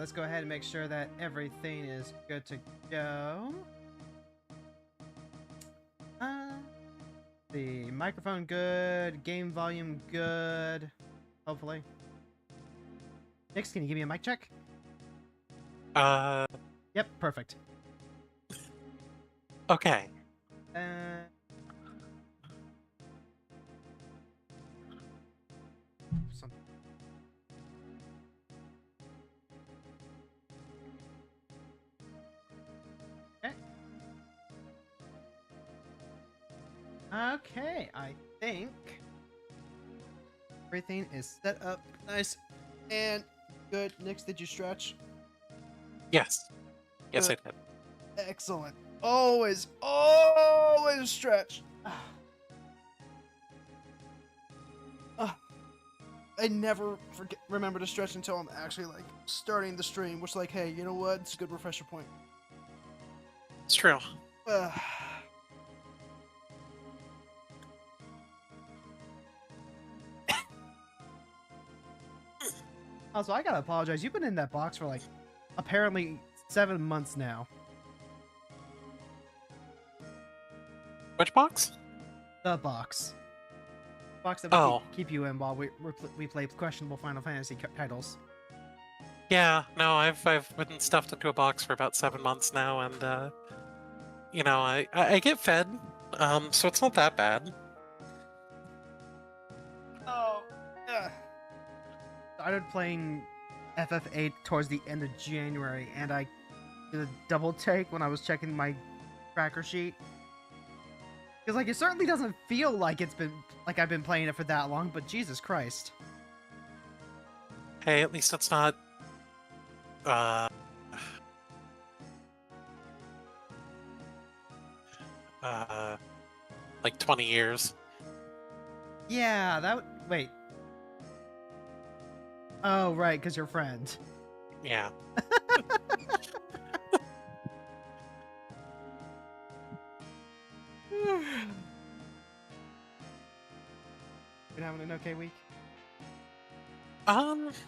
let's go ahead and make sure that everything is good to go. The microphone good, game volume good, hopefully. Nix, can you give me a mic check? Yep, perfect. Okay. Okay, I think everything is set up nice and good. Nix, did you stretch? Yes. Yes, Good. I did. Excellent. Always stretch. I never remember to stretch until I'm actually like starting the stream, which like, hey, you know what? It's a good refresher point. It's true. Also, I gotta apologize. You've been in that box for like apparently 7 months now. Which box? The box. Box that we keep you in while we play questionable Final Fantasy titles. Yeah, no, I've been stuffed into a box for about 7 months now, and you know, I get fed, so it's not that bad. Oh, yeah. Started playing FFVIII towards the end of January, and I did a double take when I was checking my tracker sheet. Because, like, it certainly doesn't feel like I've been playing it for that long, but Jesus Christ. Hey, at least it's not, like 20 years. Yeah, that would... Wait. Oh, right, because you're friend. Yeah. Been having an okay week?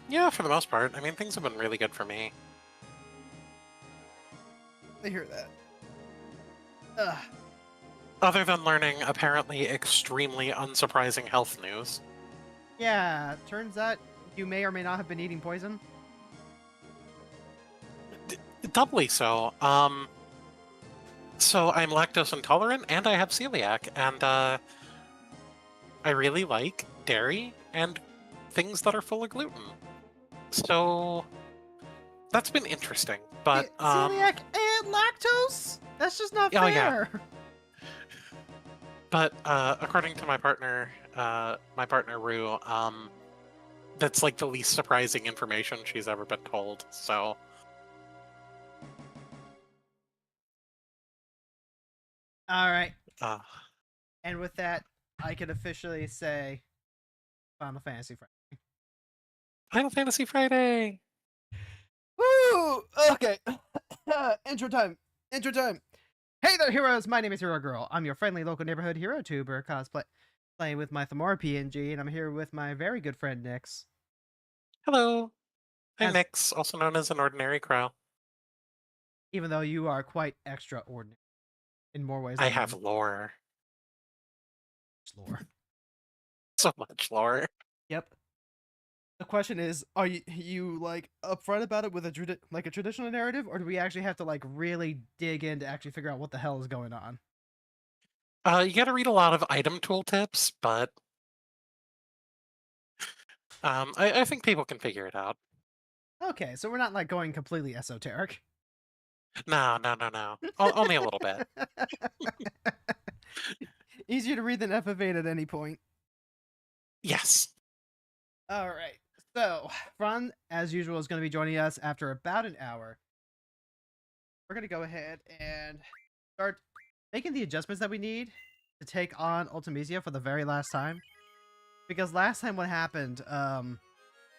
Yeah, for the most part. I mean, things have been really good for me. I hear that. Other than learning apparently extremely unsurprising health news. Yeah, turns out you may or may not have been eating poison. Doubly so. So I'm lactose intolerant and I have celiac, and I really like dairy and things that are full of gluten. So that's been interesting, but celiac and lactose? That's just not fair. Yeah. But according to my partner Rue, that's like the least surprising information she's ever been told. So all right. And with that, I can officially say Final Fantasy Friday. Final Fantasy Friday! Woo! Okay. Intro time. Hey there, heroes! My name is Hero Girl. I'm your friendly local neighborhood hero tuber playing with my Thamora PNG, and I'm here with my very good friend Nix. Hello! I'm Nix, also known as an ordinary crow. Even though you are quite extraordinary in more ways. I have lore. Lore. So much lore. Yep. The question is, are you like upfront about it with a traditional narrative, or do we actually have to like really dig in to actually figure out what the hell is going on? You gotta read a lot of item tooltips, but I think people can figure it out. Okay, so we're not like going completely esoteric. No. Only a little bit. Easier to read than FFVIII at any point. Yes. All right. So, Fron, as usual, is going to be joining us after about an hour. We're going to go ahead and start making the adjustments that we need to take on Ultimisia for the very last time. Because last time what happened,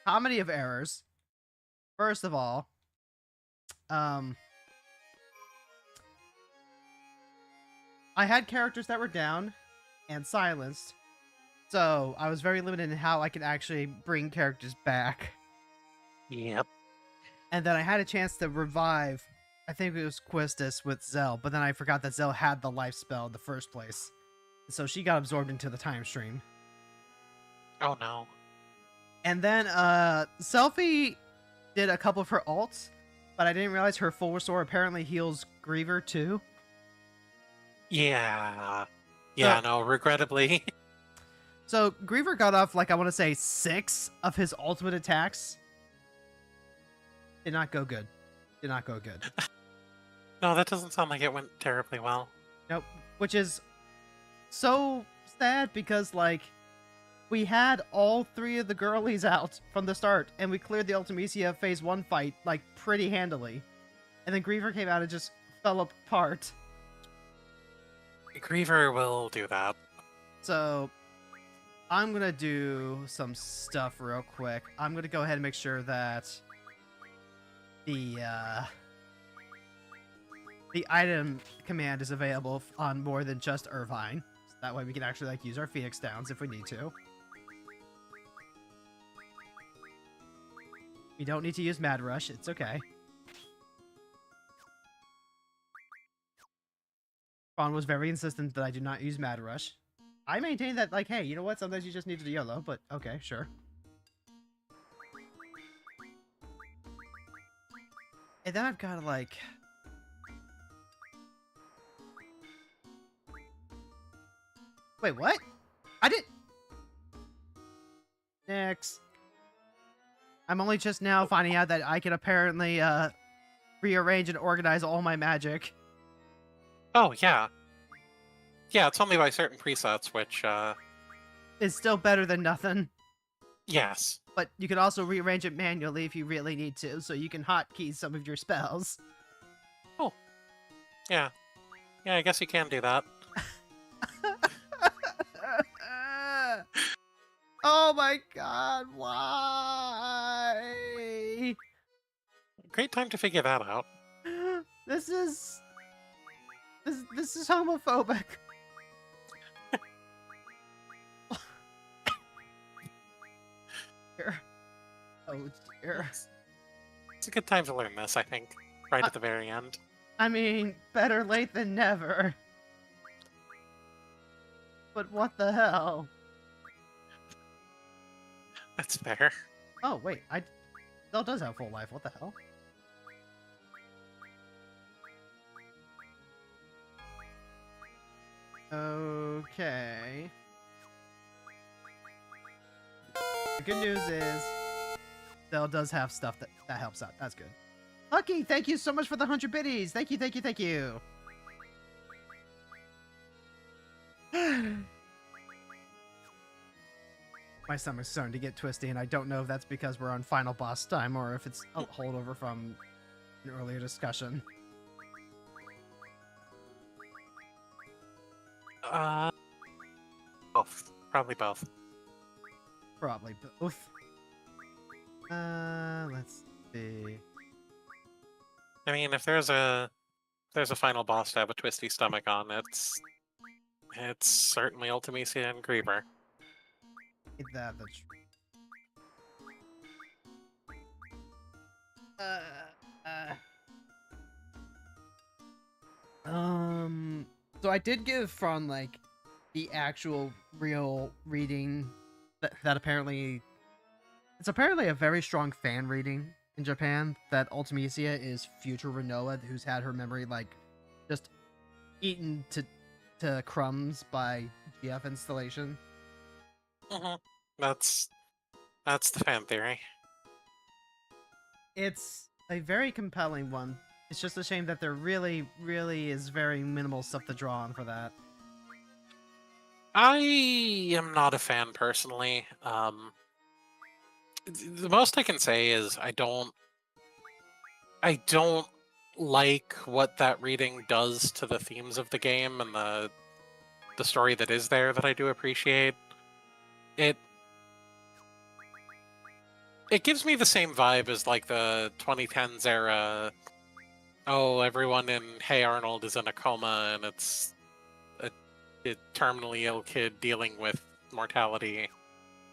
comedy of errors. First of all, I had characters that were down and silenced. So, I was very limited in how I could actually bring characters back. Yep. And then I had a chance to revive, I think it was Quistis with Zell, but then I forgot that Zell had the life spell in the first place. So she got absorbed into the time stream. Oh no. And then Selfie did a couple of her ults, but I didn't realize her full restore apparently heals Griever too. Yeah. Yeah, no, regrettably. So Griever got off, like, I want to say 6 of his ultimate attacks. Did not go good. Did not go good. No, that doesn't sound like it went terribly well. Nope. Which is so sad because, like, we had all 3 of the girlies out from the start, and we cleared the Ultimecia Phase 1 fight, like, pretty handily. And then Griever came out and just fell apart. Griever will do that. So, I'm gonna do some stuff real quick. I'm gonna go ahead and make sure that the item command is available on more than just Irvine. So that way we can actually, like, use our Phoenix Downs if we need to. We don't need to use Mad Rush. It's okay. Fron was very insistent that I do not use Mad Rush. I maintain that, like, hey, you know what? Sometimes you just need to YOLO, but okay, sure. And then I've got to, like... Wait, what? I did... Next. I'm only just now finding out that I can apparently, rearrange and organize all my magic. Oh, yeah. Yeah, it's only by certain presets, which, It's still better than nothing. yes. But you can also rearrange it manually if you really need to, so you can hotkey some of your spells. Oh. Yeah. Yeah, I guess you can do that. Oh my god, why? Great time to figure that out. This is homophobic. Dear. Oh dear. It's a good time to learn this, I think. Right at the very end. I mean, better late than never. But what the hell? That's fair. Oh wait, Zell does have full life. What the hell? Okay. The good news is Zell does have stuff that helps out. That's good. Lucky, thank you so much for the 100 biddies. Thank you, thank you, thank you. My stomach's starting to get twisty, and I don't know if that's because we're on final boss time or if it's a holdover from an earlier discussion. Both. Probably both. Probably both. Let's see. I mean, if there's a final boss to have a twisty stomach on, it's certainly Ultimecia and Griever. That's true. So I did give Fron, like, the actual real reading that apparently... It's apparently a very strong fan reading in Japan that Ultimecia is future Renoa, who's had her memory, like, just eaten to crumbs by GF installation. Mm-hmm. That's the fan theory. It's a very compelling one. It's just a shame that there really, really is very minimal stuff to draw on for that. I am not a fan personally. The most I can say is I don't like what that reading does to the themes of the game and the story that is there that I do appreciate. It gives me the same vibe as, like, the 2010s era, oh, everyone in Hey Arnold is in a coma and it's a terminally ill kid dealing with mortality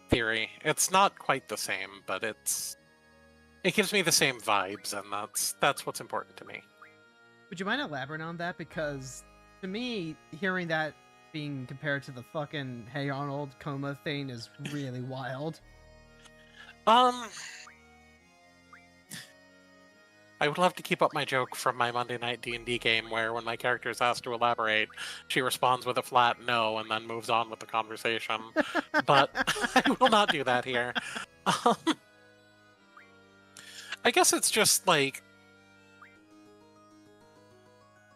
theory. It's not quite the same, but it's it gives me the same vibes, and that's what's important to me. Would you mind elaborating on that? Because to me, hearing that being compared to the fucking Hey Arnold coma thing is really wild. I would love to keep up my joke from my Monday night D&D game where when my character is asked to elaborate, she responds with a flat no and then moves on with the conversation. But I will not do that here. I guess it's just, like...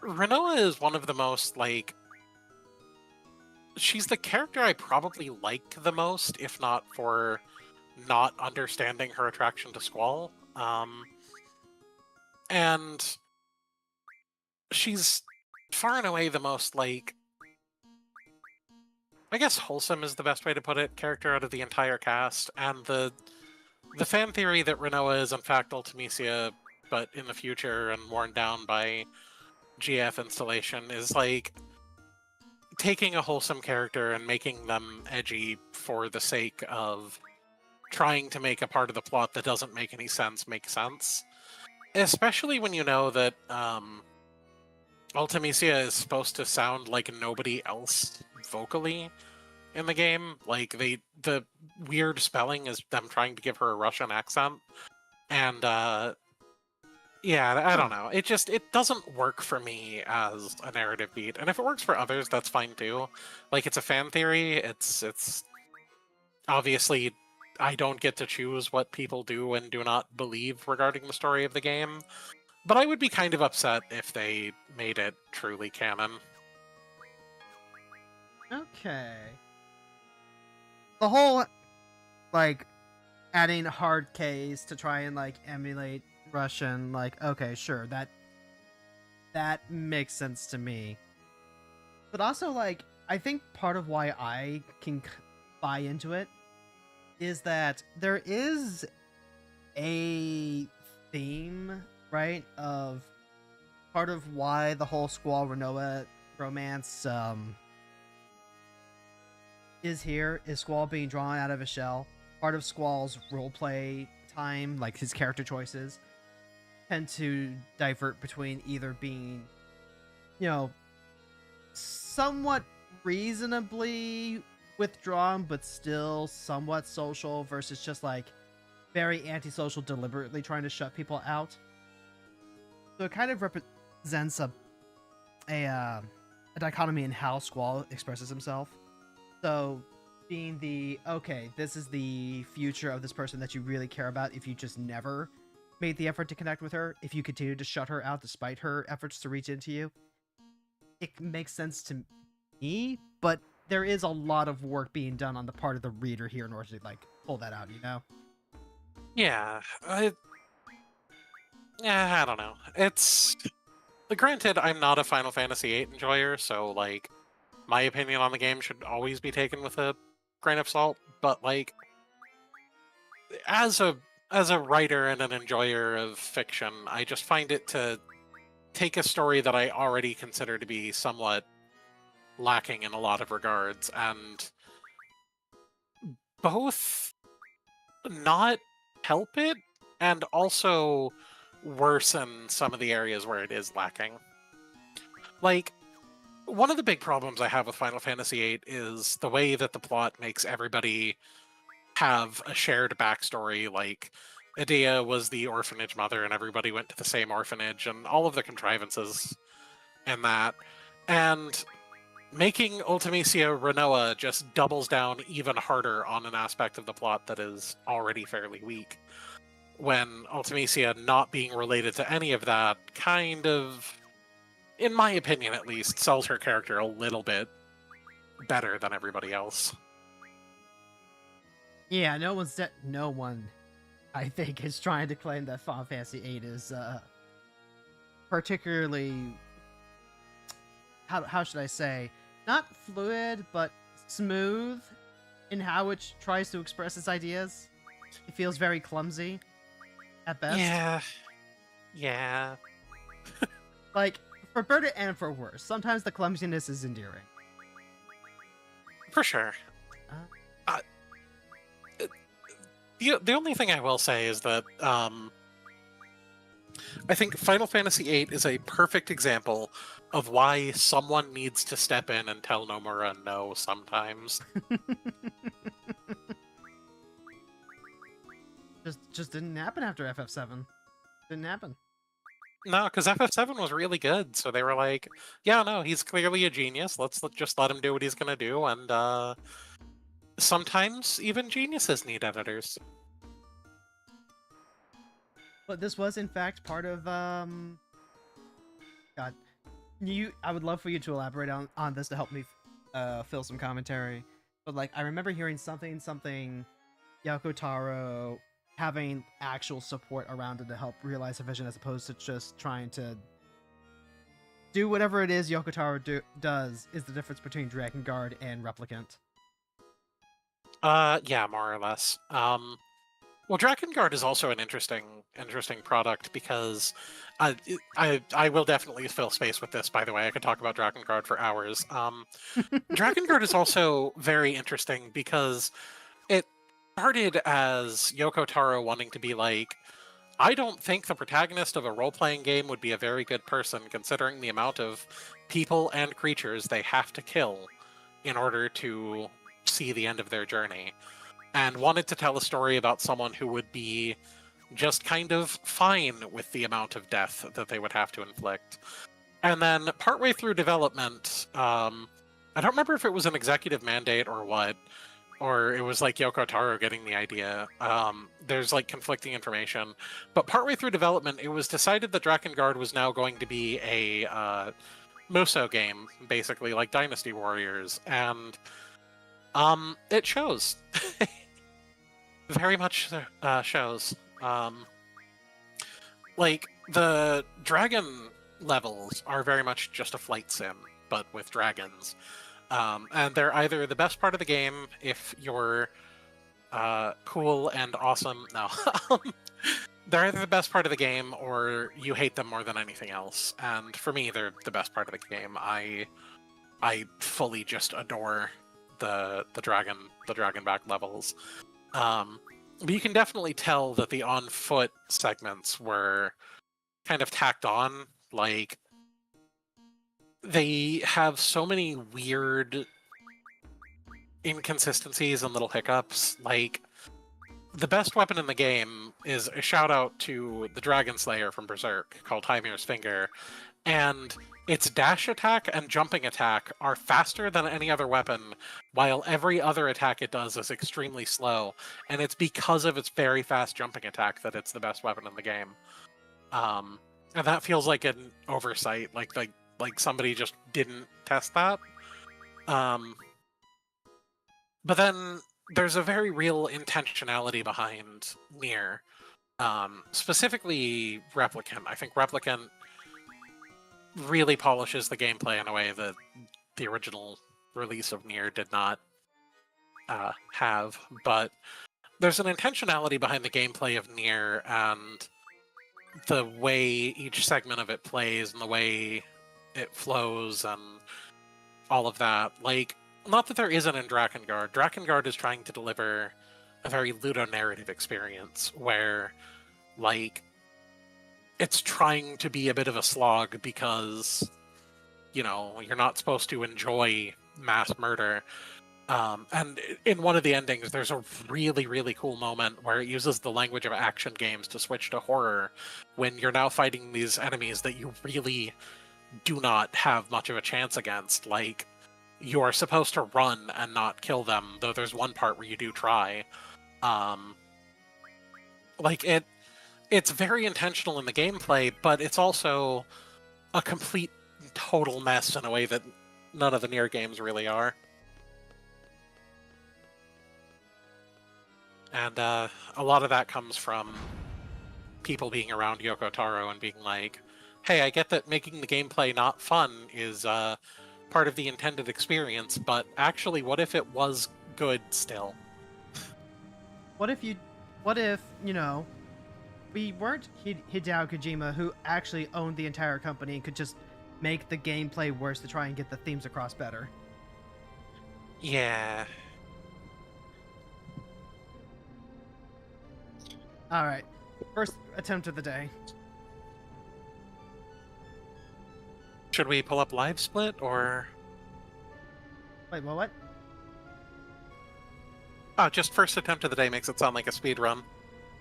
Rinoa is one of the most, like... She's the character I probably like the most, if not for not understanding her attraction to Squall. And she's far and away the most, like, I guess wholesome is the best way to put it, character out of the entire cast. And the fan theory that Rinoa is in fact Ultimecia, but in the future and worn down by GF installation is like taking a wholesome character and making them edgy for the sake of trying to make a part of the plot that doesn't make any sense make sense. Especially when you know that Ultimecia is supposed to sound like nobody else vocally in the game. Like, the weird spelling is them trying to give her a Russian accent. And, yeah, I don't know. It doesn't work for me as a narrative beat. And if it works for others, that's fine too. Like, it's a fan theory. It's obviously... I don't get to choose what people do and do not believe regarding the story of the game, but I would be kind of upset if they made it truly canon. Okay. The whole, like, adding hard Ks to try and, like, emulate Russian, like, okay, sure, that makes sense to me. But also, like, I think part of why I can buy into it is that there is a theme, right, of part of why the whole Squall Rinoa romance is here is Squall being drawn out of a shell. Part of Squall's roleplay time, like his character choices, tend to divert between either being, you know, somewhat reasonably withdrawn but still somewhat social versus just like very antisocial, deliberately trying to shut people out. So it kind of represents a dichotomy in how Squall expresses himself. So being the, okay, this is the future of this person that you really care about if you just never made the effort to connect with her, if you continue to shut her out despite her efforts to reach into you. It makes sense to me, but there is a lot of work being done on the part of the reader here in order to, like, pull that out, you know? Yeah, I don't know. It's... Granted, I'm not a Final Fantasy VIII enjoyer, so, like, my opinion on the game should always be taken with a grain of salt, but, like, as a writer and an enjoyer of fiction, I just find it to take a story that I already consider to be somewhat lacking in a lot of regards, and both not help it and also worsen some of the areas where it is lacking. Like, one of the big problems I have with Final Fantasy VIII is the way that the plot makes everybody have a shared backstory. Like, Edea was the orphanage mother and everybody went to the same orphanage, and all of the contrivances in that. And making Ultimecia Rinoa just doubles down even harder on an aspect of the plot that is already fairly weak. When Ultimecia not being related to any of that kind of, in my opinion at least, sells her character a little bit better than everybody else. Yeah, no one, I think, is trying to claim that Final Fantasy VIII is particularly, how should I say, not fluid, but smooth in how it tries to express its ideas. It feels very clumsy at best. Yeah. Like, for better and for worse, sometimes the clumsiness is endearing. For sure. The only thing I will say is that I think Final Fantasy VIII is a perfect example of why someone needs to step in and tell Nomura no sometimes. Just didn't happen after FF7. Didn't happen. No, because FF7 was really good, so they were like, yeah, no, he's clearly a genius. Let's just let him do what he's gonna do, and sometimes even geniuses need editors. But this was in fact part of God. I would love for you to elaborate on this to help me fill some commentary. But like I remember hearing something Yoko Taro having actual support around it to help realize the vision as opposed to just trying to do whatever it is Yoko Taro does is the difference between Dragon Guard and Replicant. Yeah, more or less. Well, Drakengard is also an interesting product because I will definitely fill space with this. By the way, I could talk about Drakengard for hours. Drakengard is also very interesting because it started as Yoko Taro wanting to be like, I don't think the protagonist of a role-playing game would be a very good person considering the amount of people and creatures they have to kill in order to see the end of their journey. And wanted to tell a story about someone who would be just kind of fine with the amount of death that they would have to inflict. And then partway through development, I don't remember if it was an executive mandate or what, or it was like Yoko Taro getting the idea. There's like conflicting information. But partway through development, it was decided that Drakengard was now going to be a Muso game, basically like Dynasty Warriors. And it shows. Very much shows. Like, the dragon levels are very much just a flight sim, but with dragons. And they're either the best part of the game if you're cool and awesome. No. They're either the best part of the game or you hate them more than anything else. And for me, they're the best part of the game. I fully just adore the dragonback levels. But you can definitely tell that the on-foot segments were kind of tacked on. Like, they have so many weird inconsistencies and little hiccups. Like, the best weapon in the game is a shout-out to the Dragon Slayer from Berserk, called Hymir's Finger, and its dash attack and jumping attack are faster than any other weapon, while every other attack it does is extremely slow. And it's because of its very fast jumping attack that it's the best weapon in the game. And that feels like an oversight, like somebody just didn't test that. But then there's a very real intentionality behind Nier. Specifically Replicant. I think Replicant really polishes the gameplay in a way that the original release of Nier did not have, but there's an intentionality behind the gameplay of Nier and the way each segment of it plays and the way it flows and all of that. Like, not that there isn't in Drakengard. Drakengard is trying to deliver a very ludonarrative experience where, like, it's trying to be a bit of a slog because, you know, you're not supposed to enjoy mass murder. And in one of the endings, there's a really, really cool moment where it uses the language of action games to switch to horror when you're now fighting these enemies that you really do not have much of a chance against. Like, you are supposed to run and not kill them, though there's one part where you do try. It's very intentional in the gameplay, but it's also a complete, total mess in a way that none of the Nier games really are. And a lot of that comes from people being around Yoko Taro and being like, hey, I get that making the gameplay not fun is part of the intended experience, but actually, what if it was good still? What if, you know, we weren't Hideo Kojima, who actually owned the entire company and could just make the gameplay worse to try and get the themes across better? Yeah. Alright. First attempt of the day. Should we pull up live split or? Wait, what? Oh, just first attempt of the day makes it sound like a speed run.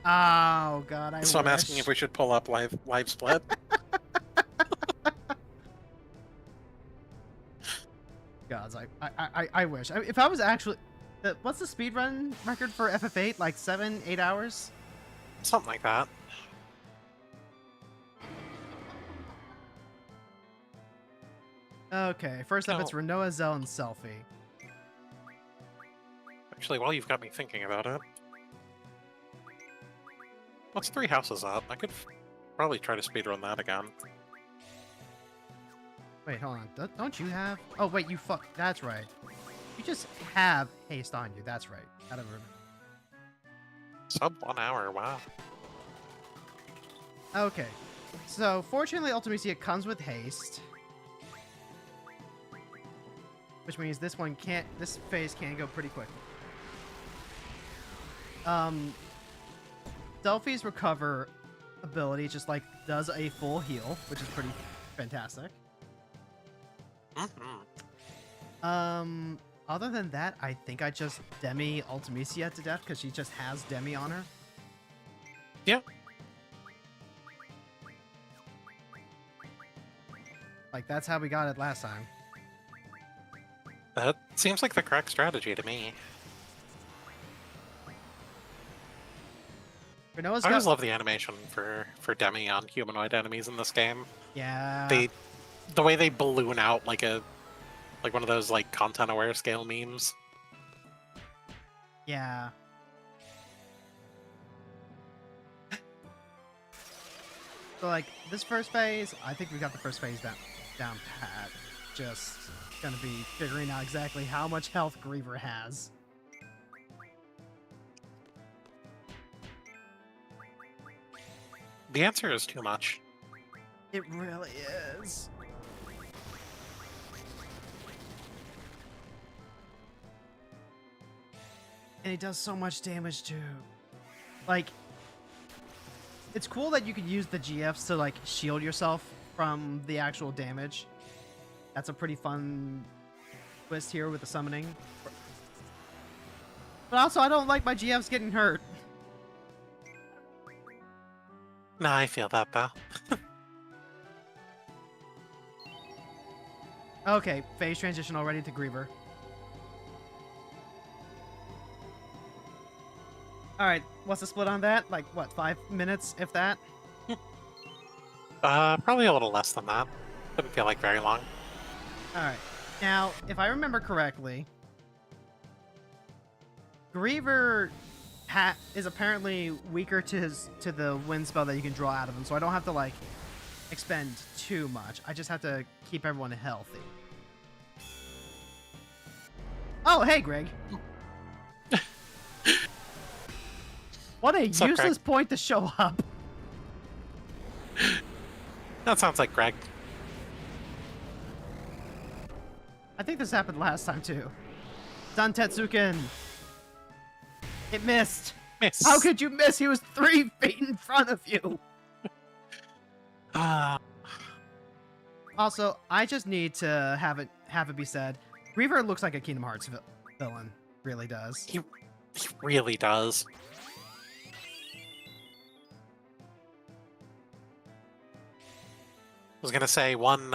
Oh god, I So wish. I'm asking if we should pull up live split. Gods, I wish. I mean, if I was actually, what's the speedrun record for FF8? Like 7-8 hours? Something like that. Okay, first up Oh. it's Renoa, Zell, and Selfie. Actually, while you've got me thinking about it, what's 3 houses up? I could probably try to speedrun that again. Wait, hold on. Don't you have? Oh wait, you fuck. That's right. You just have haste on you. That's right. I don't remember. Sub 1 hour, wow. Okay, so fortunately, Ultimacia comes with haste, which means this one can't. This phase can go pretty quick. Selfie's recover ability just like does a full heal, which is pretty fantastic. Other than that, I think I just Demi Ultimacia to death because she just has Demi on her. Yeah. Like, that's how we got it last time. That seems like the correct strategy to me. Renoa's I got... always love the animation for Demi on humanoid enemies in this game. Yeah. The way they balloon out like one of those like content aware scale memes. Yeah. So like this first phase, I think we got the first phase down pat. Just gonna be figuring out exactly how much health Griever has. The answer is too much. It really is. And he does so much damage too. Like, it's cool that you could use the GFs to like shield yourself from the actual damage. That's a pretty fun twist here with the summoning. But also, I don't like my GFs getting hurt. Nah, I feel that though. Okay, phase transition already to Griever. Alright, what's the split on that? Like, what, 5 minutes, if that? Probably a little less than that. Didn't feel like very long. Alright, now, if I remember correctly, Griever is apparently weaker to the wind spell that you can draw out of him, so I don't have to, like, expend too much. I just have to keep everyone healthy. Oh, hey, Greg. What a What's up, useless Greg? point to show up. That sounds like Greg. I think this happened last time, too. Dun Tetsuken. It missed. Miss. How could you miss? He was 3 feet in front of you. Also, I just need to have it be said. Griever looks like a Kingdom Hearts villain. Really does. He really does. I was gonna say one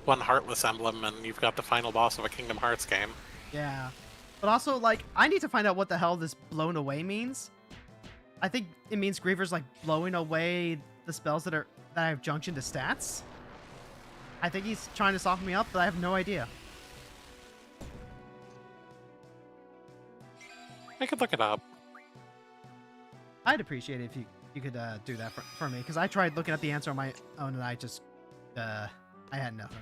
heartless emblem, and you've got the final boss of a Kingdom Hearts game. Yeah. But also, like, I need to find out what the hell this blown away means. I think it means Griever's, like, blowing away the spells that I have junction to stats. I think he's trying to soften me up, but I have no idea. I could look it up. I'd appreciate it if you could do that for me, because I tried looking up the answer on my own, and I just, I had nothing.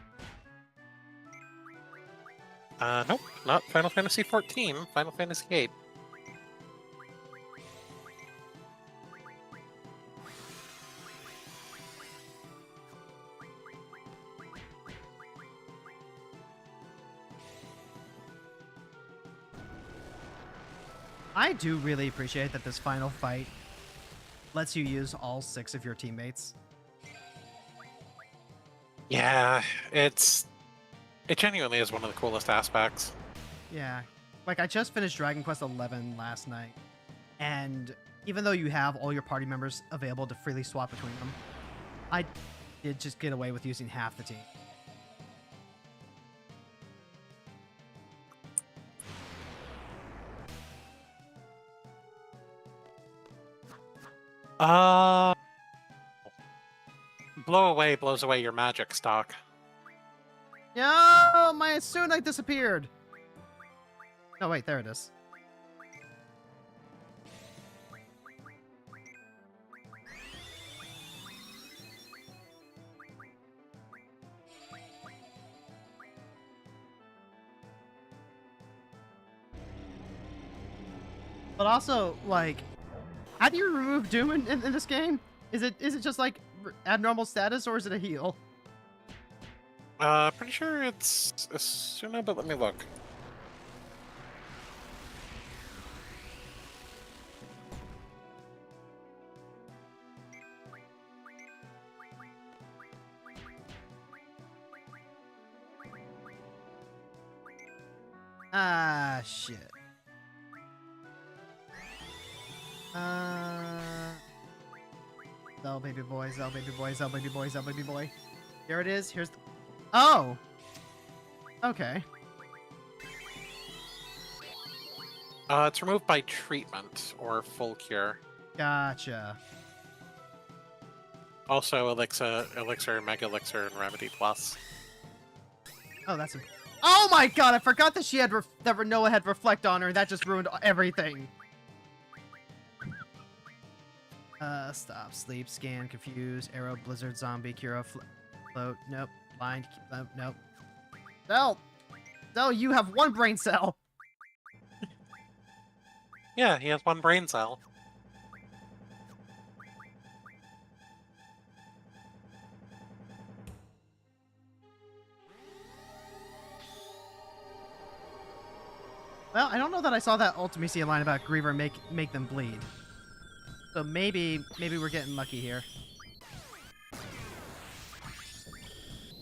Nope, not Final Fantasy XIV, Final Fantasy VIII. I do really appreciate that this final fight lets you use all 6 of your teammates. Yeah, it genuinely is one of the coolest aspects. Yeah. Like, I just finished Dragon Quest XI last night, and even though you have all your party members available to freely swap between them, I did just get away with using half the team. Blows away your magic stock. No, my Sunite disappeared. No, wait, there it is. But also, like, how do you remove Doom in this game? Is it just like abnormal status, or is it a heal? Pretty sure it's Asuna, but let me look. Ah, shit. Zell, baby boy, Zell, baby boy, Zell, baby boy, Zell, baby boy. Here it is. Here's the... Oh! Okay. It's removed by treatment or full cure. Gotcha. Also, Elixir, Mega Elixir, and Remedy Plus. Oh, that's a... Oh my god, I forgot that she had that Renoa had Reflect on her, and that just ruined everything. Stop, sleep, scan, confuse, arrow, blizzard, zombie, cure, float, nope, blind, nope. Zell! Zell, you have one brain cell! Yeah, he has one brain cell. Well, I don't know that I saw that Ultimacy line about Griever make them bleed. So maybe we're getting lucky here.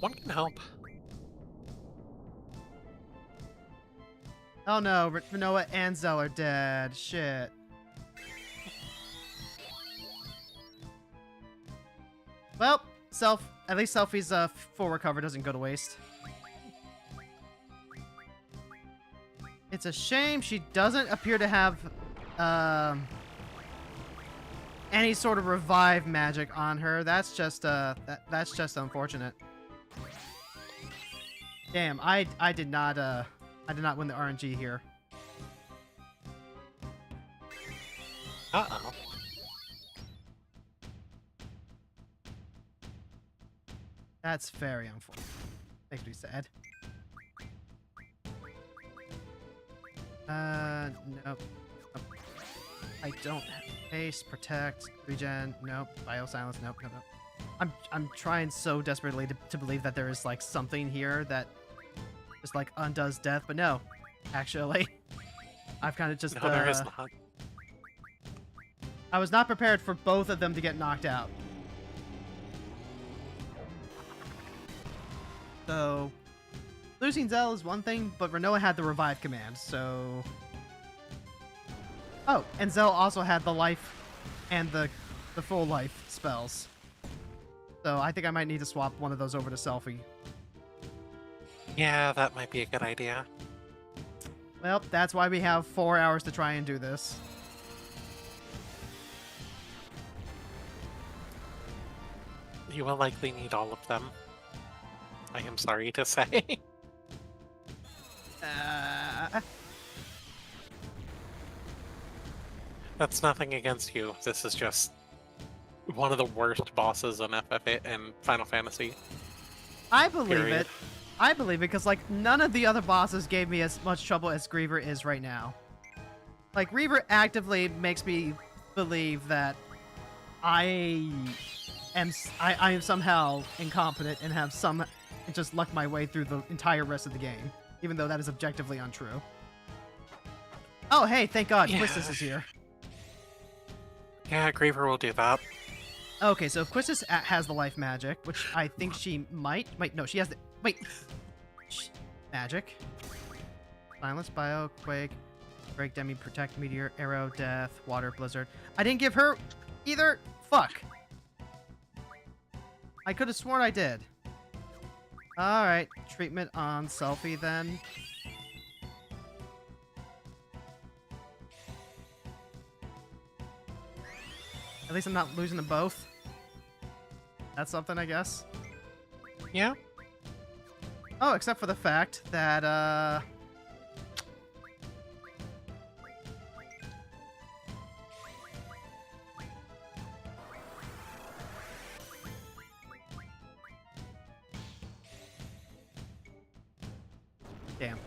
One can help. Oh no, Renoa and Zell are dead. Shit. Well, at least Selfie's full recover doesn't go to waste. It's a shame she doesn't appear to have any sort of revive magic on her. That's just that's just unfortunate. Damn, I did not win the RNG here. Uh-oh. That's very unfortunate. Makes me sad. Nope. I don't have haste, protect, regen, nope. Bio silence, nope. I'm trying so desperately to believe that there is like something here that just like undoes death, but no. Actually, I've kind of just No, there is not. I was not prepared for both of them to get knocked out. So losing Zell is one thing, but Renoa had the revive command, so... Oh, and Zell also had the life and the full life spells. So I think I might need to swap one of those over to Selfie. Yeah, that might be a good idea. Well, that's why we have 4 hours to try and do this. You will likely need all of them. I am sorry to say. That's nothing against you. This is just one of the worst bosses in FF8 and Final Fantasy. I believe Period. it. I believe it because, like, none of the other bosses gave me as much trouble as Griever is right now. Like, Griever actively makes me believe that I am somehow incompetent and have just lucked my way through the entire rest of the game, even though that is objectively untrue. Oh, hey, thank God, Yeah. Quistis is here. Yeah, Griever will do that. Okay, so if Quistis has the life magic, which I think she might. Wait, no, she has the. Wait. Magic. Silence, bio, quake, break, demi, protect, meteor, arrow, death, water, blizzard. I didn't give her either. Fuck. I could have sworn I did. Alright, treatment on Selfie then. At least I'm not losing them both. That's something, I guess. Yeah. Oh, except for the fact that, damn.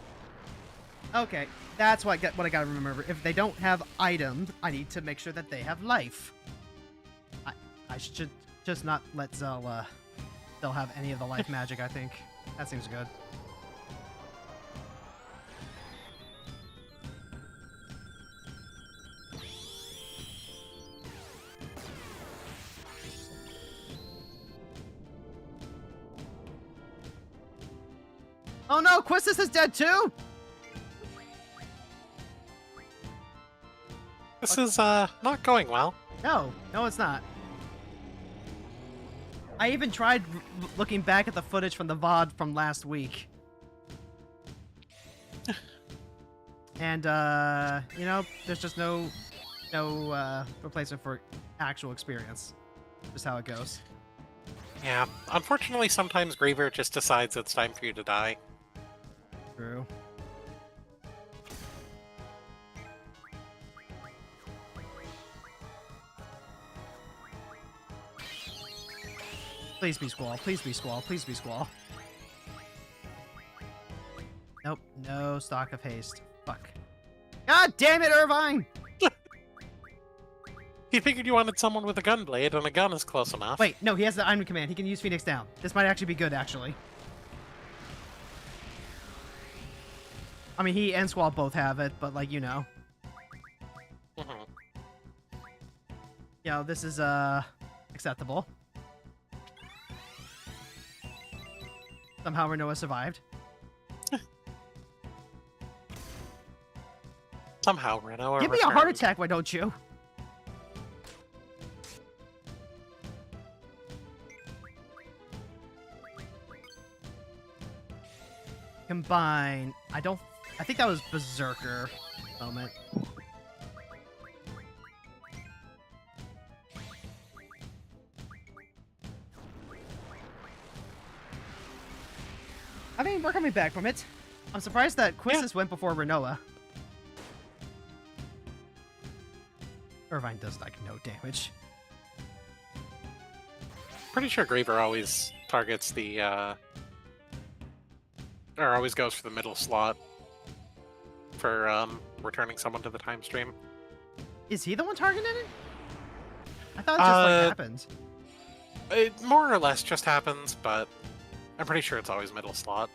Okay, that's what I gotta remember. If they don't have items, I need to make sure that they have life. I should just not let Zell have any of the life magic, I think. That seems good. Oh no, Quistis is dead too! This is not going well. No, it's not. I even tried looking back at the footage from the VOD from last week. And, you know, there's just no replacement for actual experience. Just how it goes. Yeah, unfortunately sometimes Griever just decides it's time for you to die. True. Please be Squall. Please be Squall. Please be Squall. Nope. No stock of haste. Fuck. God damn it, Irvine! He figured you wanted someone with a gun blade, and a gun is close enough. Wait, no, he has the Iron Command. He can use Phoenix Down. This might actually be good, actually. I mean, he and Squall both have it, but, like, you know. Mm-hmm. You know, this is, acceptable. Somehow Renoa survived. Somehow Renoa Give me a heart returned. attack, why don't you? Combine. I think that was Berserker moment. I mean, we're coming back from it. I'm surprised that Quistis went before Renoa. Irvine does, like, no damage. Pretty sure Griever always targets the, or always goes for the middle slot for, returning someone to the time stream. Is he the one targeting it? I thought it just, like, happened. It more or less just happens, but I'm pretty sure it's always middle slot.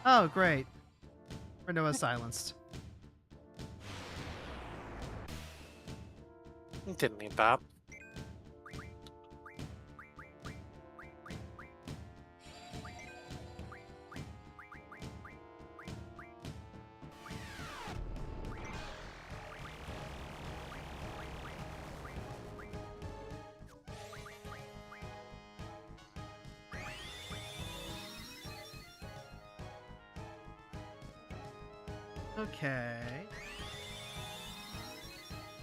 Oh, great. Renoa's silenced. Didn't need that. Okay.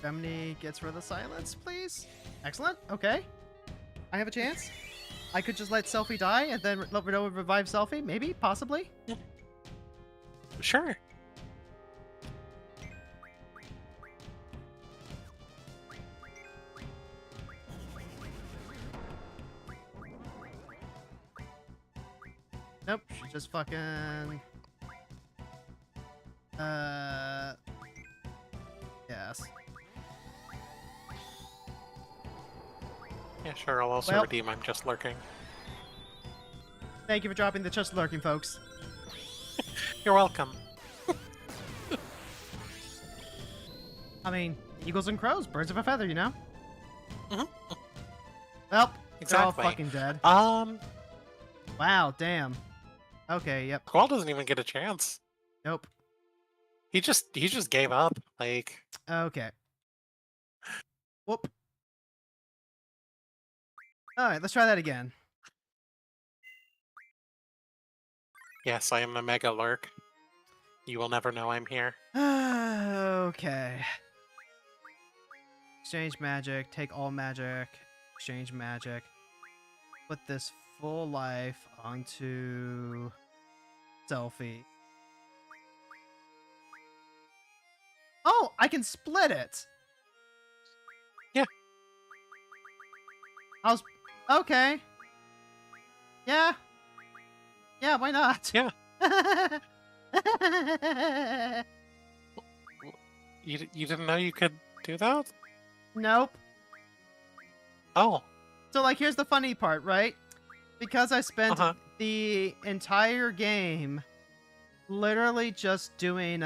Gemini gets rid of the silence, please. Excellent. Okay. I have a chance. I could just let Selfie die and then let Renoa revive Selfie? Maybe? Possibly? Sure. Nope. She just fucking... Yes. Yeah, sure, I'll also Well- redeem I'm just lurking. Thank you for dropping the just lurking, folks. You're welcome. I mean, Eagles and crows, birds of a feather, you know? Mhm. Well, they're all Exactly. fucking dead. Wow, damn. Okay, yep. Squall doesn't even get a chance. Nope. He just gave up. Like, Okay. Whoop. Alright, let's try that again. yes, I am a mega lurk. You will never know I'm here. Okay. Exchange magic, take all magic, exchange magic. Put this full life onto Selfie. Oh, I can split it. Yeah. Okay. Yeah. Yeah, why not? Yeah. You didn't know you could do that? Nope. Oh. So, like, here's the funny part, right? Because I spent Uh-huh. the entire game literally just doing,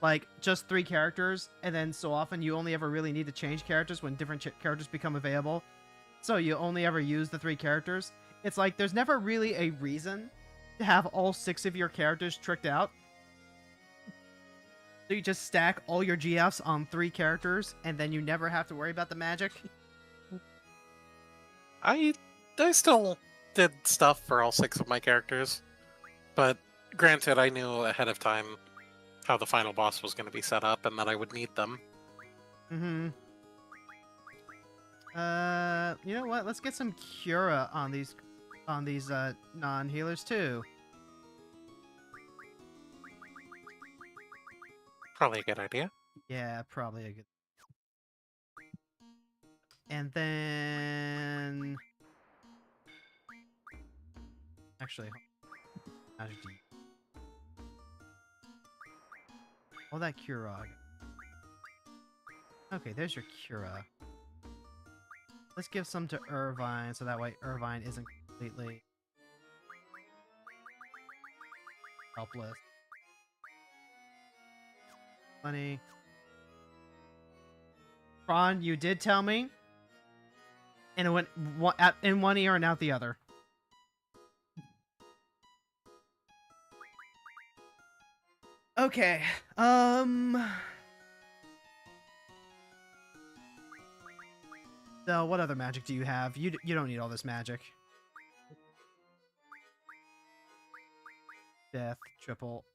like, just 3 characters, and then so often you only ever really need to change characters when different characters become available. So you only ever use the 3 characters. It's like, there's never really a reason to have all 6 of your characters tricked out. So you just stack all your GFs on 3 characters, and then you never have to worry about the magic. I still did stuff for all 6 of my characters. But granted, I knew ahead of time how the final boss was going to be set up and that I would need them. Mm-hmm. You know what? Let's get some Cura on these non-healers too. Probably a good idea. Yeah, probably a good. And then actually, magic D. All that Cura. Okay, there's your Cura. Let's give some to Irvine, so that way Irvine isn't completely helpless. Funny. Fron, you did tell me, and it went in one ear and out the other. Okay. So what other magic do you have? You don't need all this magic. Death, triple.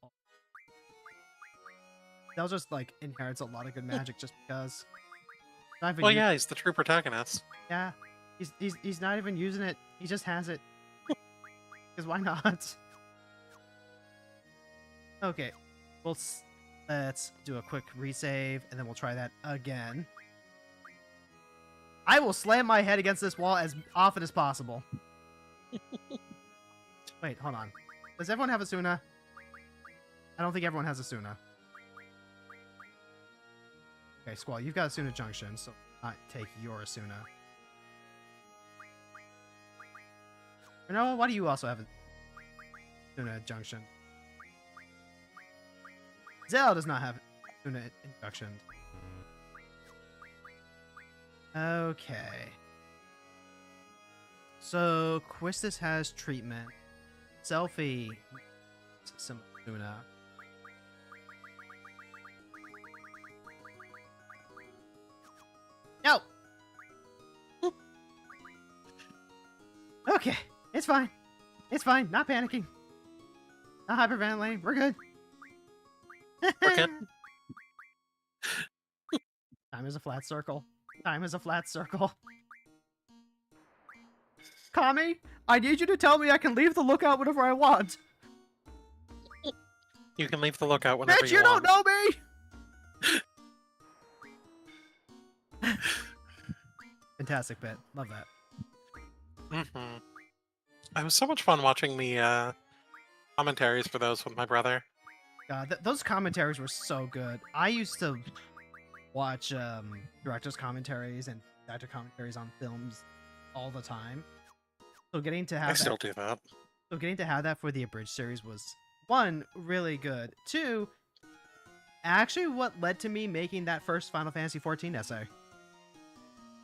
They'll just like inherits a lot of good magic just because. Not even Well, yeah, he's the true protagonist. Yeah, he's not even using it. He just has it. Because why not? Okay, let's do a quick resave, and then we'll try that again. I will slam my head against this wall as often as possible. Wait, hold on. Does everyone have a Suna? I don't think everyone has a Suna. Okay, Squall, you've got a Suna Junction, so not take your Asuna. You know, why do you also have a Suna Junction? Zell does not have Suna Induction. Okay. So, Quistis has treatment. Selfie. Some Suna. No! Okay, it's fine. It's fine. Not panicking. Not hyperventilating. We're good. We're good. Time is a flat circle. Time is a flat circle. Kami, I need you to tell me I can leave the lookout whenever I want. You can leave the lookout whenever Bitch, you you want. don't know me! Fantastic bit. Love that. Mm-hmm. It was so much fun watching the commentaries for those with my brother. God, those commentaries were so good. I used to watch director's commentaries and actor commentaries on films all the time. So getting to have I still do that. So getting to have that for the abridged series was, 1, really good. 2, actually what led to me making that first Final Fantasy XIV essay.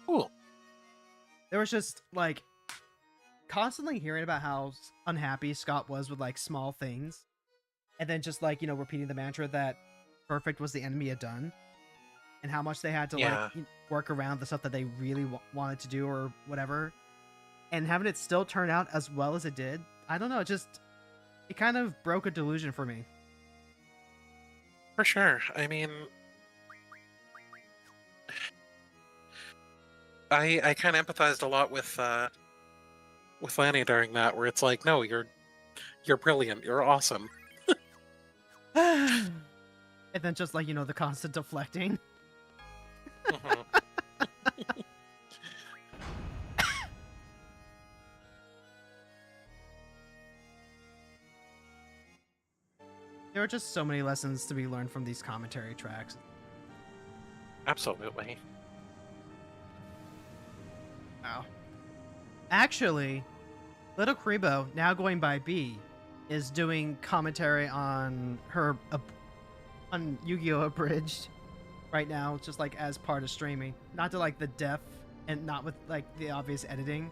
Cool. There was just like constantly hearing about how unhappy Scott was with like small things, and then just like, you know, repeating the mantra that perfect was the enemy had done, and how much they had to Yeah. like work around the stuff that they really wanted to do or whatever, and having it still turn out as well as it did. I don't know, it kind of broke a delusion for me. For sure. I mean, I kind of empathized a lot with Lanny during that, where it's like, no, you're brilliant, you're awesome. And then just like, you know, the constant deflecting. Mhm. There are just so many lessons to be learned from these commentary tracks. Absolutely. Wow. Actually, Little Kribo, now going by B, is doing commentary on her on Yu-Gi-Oh! Abridged right now, just like as part of streaming. Not to like the def and not with like the obvious editing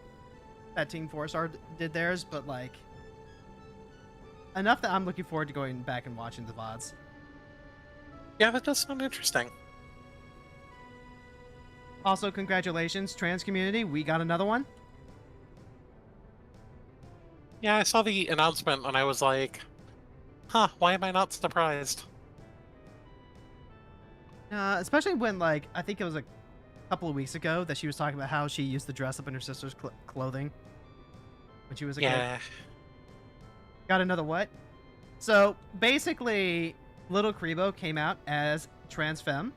that Team 4-Star did theirs, but like enough that I'm looking forward to going back and watching the VODs. Yeah, that does sound interesting. Also, congratulations, trans community. We got another one. Yeah, I saw the announcement and I was like, huh, why am I not surprised? Especially when, like, I think it was a couple of weeks ago that she was talking about how she used to dress up in her sister's clothing when she was a kid. Yeah. Got another what? So, basically, Little Kribo came out as trans femme.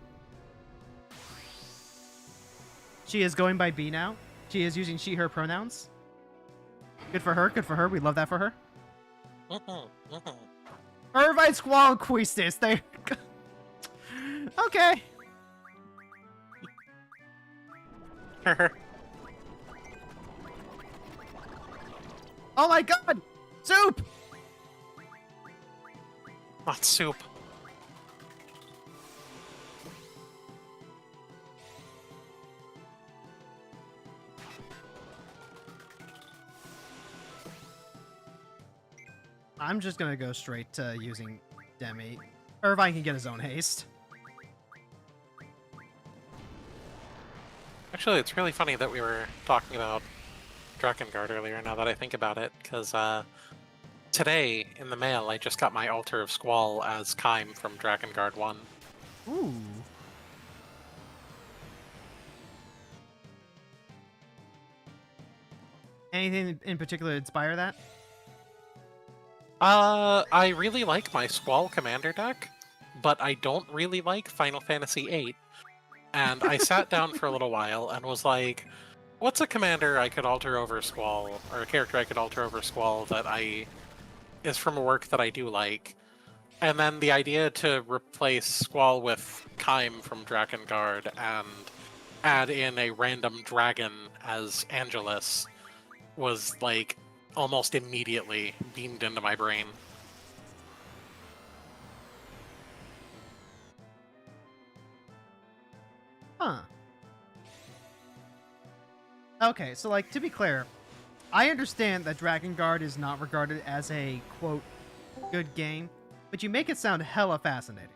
She is going by B now. She is using she, her pronouns. Good for her, good for her. We love that for her. Irvine, Squall, and Quistis. They... Okay. Oh my god! Soup! Not soup. I'm just gonna go straight to using Demi. Irvine can get his own haste. Actually, it's really funny that we were talking about Drakengard earlier, now that I think about it, because today, in the mail, I just got my Altar of Squall as Kime from Drakengard 1. Ooh. Anything in particular inspire that? I really like my Squall Commander deck, but I don't really like Final Fantasy VIII. And I sat down for a little while and was like, what's a commander I could alter over Squall, or a character I could alter over Squall that is from a work that I do like? And then the idea to replace Squall with Kime from Drakengard and add in a random dragon as Angelus was like almost immediately beamed into my brain. Huh. Okay, so like to be clear, I understand that Drakengard is not regarded as a quote good game, but you make it sound hella fascinating.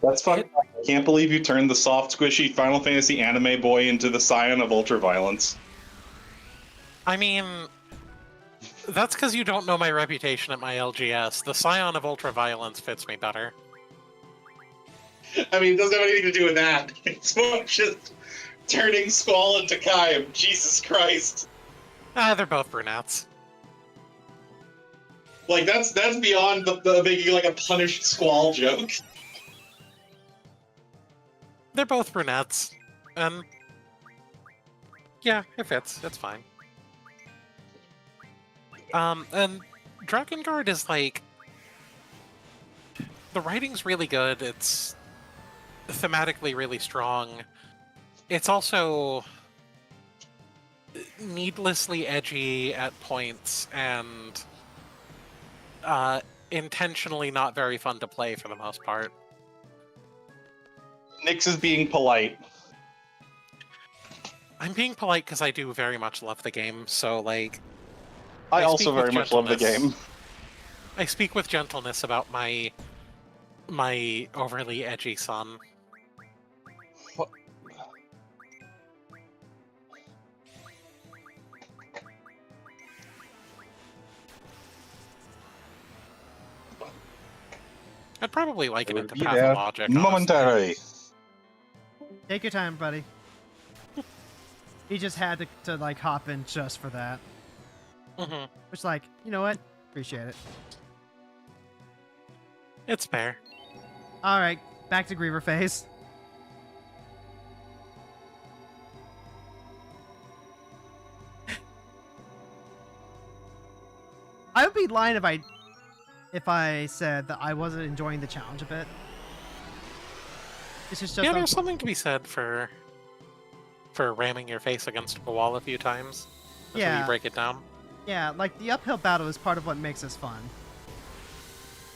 That's fun. I can't believe you turned the soft, squishy Final Fantasy anime boy into the scion of ultraviolence. I mean, that's because you don't know my reputation at my LGS. The Scion of Ultraviolence fits me better. I mean, it doesn't have anything to do with that. It's more just turning Squall into Kime. Jesus Christ. They're both brunettes. Like, that's beyond the making, like, a punished Squall joke. They're both brunettes. And yeah, it fits. It's fine. And Drakengard is like... The writing's really good. It's thematically really strong. It's also needlessly edgy at points, and intentionally not very fun to play for the most part. Nyx is being polite. I'm being polite because I do very much love the game, so, like... I I also speak with very much love the gentleness. game. I speak with gentleness about my overly edgy son. I'd probably liken it to Be there Pathologic, honestly. momentarily. Take your time, buddy. He just had to like hop in just for that. Mm-hmm. Which, like, you know what? Appreciate it. It's fair. All right, back to Griever phase. I would be lying if I said that I wasn't enjoying the challenge a bit. This is just Yeah, there's something to be said for ramming your face against a wall a few times until Yeah. you break it down. Yeah, like the uphill battle is part of what makes this fun.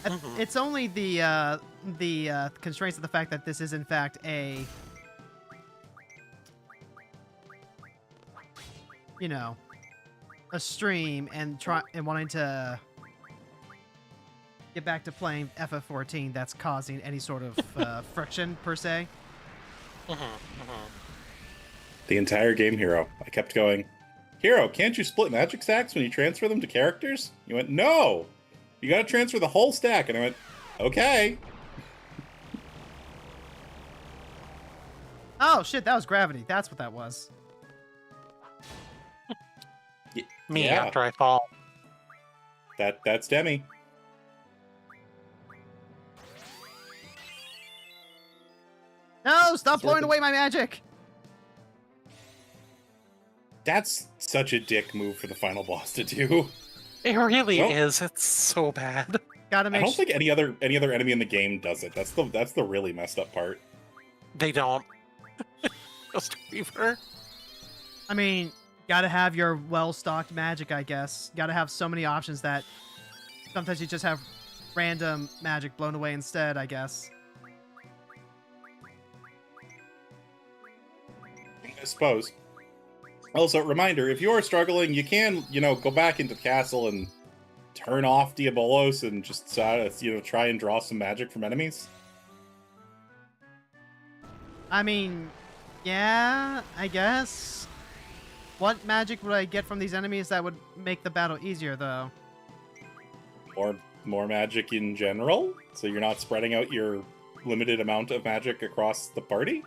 Mhm. It's only the constraints of the fact that this is in fact a, you know, a stream and wanting to get back to playing FF14 that's causing any sort of friction per se. Mhm, mhm. The entire game, Hero. I kept going, Hero, can't you split magic stacks when you transfer them to characters? You went, no! You gotta transfer the whole stack. And I went, okay. Oh shit, that was gravity. That's what that was. Me Yeah. after I fall. That's Demi. No, stop blowing Sorted. away my magic! That's such a dick move for the final boss to do. It really Well- is. It's so bad. Gotta I make don't think any other enemy in the game does it. That's the really messed up part. They don't. Just Weaver. I mean, gotta have your well-stocked magic, I guess. Gotta have so many options that sometimes you just have random magic blown away instead, I guess. I suppose. Also, reminder, if you are struggling, you can, go back into the castle and turn off Diabolos and just, try and draw some magic from enemies. I mean, yeah, I guess. What magic would I get from these enemies that would make the battle easier, though? Or more magic in general, so you're not spreading out your limited amount of magic across the party.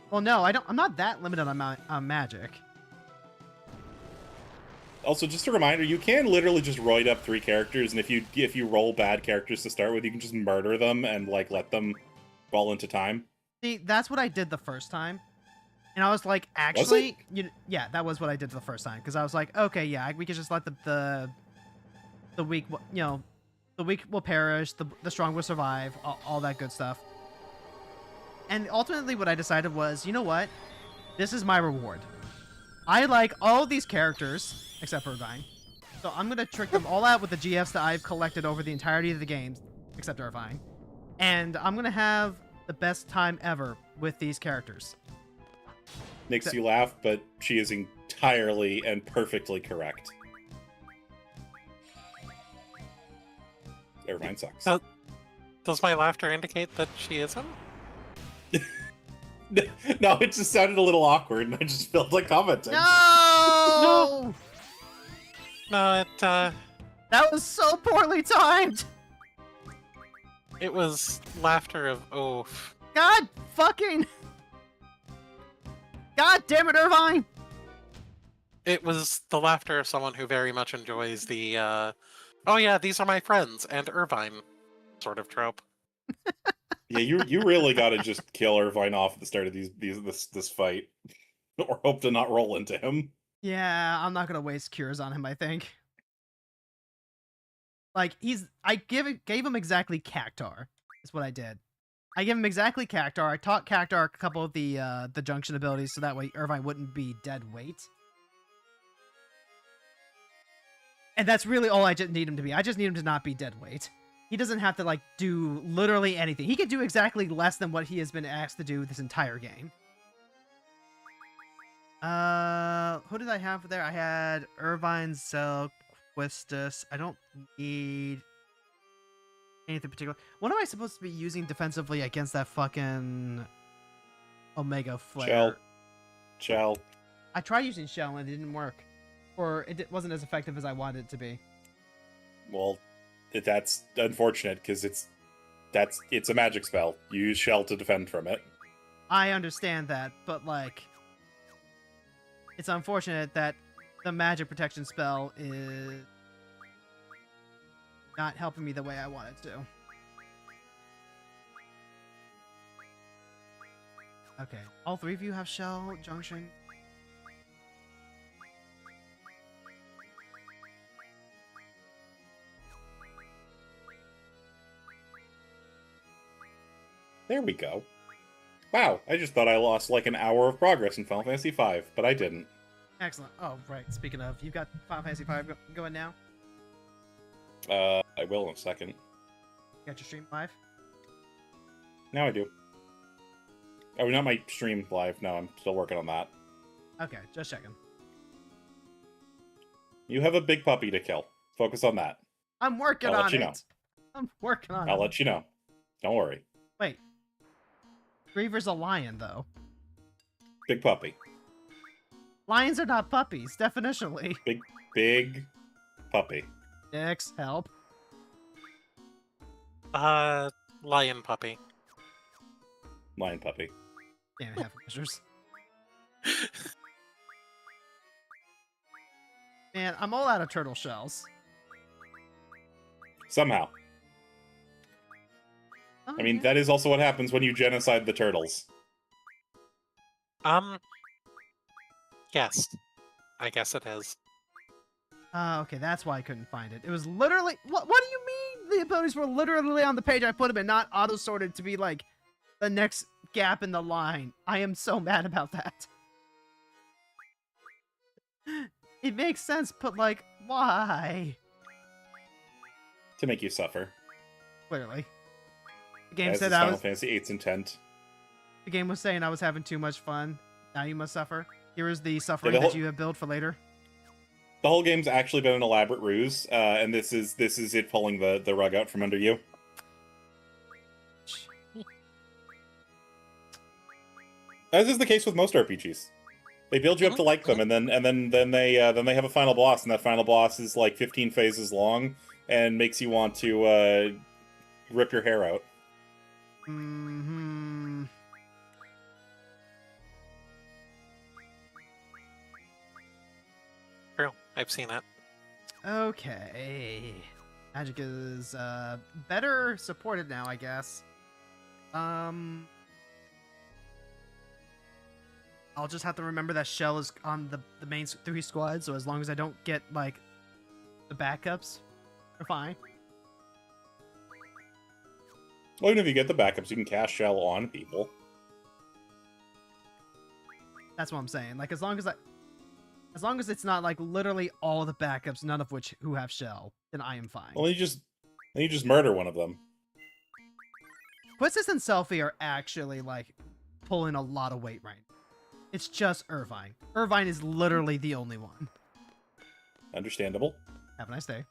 Well, no, I'm not that limited on magic. Also, just a reminder, you can literally just roid up 3 characters, and if you roll bad characters to start with, you can just murder them and let them fall into time. See, that's what I did the first time. And I was like, actually, yeah, that was what I did the first time. Because I was like, okay, yeah, we could just let the weak, the weak will perish, the strong will survive, all that good stuff. And ultimately what I decided was, you know what? This is my reward. I like all of these characters, except for Irvine. So I'm going to trick them all out with the GFs that I've collected over the entirety of the games, except Irvine. And I'm going to have the best time ever with these characters. Makes you laugh, but she is entirely and perfectly correct. Irvine sucks. Does my laughter indicate that she isn't? No, it just sounded a little awkward, and I just felt like commenting. No! No, That was so poorly timed! it was laughter of oof. God fucking... God damn it, Irvine! It was the laughter of someone who very much enjoys the, oh yeah, these are my friends, and Irvine sort of trope. Yeah, you really got to just kill Irvine off at the start of this fight, or hope to not roll into him. Yeah, I'm not gonna waste cures on him, I think. Like, I gave him exactly Cactar, is what I did. I gave him exactly Cactar. I taught Cactar a couple of the junction abilities, so that way Irvine wouldn't be dead weight. And that's really all I just need him to be. I just need him to not be dead weight. He doesn't have to, like, do literally anything. He can do exactly less than what he has been asked to do this entire game. Who did I have there? I had Irvine, Zell, Quistis. I don't need anything particular. What am I supposed to be using defensively against that fucking Omega Flare? Shell. I tried using Shell and it didn't work. Or it wasn't as effective as I wanted it to be. Well, that's unfortunate because it's a magic spell. You use Shell to defend from it. I understand that, but like, it's unfortunate that the magic protection spell is not helping me the way I want it to. Okay, all three of you have Shell Junction. There we go. Wow, I just thought I lost like an hour of progress in Final Fantasy V, but I didn't. Excellent. Oh, right. Speaking of, you've got Final Fantasy V going now? I will in a second. You got your stream live? Now I do. Oh, not my stream live. No, I'm still working on that. Okay, just checking. You have a big puppy to kill. Focus on that. I'm working I'll let on you it. know. I'm working on it. I'll let you know. Don't worry. Wait. Griever's a lion, though. Big puppy. Lions are not puppies, definitionally. Big puppy. Nix, help. Lion puppy. Lion puppy. Damn it, half measures. Man, I'm all out of turtle shells. Somehow. Oh, I mean, yeah. that is also what happens when you genocide the turtles. Yes. I guess it is. Okay, that's why I couldn't find it. It was literally... What do you mean? The abilities were literally on the page I put them in, not auto-sorted to be, like, the next gap in the line. I am so mad about that. It makes sense, but, like, why? To make you suffer. Clearly. The game As said is I Final was... Fantasy VIII's intent. The game was saying I was having too much fun. Now you must suffer. Here is the suffering the that whole- you have built for later. The whole game's actually been an elaborate ruse, and this is it pulling the rug out from under you. As is the case with most RPGs. They build you up to like them, and then they have a final boss, and that final boss is like 15 phases long, and makes you want to rip your hair out. Mm-hmm. True. I've seen it. Okay. Magic is better supported now, I guess. I'll just have to remember that Shell is on the main 3 squads, so as long as I don't get, like, the backups, we're fine. Well, even if you get the backups, you can cast Shell on people. That's what I'm saying. Like, as long as it's not, like, literally all the backups, none of which who have Shell, then I am fine. Well, you just murder one of them. Quistis and Selfie are actually, like, pulling a lot of weight right now. It's just Irvine. Irvine is literally the only one. Understandable. Have a nice day.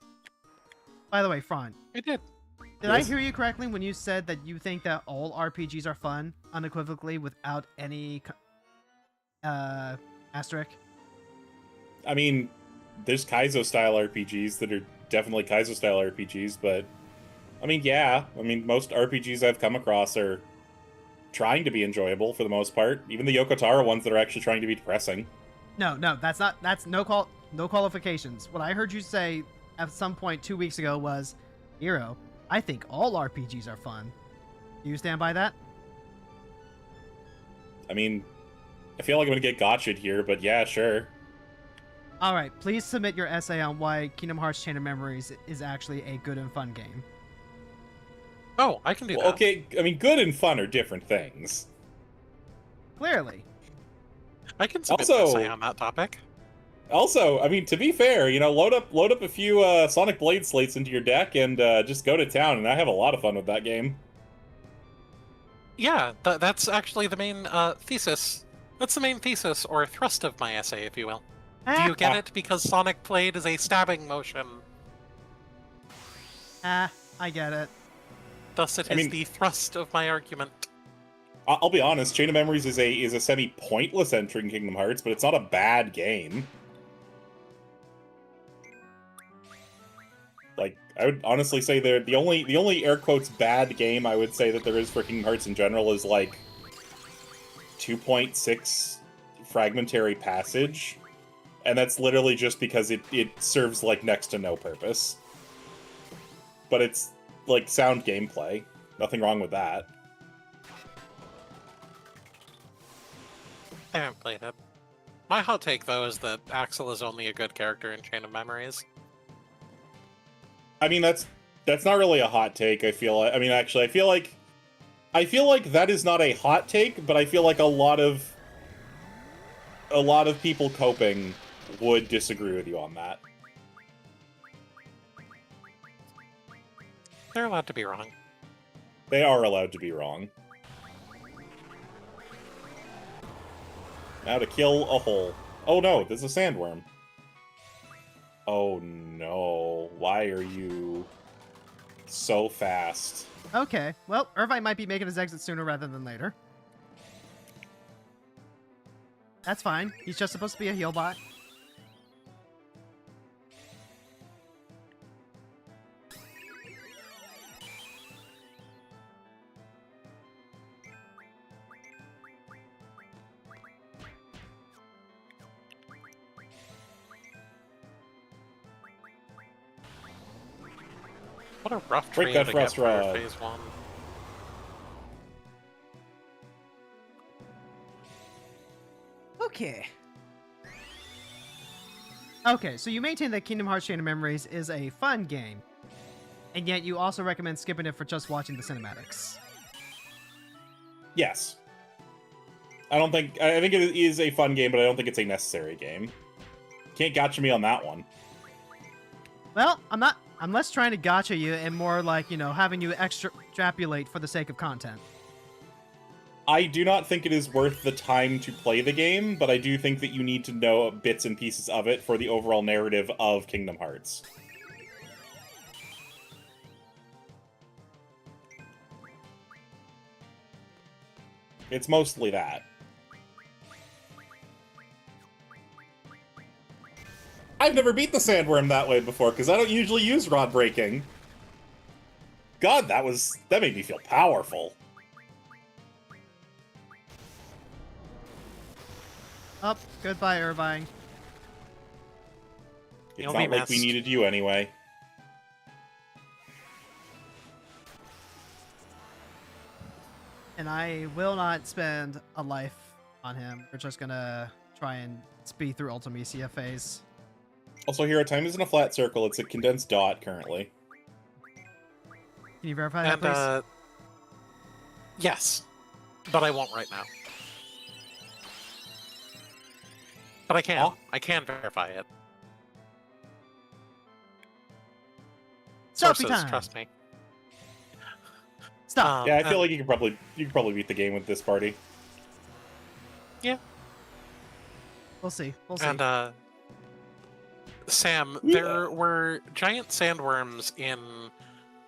By the way, Fron, I did. did I Yes. hear you correctly when you said that you think that all RPGs are fun, unequivocally, without any asterisk? I mean, there's Kaizo-style RPGs that are definitely Kaizo-style RPGs, but... I mean, yeah. I mean, most RPGs I've come across are trying to be enjoyable for the most part. Even the Yokotaro ones that are actually trying to be depressing. No, that's no qualifications. What I heard you say at some point 2 weeks ago was, Hero, I think all RPGs are fun. Do you stand by that? I mean, I feel like I'm gonna get gotcha'd here, but yeah, sure. Alright, please submit your essay on why Kingdom Hearts Chain of Memories is actually a good and fun game. Oh, I can do Well, that. okay, I mean, good and fun are different things. Clearly. I can submit Also- an essay on that topic. Also, I mean, to be fair, you know, load up a few Sonic Blade slates into your deck and just go to town, and I have a lot of fun with that game. Yeah, that's actually the main thesis. That's the main thesis, or thrust of my essay, if you will. Do you get it? Because Sonic Blade is a stabbing motion. I get it. Thus it is the thrust of my argument. I'll be honest, Chain of Memories is a semi-pointless entry in Kingdom Hearts, but it's not a bad game. Like, I would honestly say the only air quotes bad game I would say that there is for Kingdom Hearts in general is like 2.6 Fragmentary Passage, and that's literally just because it serves like next to no purpose. But it's like sound gameplay. Nothing wrong with that. I haven't played it. My hot take, though, is that Axel is only a good character in Chain of Memories. I mean, that's not really a hot take. I mean, actually, I feel like that is not a hot take, but I feel like a lot of people coping would disagree with you on that. They're allowed to be wrong. They are allowed to be wrong. Now to kill a hole. Oh no, there's a sandworm. Oh no, why are you so fast? Okay, well, Irvine might be making his exit sooner rather than later. That's fine. He's just supposed to be a heal bot. What a rough Break trio that to get frost for rod. Phase 1. Okay. Okay, so you maintain that Kingdom Hearts Chain of Memories is a fun game, and yet you also recommend skipping it for just watching the cinematics. Yes. I think it is a fun game, but I don't think it's a necessary game. Can't gotcha me on that one. Well, I'm less trying to gotcha you and more like, you know, having you extrapolate for the sake of content. I do not think it is worth the time to play the game, but I do think that you need to know bits and pieces of it for the overall narrative of Kingdom Hearts. It's mostly that. I've never beat the sandworm that way before, because I don't usually use rod breaking. God, that made me feel powerful. Up, goodbye, Irvine. It's You'll not be like we missed. needed you anyway. And I will not spend a life on him. We're just gonna try and speed through Ultimecia phase. Also, here, time isn't a flat circle, it's a condensed dot currently. Can you verify that, And, please? yes. But I won't right now. But I can. Oh. I can verify it. Selfie Sources, time. trust me. Stop. Yeah, I feel like you could probably beat the game with this party. Yeah. We'll see. We'll see. And, Sam, Yeah. there were giant sandworms in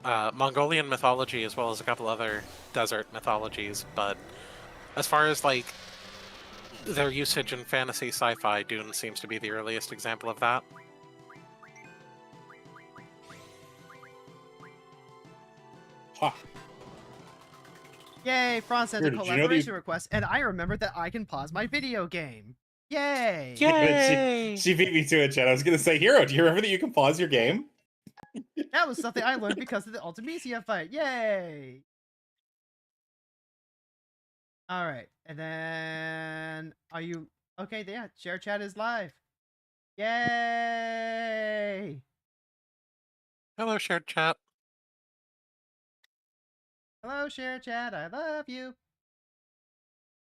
Mongolian mythology as well as a couple other desert mythologies, but as far as, like, their usage in fantasy sci-fi, Dune seems to be the earliest example of that. Ha! Yay, Fron sent a Here, did you know collaboration request, and I remembered that I can pause my video game. Yay! Yay! She beat me to it, Chad. I was gonna say, Hero, do you remember that you can pause your game? That was something I learned because of the Ultimecia fight. Yay! Alright, and then... Are you... Okay, yeah, share chat is live. Yay! Hello, shared chat. Hello, share chat, I love you.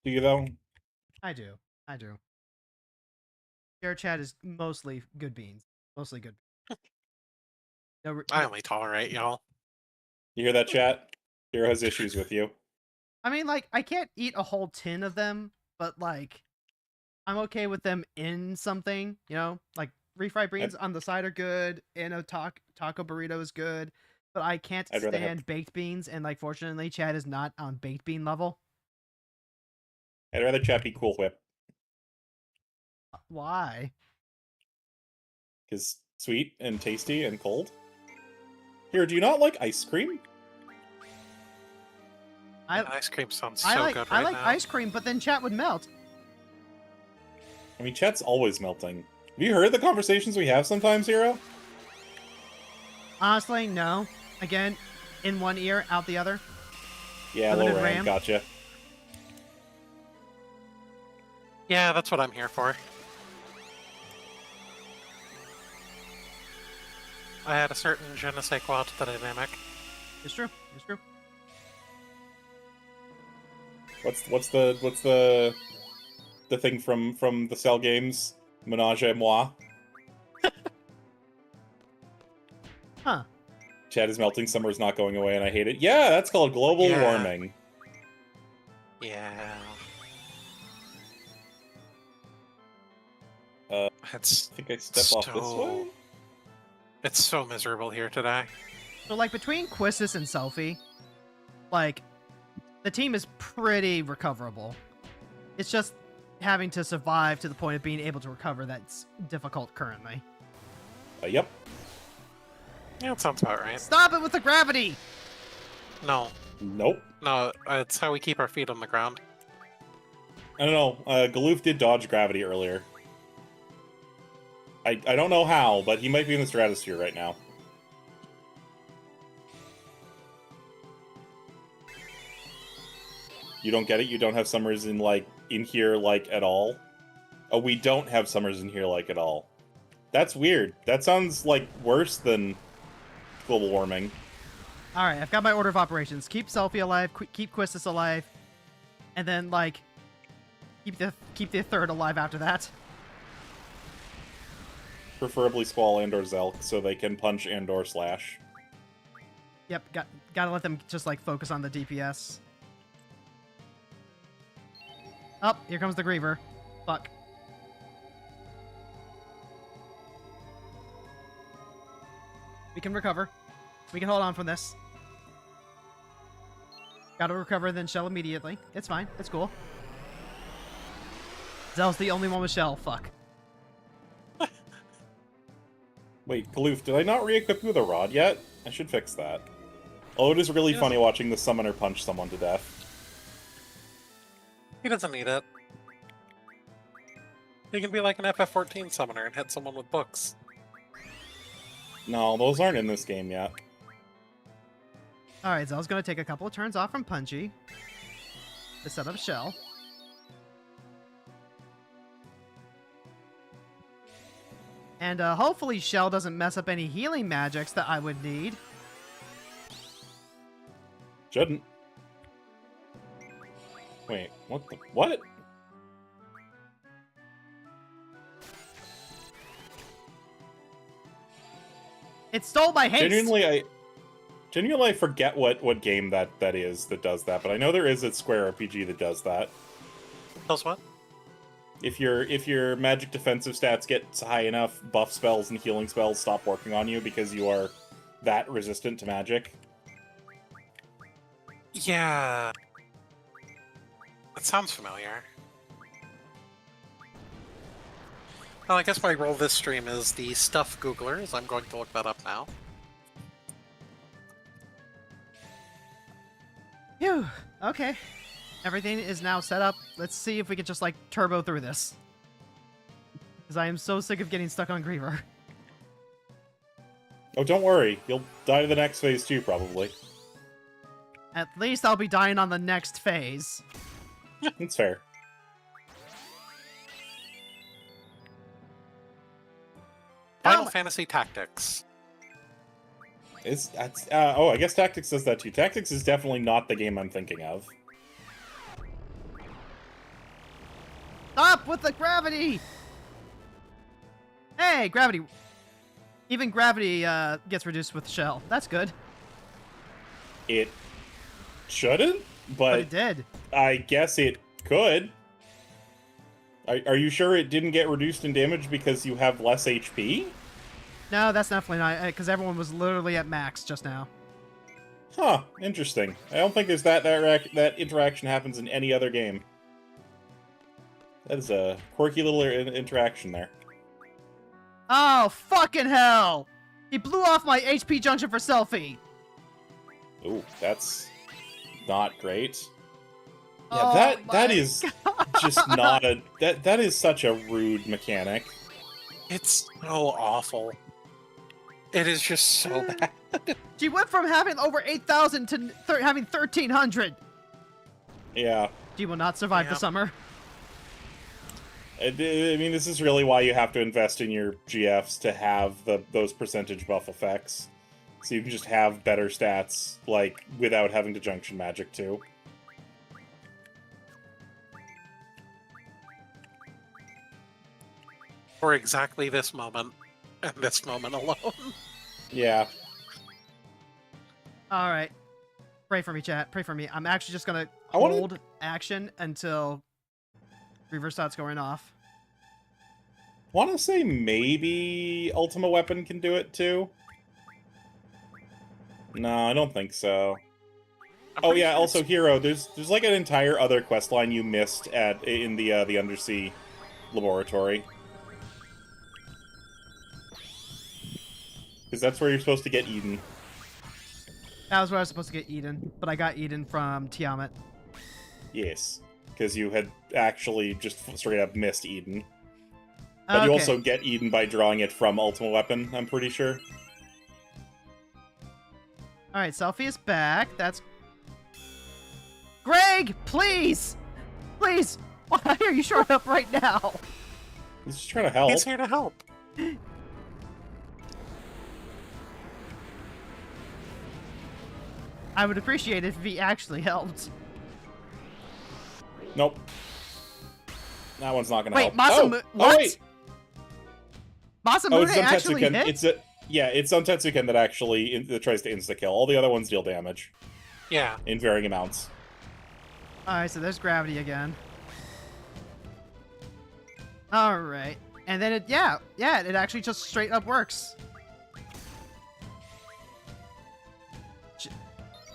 Do you though? I do. I do. Our chat is mostly good beans. Mostly good. No, I only tolerate y'all. You hear that, chat? Hero has issues with you. I mean, like, I can't eat a whole tin of them, but like, I'm okay with them in something. You know, like refried beans on the side are good, and a taco burrito is good. But I can't I'd rather stand baked beans, and like, fortunately, Chad is not on baked bean level. I'd rather chat be Cool Whip. Why? Because sweet and tasty and cold. Here, do you not like ice cream? Man, ice cream sounds so I good I right like now. ice cream, but then chat would melt. I mean, chat's always melting. Have you heard the conversations we have sometimes, Hero? Honestly, no. Again, in one ear, out the other. Yeah, Limited low RAM, RAM. gotcha. Yeah, that's what I'm here for. I had a certain je ne sais quoi to the dynamic. It's true. It's true. What's the thing from the Cell games? Menage a moi. Huh. Chat is melting, summer is not going away, and I hate it. Yeah, that's called global warming. Yeah. I It's think I step off this way. It's so miserable here today. So, like, between Quistis and Selfie, like, the team is pretty recoverable. It's just having to survive to the point of being able to recover that's difficult currently. Yep. Yeah, that sounds about right. Stop it with the gravity! No. Nope. No, it's how we keep our feet on the ground. I don't know. Galoof did dodge gravity earlier. I don't know how, but he might be in the stratosphere right now. You don't get it? You don't have summers in here at all? Oh, we don't have summers in here at all. That's weird. That sounds like worse than global warming. Alright, I've got my order of operations. Keep Selfie alive, keep Quistis alive, and then, like, keep the third alive after that. Preferably Squall and/or Zelk, so they can punch and/or slash. Yep, gotta let them just, like, focus on the DPS. Oh, here comes the Griever. Fuck. We can recover. We can hold on from this. Gotta recover, then shell immediately. It's fine. It's cool. Zell's the only one with shell. Fuck. Wait, Galoof, did I not re-equip you with a rod yet? I should fix that. Oh, it is really funny watching the summoner punch someone to death. He doesn't need it. He can be like an FF14 summoner and hit someone with books. No, those aren't in this game yet. Alright, Zell's gonna take a couple of turns off from Punchy to set up shell. And hopefully Shell doesn't mess up any healing magics that I would need. Shouldn't. Wait, what the... What? It stole my haste! Genuinely, I forget what game that is that does that, but I know there is a Square RPG that does that. Does what? If your magic defensive stats get high enough, buff spells and healing spells stop working on you because you are that resistant to magic. Yeah. That sounds familiar. Well, I guess my role this stream is the stuff Googler, as I'm going to look that up now. Phew. Okay. Everything is now set up. Let's see if we can just, like, turbo through this. Because I am so sick of getting stuck on Griever. Oh, don't worry. You'll die to the next phase too, probably. At least I'll be dying on the next phase. That's fair. Final Fantasy Tactics. I guess Tactics does that too. Tactics is definitely not the game I'm thinking of. Stop with the gravity! Hey, gravity. Even gravity gets reduced with shell. That's good. It shouldn't, But it did. I guess it could. Are you sure it didn't get reduced in damage because you have less HP? No, that's definitely not, because everyone was literally at max just now. Huh, interesting. I don't think there's that interaction happens in any other game. That is a quirky little interaction there. Oh, fucking hell! He blew off my HP junction for selfie! Ooh, that's not great. Yeah, Oh that my is God. just not a... That is such a rude mechanic. It's so awful. It is just so bad. She went from having over 8,000 to having 1,300! Yeah. She will not survive the Yeah. summer. I mean, this is really why you have to invest in your GFs to have those percentage buff effects. So you can just have better stats, like, without having to junction magic, too. For exactly this moment, and this moment alone. Yeah. Alright. Pray for me, chat. Pray for me. I'm actually just gonna I wanna- hold action until reverse dot's going off. Want to say maybe Ultima Weapon can do it, too? No, I don't think so. I'm Oh pretty yeah, sure also it's- Hero, there's like an entire other quest line you missed in the undersea laboratory. Because that's where you're supposed to get Eden. That was where I was supposed to get Eden, but I got Eden from Tiamat. Yes, because you had actually just straight up missed Eden. But you also get Eden by drawing it from Ultima Weapon, I'm pretty sure. Alright, Selfie is back. That's... Greg, please! Please! Why are you showing up right now? He's just trying to help. He's here to help. I would appreciate it if he actually helped. Nope. That one's not gonna Wait, help. Masamune... Oh, What? wait! Masamune Oh, it's actually Untetsuken. hit? It's Untetsuken that actually that tries to insta-kill. All the other ones deal damage Yeah. in varying amounts. Alright, so there's gravity again. Alright. And then it actually just straight up works.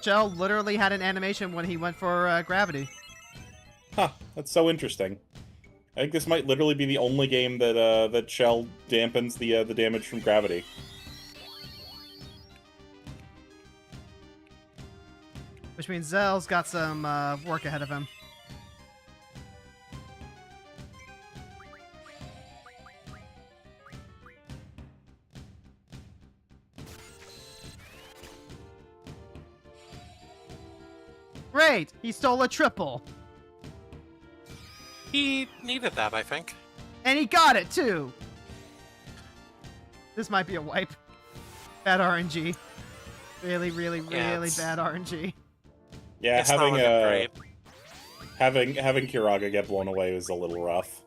Shell literally had an animation when he went for gravity. Huh, that's so interesting. I think this might literally be the only game that that Shell dampens the damage from gravity. Which means Zell's got some work ahead of him. Great! He stole a triple! He needed that, I think. And he got it, too! This might be a wipe. Bad RNG. Really, really, Yeah, really it's- bad RNG. Yeah, It's not having looking great. having Kiraga get blown away was a little rough.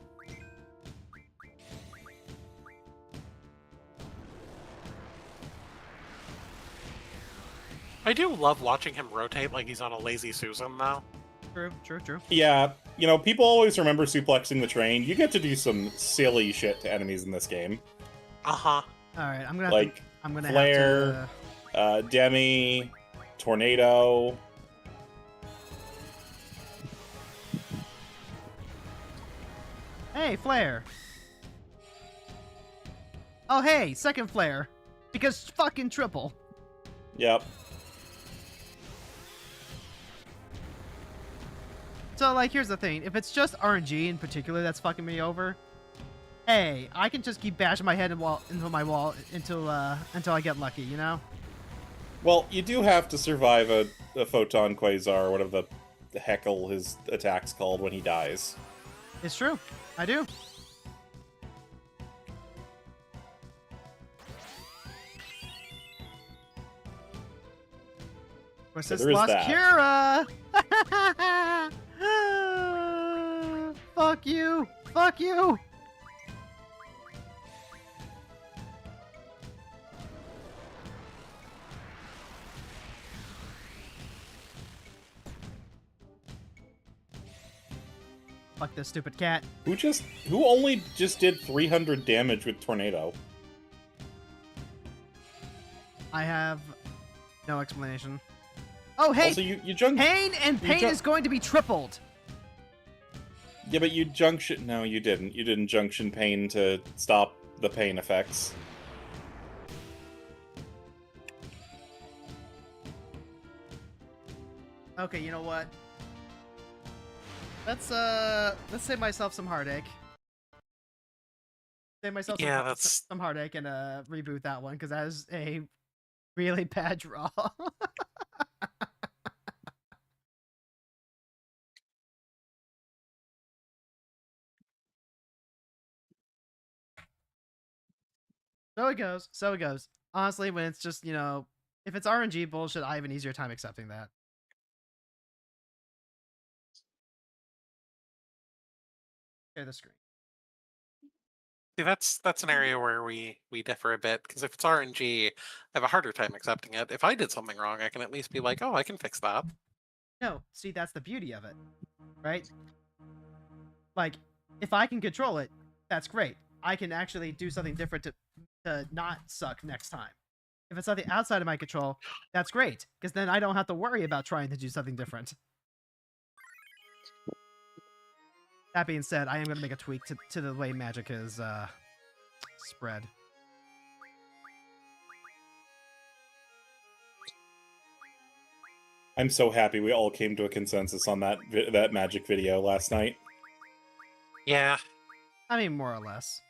I do love watching him rotate like he's on a lazy Susan now. True, true, true. Yeah, you know, people always remember suplexing the train. You get to do some silly shit to enemies in this game. Uh-huh. Alright, I'm gonna Like, I'm gonna Flare. have to... Demi, Tornado. Hey, Flare! Oh, hey, second Flare. Because fucking triple. Yep. So, like, here's the thing. If it's just RNG in particular that's fucking me over, hey, I can just keep bashing my head into my wall until I get lucky, you know? Well, you do have to survive a Photon Quasar, or whatever the heckle his attack's called when he dies. It's true. I do. What's So this? there is Lost that. Kira! Fuck you! Fuck you! Fuck this stupid cat. Who only just did 300 damage with Tornado? I have no explanation. Oh, hey! Also, you junked... Pain and pain is going to be tripled! Yeah, but you junction... No, you didn't. You didn't junction pain to stop the pain effects. Okay, you know what? Let's save myself some heartache. Save myself some heartache and reboot that one, because that is a really bad draw. So it goes. So it goes. Honestly, when it's just, you know, if it's RNG bullshit, I have an easier time accepting that. Share the screen. See, that's an area where we differ a bit, because if it's RNG, I have a harder time accepting it. If I did something wrong, I can at least be like, oh, I can fix that. No, see, that's the beauty of it, right? Like, if I can control it, that's great. I can actually do something different to not suck next time. If it's something outside of my control, that's great, because then I don't have to worry about trying to do something different. That being said, I am going to make a tweak to the way Magic is spread. I'm so happy we all came to a consensus on that Magic video last night. Yeah. I mean, more or less.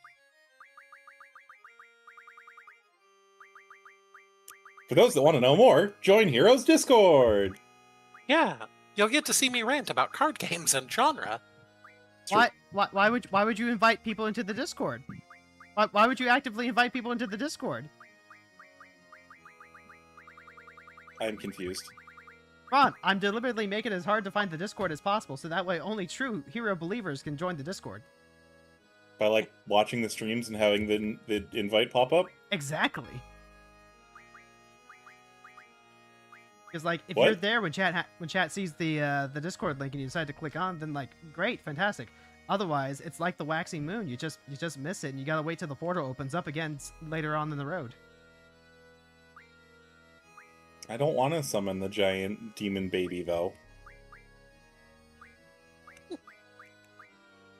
For those that want to know more, join Heroes Discord! Yeah. You'll get to see me rant about card games and genre. Why would you invite people into the Discord? Why would you actively invite people into the Discord? I'm confused. Ron, I'm deliberately making it as hard to find the Discord as possible, so that way only true hero believers can join the Discord. By, like, watching the streams and having the invite pop up? Exactly. Because, like, if What? you're there when chat sees the Discord link and you decide to click on, then, like, great, fantastic. Otherwise, it's like the waxing moon. You just miss it, and you gotta wait till the portal opens up again later on in the road. I don't want to summon the giant demon baby, though.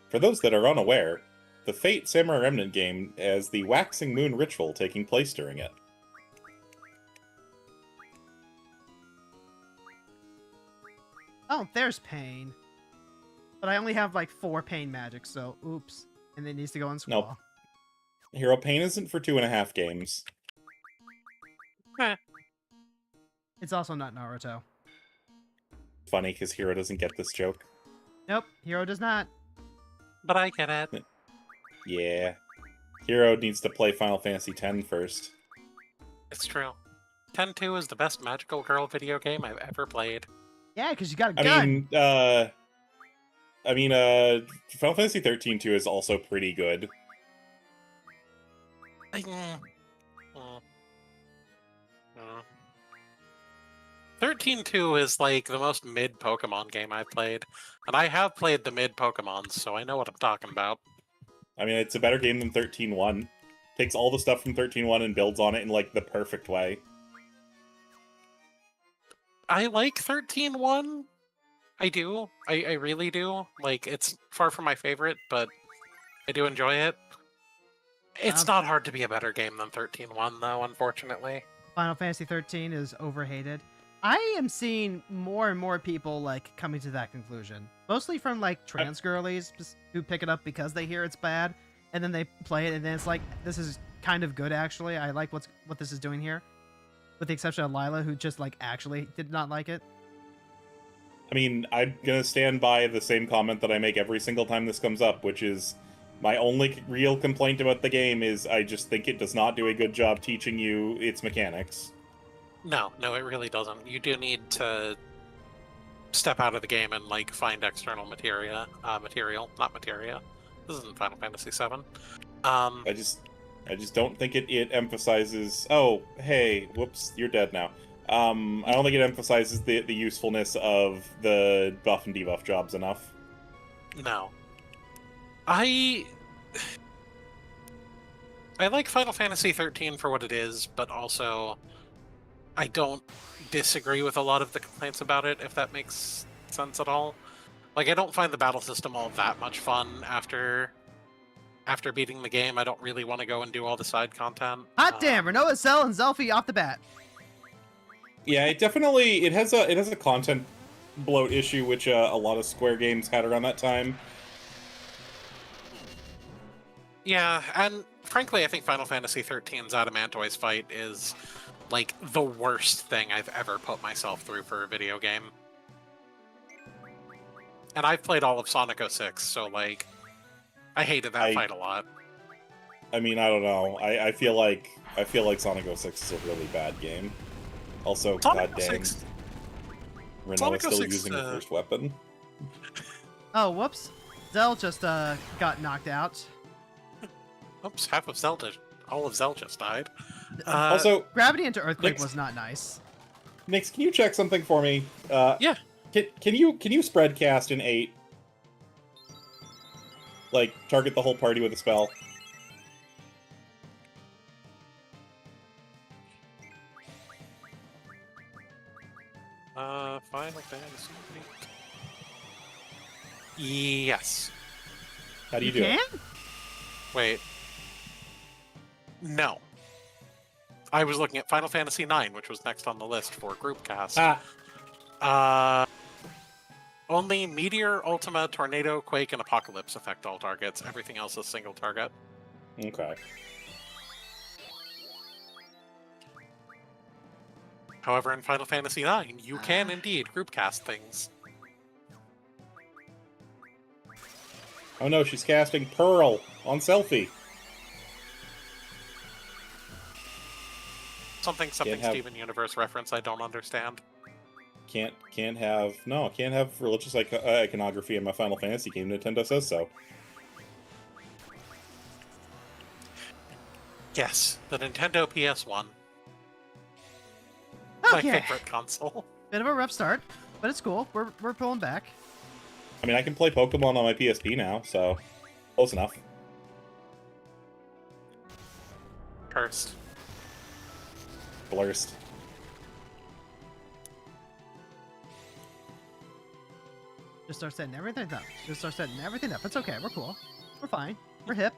For those that are unaware, the Fate Samurai Remnant game has the Waxing Moon ritual taking place during it. Oh, there's pain. But I only have, like, 4 pain magic, so oops. And it needs to go in Squall. Nope. Hero Pain isn't for 2.5 games. Heh. It's also not Naruto. Funny, because Hero doesn't get this joke. Nope, Hero does not. But I get it. Yeah. Hero needs to play Final Fantasy X first. It's true. 10-2 is the best magical girl video game I've ever played. Yeah, because you got a gun. Final Fantasy 13-2 is also pretty good. 13-2 is like the most mid Pokemon game I've played. And I have played the mid Pokemons, so I know what I'm talking about. I mean, it's a better game than 13-1. Takes all the stuff from 13-1 and builds on it in, like, the perfect way. I like 13-1. I do. I really do. Like, it's far from my favorite, but I do enjoy it. It's not hard to be a better game than 13-1, though, unfortunately. Final Fantasy 13 is overhated. I am seeing more and more people, like, coming to that conclusion. Mostly from, like, trans girlies who pick it up because they hear it's bad, and then they play it, and then it's like, this is kind of good, actually. I like what this is doing here. With the exception of Lila, who just, like, actually did not like it. I mean, I'm gonna stand by the same comment that I make every single time this comes up, which is, my only real complaint about the game is I just think it does not do a good job teaching you its mechanics. No, it really doesn't. You do need to step out of the game and, like, find external material. Not materia. This isn't Final Fantasy VII. I just don't think it emphasizes, oh, hey, whoops, you're dead now. I don't think it emphasizes the usefulness of the buff and debuff jobs enough. No. I like Final Fantasy 13 for what it is, but also I don't disagree with a lot of the complaints about it, if that makes sense at all. Like, I don't find the battle system all that much fun after beating the game. I don't really want to go and do all the side content. Hot damn, Renoa, Cell, and Zelfie off the bat. Yeah, it has a content bloat issue, which a lot of Square games had around that time. Yeah, and frankly, I think Final Fantasy 13's Adamantoise fight is, like, the worst thing I've ever put myself through for a video game. And I've played all of Sonic 06, so, like, I hated that fight a lot. I mean, I don't know. I feel like Sonic 06 is a really bad game. Also, goddamn, Renault's still using the first weapon. Oh, whoops. Zell just got knocked out. Oops, all of Zell just died. Also, Gravity into Earthquake Nix, was not nice. Nix, can you check something for me? Yeah. Can you spread cast in 8? Like, target the whole party with a spell. Final Fantasy. Yes. How do you do it? Wait. No. I was looking at Final Fantasy IX, which was next on the list for group cast. Only Meteor, Ultima, Tornado, Quake, and Apocalypse affect all targets. Everything else is single target. Okay. However, in Final Fantasy IX, you can indeed group cast things. Oh no, she's casting Pearl on Selfie. Something Steven Universe reference I don't understand. Can't have religious iconography in my Final Fantasy game. Nintendo says so. Yes, the Nintendo PS1. Okay. My favorite console. Bit of a rough start, but it's cool. We're pulling back. I mean, I can play Pokemon on my PSP now, so close enough. Cursed. Blurst. Just start setting everything up. It's okay. We're cool. We're fine. We're hip.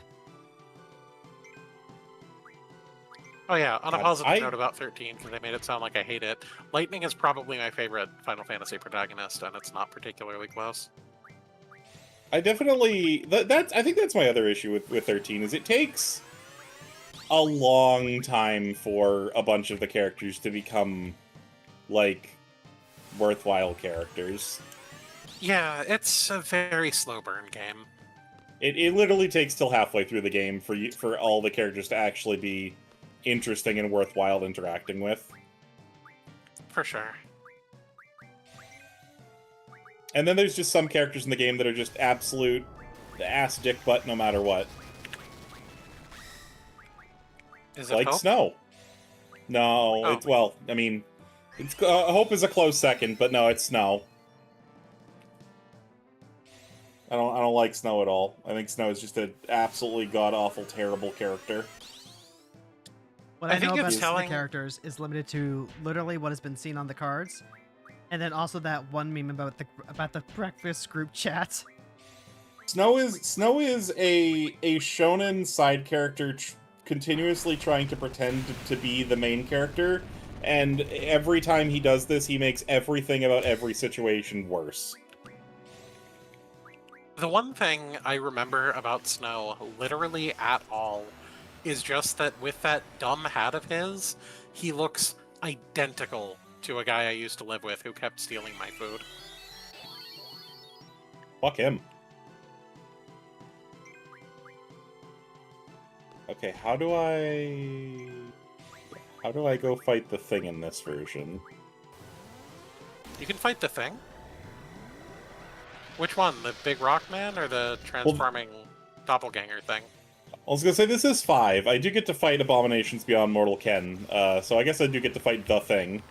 Oh yeah, on a positive note about 13, because they made it sound like I hate it. Lightning is probably my favorite Final Fantasy protagonist, and it's not particularly close. I definitely... I think that's my other issue with 13, is it takes a long time for a bunch of the characters to become, like, worthwhile characters. Yeah, it's a very slow burn game. It literally takes till halfway through the game for all the characters to actually be interesting and worthwhile interacting with. For sure. And then there's just some characters in the game that are just absolute ass dick butt no matter what. Is it like Hope? Snow. No, Oh. it's, well, I mean, it's Hope is a close second, but no, it's Snow. I don't like Snow at all. I think Snow is just an absolutely god-awful, terrible character. What I I think know it's about telling- the characters is limited to literally what has been seen on the cards, and then also that one meme about the breakfast group chat. Snow is a shonen side character continuously trying to pretend to be the main character, and every time he does this, he makes everything about every situation worse. The one thing I remember about Snow, literally at all, is just that with that dumb hat of his, he looks identical to a guy I used to live with who kept stealing my food. Fuck him. Okay, how do I go fight the thing in this version? You can fight the thing? Which one? The big rock man or the transforming doppelganger thing? I was gonna say, this is 5. I do get to fight Abominations Beyond Mortal Ken, so I guess I do get to fight the thing.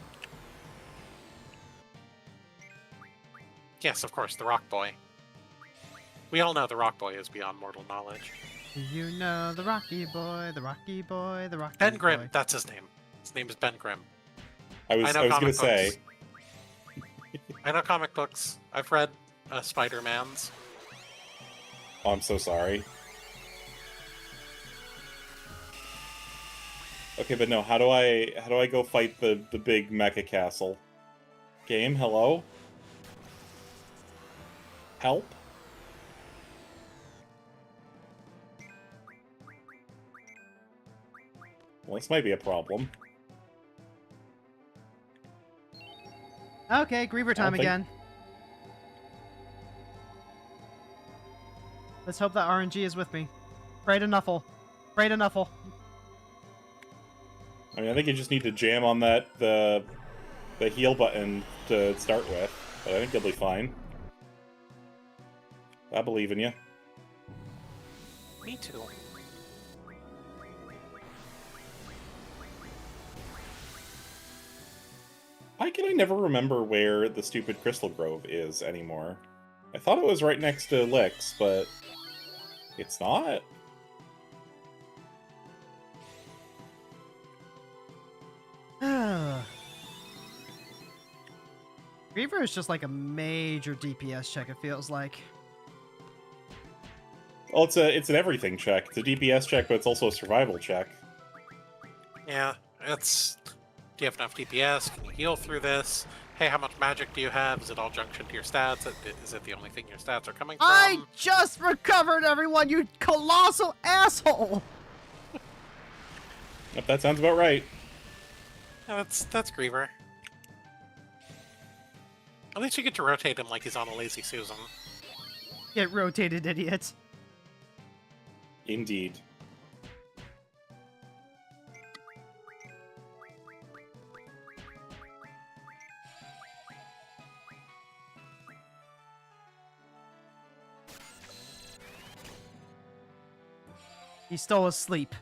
Yes, of course, the rock boy. We all know the Rock Boy is beyond mortal knowledge. You know the Rocky Boy, the Rocky Boy, the Rocky Ben Boy. Grimm, that's his name. His name is Ben Grimm. I was know going to comic say. books. I know comic books. I've read Spider-Man's. Oh, I'm so sorry. Okay, but no. How do I go fight the big mecha castle? Game, hello? Help? Well, this might be a problem. Okay, Griever time think- again. Let's hope that RNG is with me. Pray to Nuffle. Pray to Nuffle. I mean, I think you just need to jam on the heal button to start with. But I think you'll be fine. I believe in you. Me too. Why can I never remember where the stupid Crystal Grove is anymore? I thought it was right next to Lix, but it's not. Griever is just like a major DPS check, it feels like. Well, it's an everything check. It's a DPS check, but it's also a survival check. Yeah, it's... Do you have enough DPS? Can you heal through this? Hey, how much magic do you have? Is it all junctioned to your stats? Is it the only thing your stats are coming from? I just recovered, everyone, you colossal asshole! Yep, that sounds about right. Yeah, that's Griever. At least you get to rotate him like he's on a lazy Susan. Get rotated, idiot. Indeed. He's still asleep.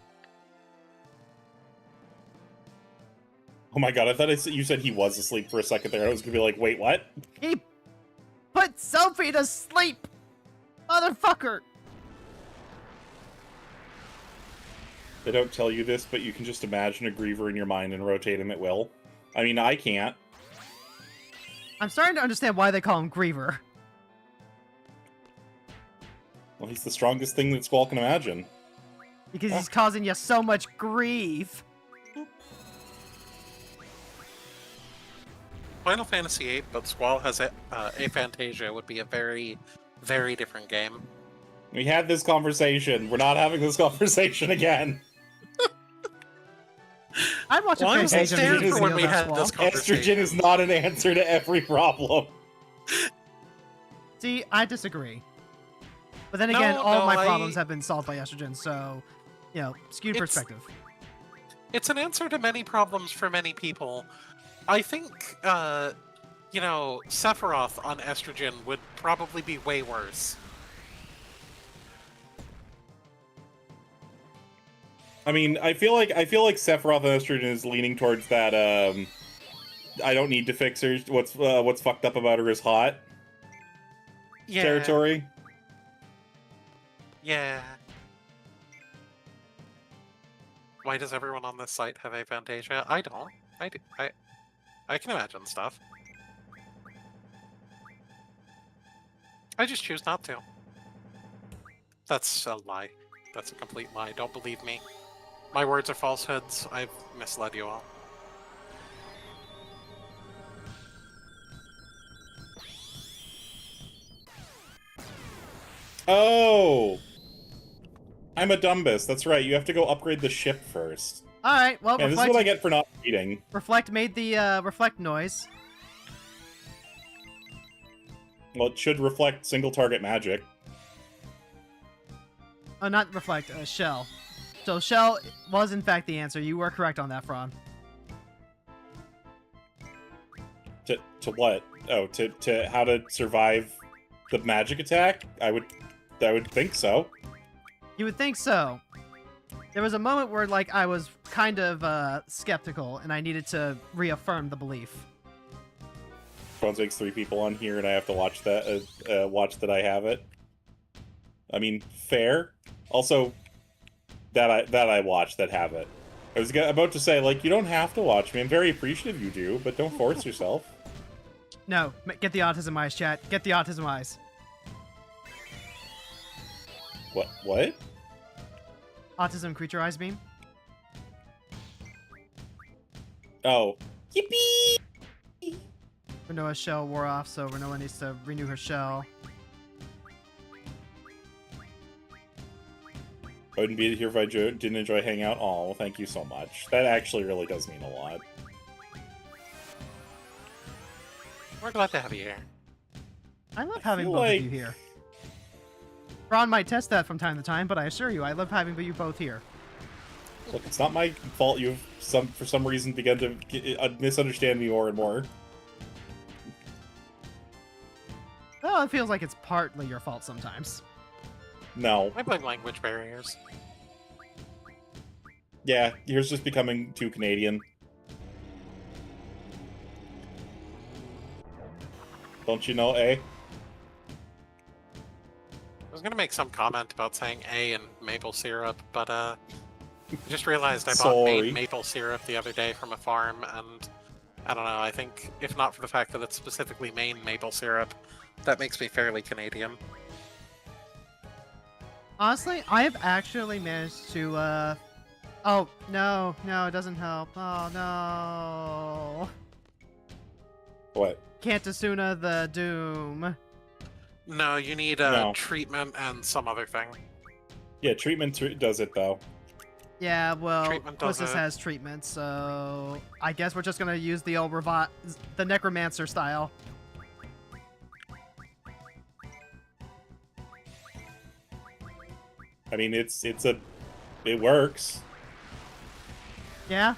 Oh my god, I thought you said he was asleep for a second there. I was gonna be like, wait, what? He put Sophie to sleep! Motherfucker! They don't tell you this, but you can just imagine a Griever in your mind and rotate him at will. I mean, I can't. I'm starting to understand why they call him Griever. Well, he's the strongest thing that Squall can imagine. Because he's causing you so much grief. Final Fantasy VIII, but Squall has Aphantasia would be a very, very different game. We had this conversation. We're not having this conversation again. I'm watching Well, I was Fantasia there videos for when we about had Squall. this conversation. Estrogen is not an answer to every problem. See, I disagree. But then No, again, all no, my problems have been solved by estrogen, so, you know, skewed It's- perspective. It's an answer to many problems for many people. I think, you know, Sephiroth on estrogen would probably be way worse. I mean, I feel like Sephiroth and Estrogen is leaning towards that. I don't need to fix her. What's fucked up about her is hot Yeah. territory. Yeah. Why does everyone on this site have Aphantasia? I don't. I do. I can imagine stuff. I just choose not to. That's a lie. That's a complete lie. Don't believe me. My words are falsehoods. I've misled you all. Oh, I'm a dumbus. That's right. You have to go upgrade the ship first. Alright, well, Man, this is what I get for not reading. Reflect made the, reflect noise. Well, it should reflect single target magic. Oh, not reflect, shell. So shell was in fact the answer. You were correct on that, Fron. To what? Oh, to how to survive the magic attack? I would think so. You would think so. There was a moment where, like, I was kind of, skeptical, and I needed to reaffirm the belief. Frons makes 3 people on here, and I have to watch that. Watch that I have it. I mean, fair. Also, that I watch that have it. I was about to say, like, you don't have to watch me. I'm very appreciative you do, but don't force yourself. No, get the autism eyes, chat. Get the autism eyes. What? Autism creature eyes beam. Oh. Yippee! Renoa's shell wore off, so Renoa needs to renew her shell. I wouldn't be here if I didn't enjoy Hangout. Oh, well, thank you so much. That actually really does mean a lot. We're glad to have you here. I love having feel both like- of you here. Ron might test that from time to time, but I assure you, I love having you both here. Look, it's not my fault you've for some reason begun to misunderstand me more and more. Well, it feels like it's partly your fault sometimes. No. I blame language barriers. Yeah, yours just becoming too Canadian. Don't you know, eh? I was gonna make some comment about saying A and maple syrup, but I just realized I bought Sorry. maple syrup the other day from a farm, and I don't know, I think if not for the fact that it's specifically Maine maple syrup, that makes me fairly Canadian. Honestly, I have actually managed to, Oh, no, it doesn't help. Oh, no. What? Can't Asuna the Doom. No, you need No. treatment and some other thing. Yeah, treatment does it, though. Yeah, well, Treatment does Quistis it. has treatment, so I guess we're just gonna use the old the Necromancer style. I mean, it works. Yeah.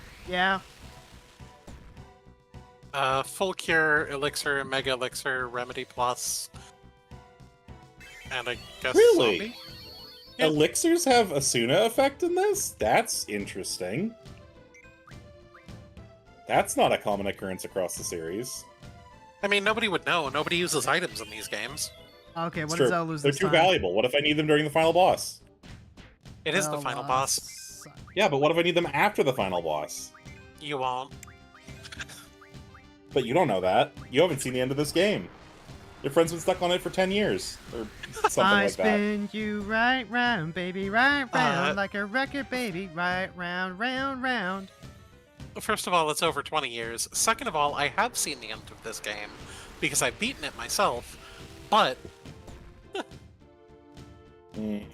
Full cure, elixir, mega elixir, remedy plus, and I guess Really? zombie? Yeah. Elixirs have Asuna effect in this? That's interesting. That's not a common occurrence across the series. I mean, nobody would know. Nobody uses items in these games. Okay, It's what true. does Zell lose They're this too time? valuable. What if I need them during the final boss? It is the Zell final lost. boss. Yeah, but what if I need them after the final boss? You won't. But you don't know that. You haven't seen the end of this game. Your friend's been stuck on it for 10 years. Or something I like that. spin you right round, baby, right round, Uh, like a record, baby, right round, round, round. First of all, it's over 20 years. Second of all, I have seen the end of this game because I've beaten it myself, but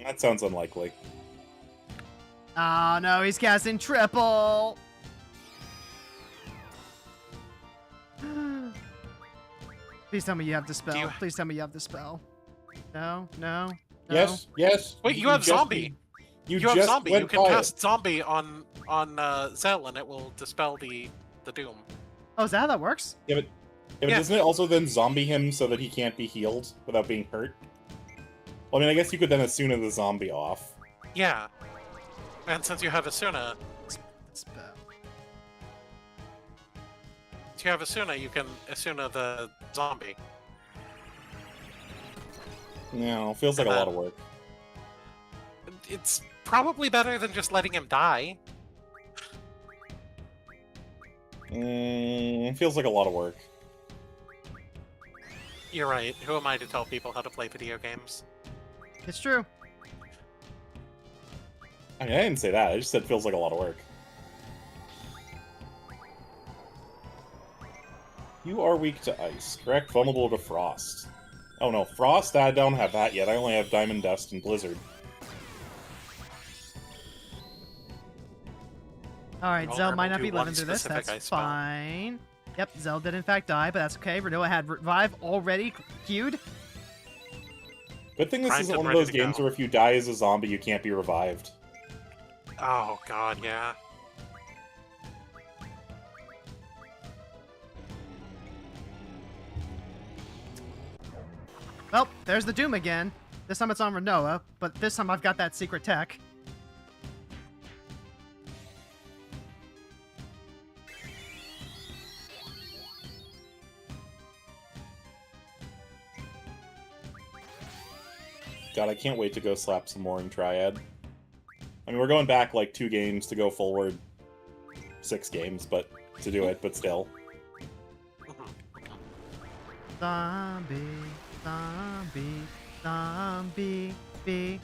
That sounds unlikely. Oh no, he's casting triple. Please tell me you have the spell. Do you- Please tell me you have the spell. No. Yes. wait, you have just- zombie. You have just zombie. went You can by it. cast zombie on Zell, and it will dispel the doom. Oh, is that how that works? Yeah, but Yeah. doesn't it also then zombie him so that he can't be healed without being hurt? Well, I mean, I guess you could then Asuna the zombie off. Yeah. And since you have Asuna, Spell. you can Asuna the zombie. No, feels like a lot of work. It's probably better than just letting him die. Feels like a lot of work. You're right. Who am I to tell people how to play video games? It's true. I mean, I didn't say that. I just said feels like a lot of work. You are weak to ice, correct? Vulnerable to frost. Oh no, frost? I don't have that yet. I only have diamond dust and blizzard. Alright, Zell might not Vulnerable be to one living through this. specific That's ice spell. fine. Yep, Zell did in fact die, but that's okay. Renoa had revive already queued. Good thing this Primed isn't and one of ready those to games go. where if you die as a zombie, you can't be revived. Oh god, yeah. Well, there's the Doom again. This time it's on Renoa, but this time I've got that secret tech. God, I can't wait to go slap some Mooring Triad. I mean, we're going back like 2 games to go forward 6 games, but to do it, but still. Zombie, zombie, zombie, be.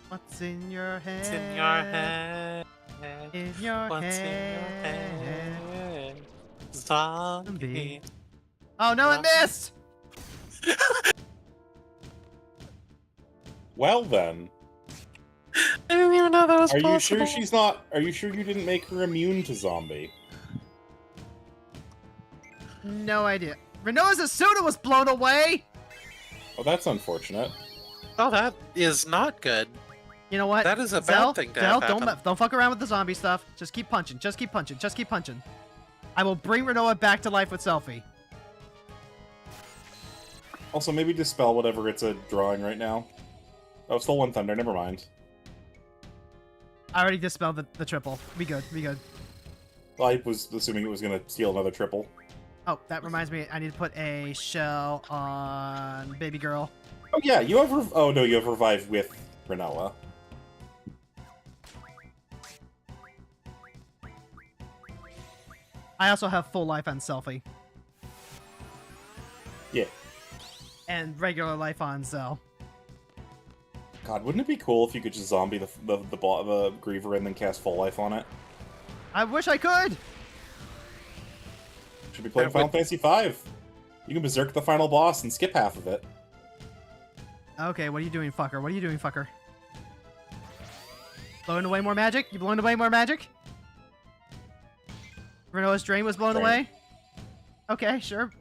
What's in your head? What's in your head? In your What's head. in your head? Zombie. Oh no, it missed! Well then, I didn't even know that was are possible. you sure she's not? Are you sure you didn't make her immune to zombie? No idea. Renoa's Asuna was blown away! Oh, that's unfortunate. Oh, that is not good. You know what? That is a Zell, bad thing to Zell, have happen. don't fuck around with the zombie stuff. Just keep punching. Just keep punching. Just keep punching. I will bring Renoa back to life with Selfie. Also, maybe dispel whatever it's a drawing right now. Oh, Stolen Thunder. Never mind. I already dispelled the triple. Be good. Be good. Well, I was assuming it was going to steal another triple. Oh, that reminds me. I need to put a shell on Baby Girl. Oh yeah, you have. Oh no, you have Revive with Renoa. I also have full life on Selfie. Yeah. And regular life on Zell. God, wouldn't it be cool if you could just zombie the Griever and then cast full life on it? I wish I could! Should be playing That Final would- Fantasy V. You can berserk the final boss and skip half of it. Okay, what are you doing, fucker? What are you doing, fucker? Blowing away more magic? You blowing away more magic? Renoa's drain was blown Drain. away? Okay, sure.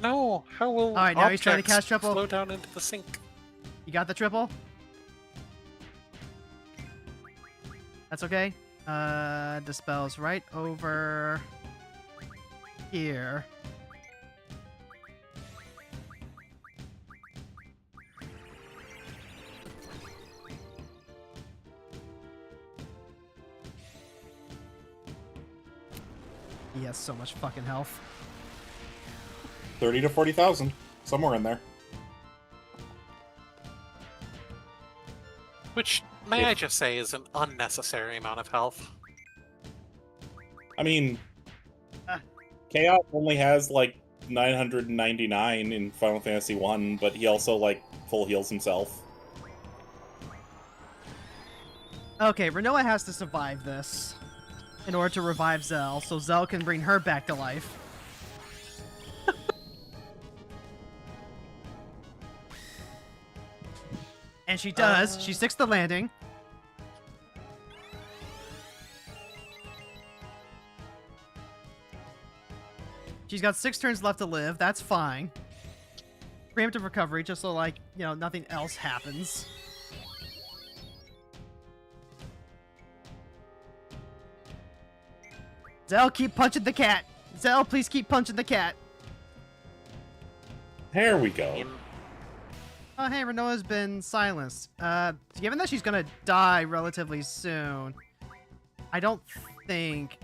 No, how will Alright, now he's trying to objects cast triple. flow down into the sink? You got the triple? That's okay. Dispels right over here. He has so much fucking health. 30 to 40,000, somewhere in there. Which, may I just say, is an unnecessary amount of health. I mean, Ah. Chaos only has like 999 in Final Fantasy 1, but he also like full heals himself. Okay, Renoa has to survive this in order to revive Zell, so Zell can bring her back to life. And she does. She sticks the landing. She's got 6 turns left to live. That's fine. Preemptive recovery, just so, like, you know, nothing else happens. Zell, keep punching the cat. Zell, please keep punching the cat. There we go. Oh, hey, Renoa's been silenced. Given that she's gonna die relatively soon, I don't think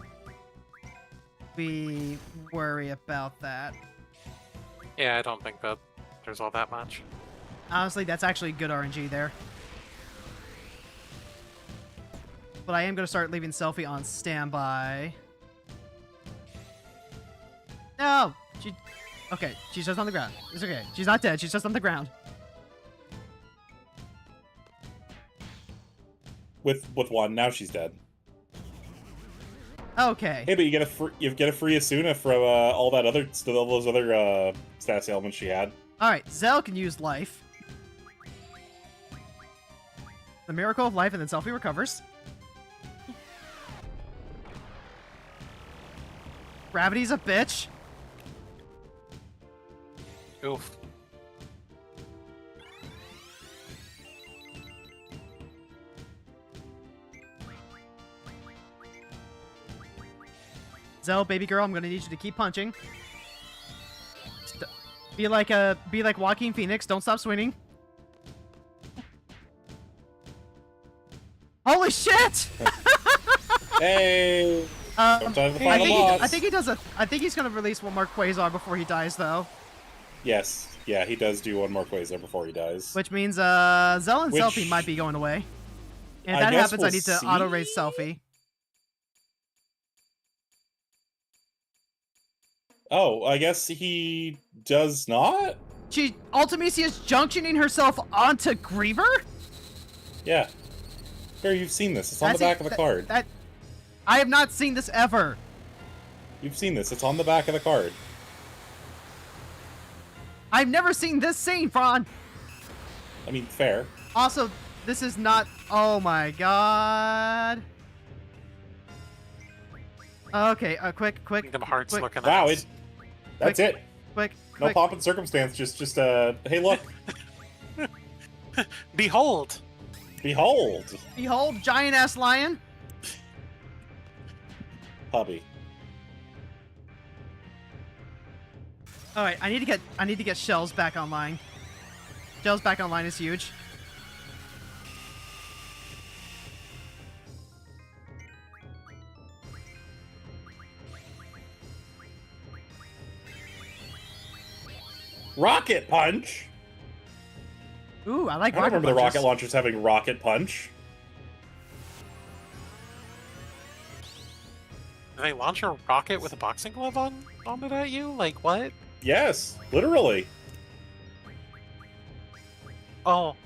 we worry about that. Yeah, I don't think that there's all that much. Honestly, that's actually good RNG there. But I am gonna start leaving Selfie on standby. No! Okay, she's just on the ground. It's okay. She's not dead, she's just on the ground. With one, now she's dead. Okay. Hey, but you get a free Asuna from all those other status elements she had. Alright, Zell can use life. The miracle of life, and then Selfie recovers. Gravity's a bitch. Oof. Zell, baby girl, I'm gonna need you to keep punching. Be like Joaquin Phoenix. Don't stop swinging. Holy shit! Hey! Sometimes the I final think boss. I think he does a. I think he's gonna release one more Quasar before he dies, though. Yes. Yeah, he does do one more Quasar before he dies. Which means Zell and Which- Selfie might be going away. And if I that guess happens, I we'll need to see. auto-raise Selfie. Oh, I guess he does not? Ultimisia is junctioning herself onto Griever? Yeah. Here, you've seen this. It's on the back of the card. I have not seen this ever. You've seen this. It's on the back of the card. I've never seen this scene, Fron. I mean, fair. Also, this is not... Oh my god. Okay, quick. Kingdom Hearts quick, looking Wow, at that's it. quick. No pomp and circumstance. Just hey, look. Behold! Behold. Behold, giant-ass lion. Hubby. Alright, I need to get Shells back online. Shells back online is huge. Rocket Punch? Ooh, I like I don't remember the punches. rocket launchers having Rocket Punch. Do they launch a rocket with a boxing glove on it at you? Like, what? Yes, literally. Oh,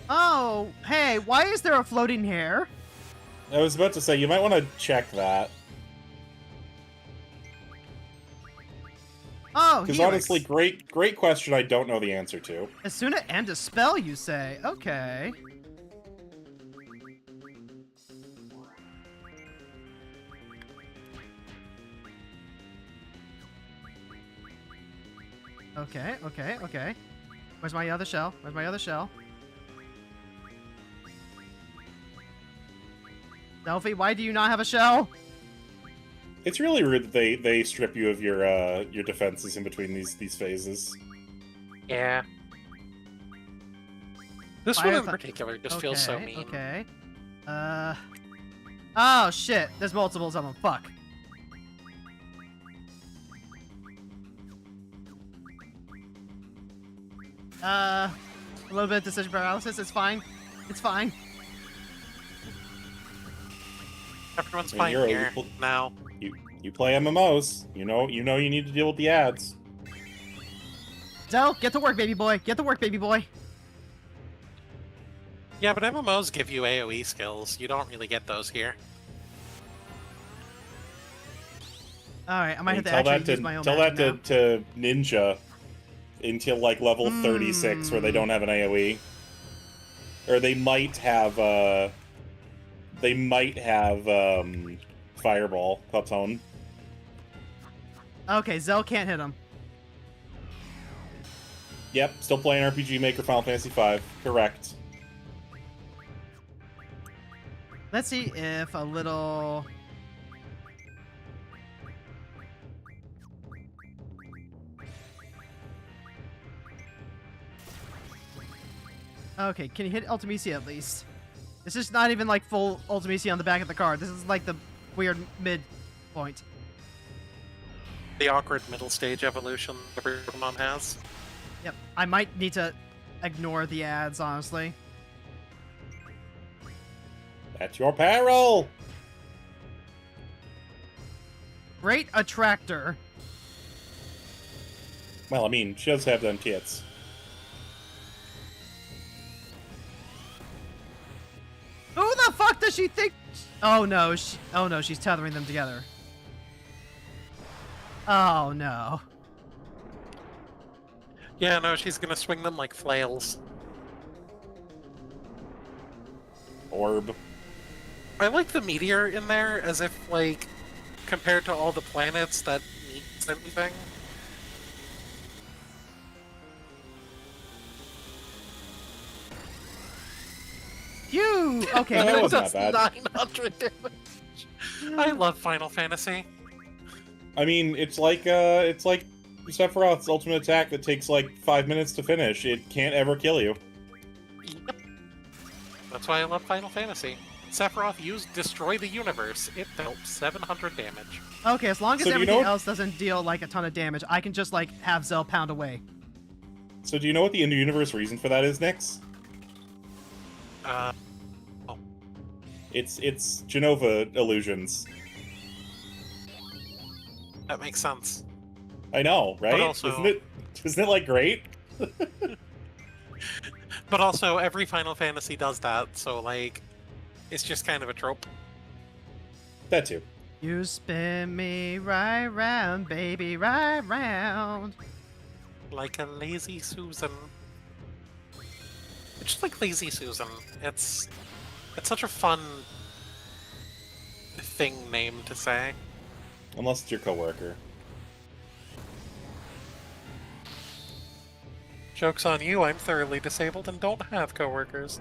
Oh, hey, why is there a floating hair? I was about to say, you might want to check that. Oh, Because Helix. honestly, great question I don't know the answer to. Asuna and a spell, you say? Okay. Okay. Where's my other shell? Delphi, why do you not have a shell? It's really rude that they strip you of your defenses in between these phases. yeah. This Fire one in th- particular just feels so mean. Okay. Oh shit! There's multiples of them. Fuck. A little bit of decision paralysis. It's fine. It's fine. Everyone's I mean, fine you're- here you- now. You play MMOs. You know you need to deal with the ads. Zell, get to work, baby boy. Get to work, baby boy. Yeah, but MMOs give you AoE skills. You don't really get those here. All right, I might have to tell actually that use my own tell that magic to Ninja until like level 36 where they don't have an AoE. Or they might have Fireball, Cuptone. now. Okay, Zell can't hit him. Yep, still playing RPG Maker Final Fantasy V. Correct. Let's see if a little... Okay, can you hit Ultimisia at least? This is not even like full Ultimisia on the back of the card. This is like the weird mid point. The awkward middle stage evolution every Pokemon has. Yep, I might need to ignore the ads, honestly. At your peril! Great Attractor. Well, I mean, she does have them kits. Who the fuck does she think? Oh no, she's tethering them together. Oh no. Yeah, no, she's gonna swing them like flails. Orb. I like the meteor in there as if, like, compared to all the planets, that means anything. You okay? That no, wasn't That's that bad. 900 damage. I love Final Fantasy. I mean, it's like Sephiroth's ultimate attack that takes like 5 minutes to finish. It can't ever kill you. Yep. That's why I love Final Fantasy. Sephiroth used Destroy the Universe. It dealt 700 damage. Okay, as long as So do you everything know- else doesn't deal like a ton of damage, I can just like have Zell pound away. So do you know what the in-universe reason for that is, Nyx? Oh. It's Genova illusions. That makes sense. I know, right? also- Isn't it like great? But also, every Final Fantasy does that, so, like, it's just kind of a trope. That too. You spin me right round, baby, right round. Like a lazy Susan. It's just like lazy Susan. It's such a fun thing name to say. Unless it's your coworker. Joke's on you, I'm thoroughly disabled and don't have coworkers.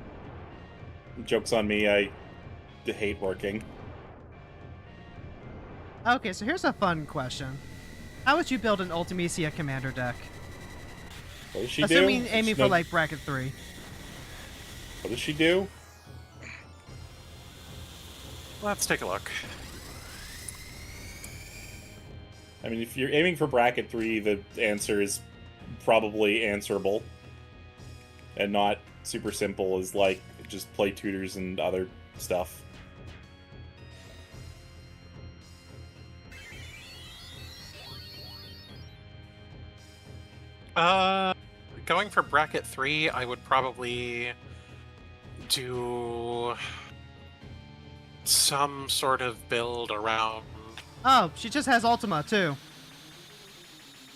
Joke's on me, I hate working. Okay, so here's a fun question. How would you build an Ultimecia commander deck? What does she Assuming do? aiming for like bracket 3. What does she do? Let's take a look. I mean, if you're aiming for bracket 3, the answer is probably answerable. And not super simple as, like, just play tutors and other stuff. Going for bracket 3, I would probably do some sort of build around. Oh, she just has Ultima too.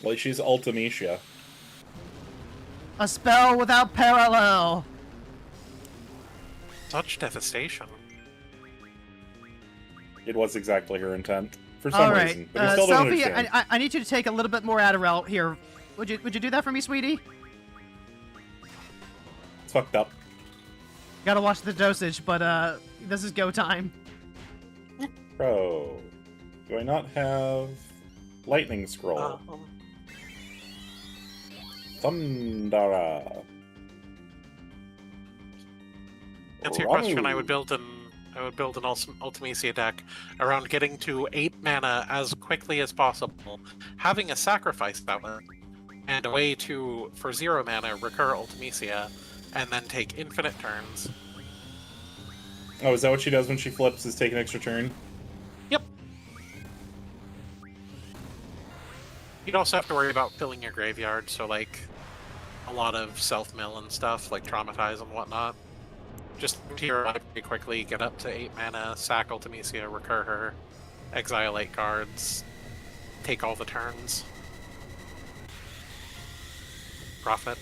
Well, she's Ultimecia. A spell without parallel. Such devastation. It was exactly her intent. For some All right, reason. But I still don't Sophie, understand. I need you to take a little bit more Adderall here. Would you do that for me, sweetie? It's fucked up. Gotta watch the dosage, but this is go time. Bro. Do I not have Lightning Scroll? Thundara. Answer your question, I would build an Ultimecia deck around getting to 8 mana as quickly as possible, having a sacrifice spell, and a way to, for 0 mana, recur Ultimecia, and then take infinite turns. Oh, is that what she does when she flips, is take an extra turn? Yep. You'd also have to worry about filling your graveyard, so like a lot of self-mill and stuff, like Traumatize and whatnot. Just to your library quickly, get up to 8 mana, sack Ultimecia, recur her, exile 8 cards, take all the turns. Profit.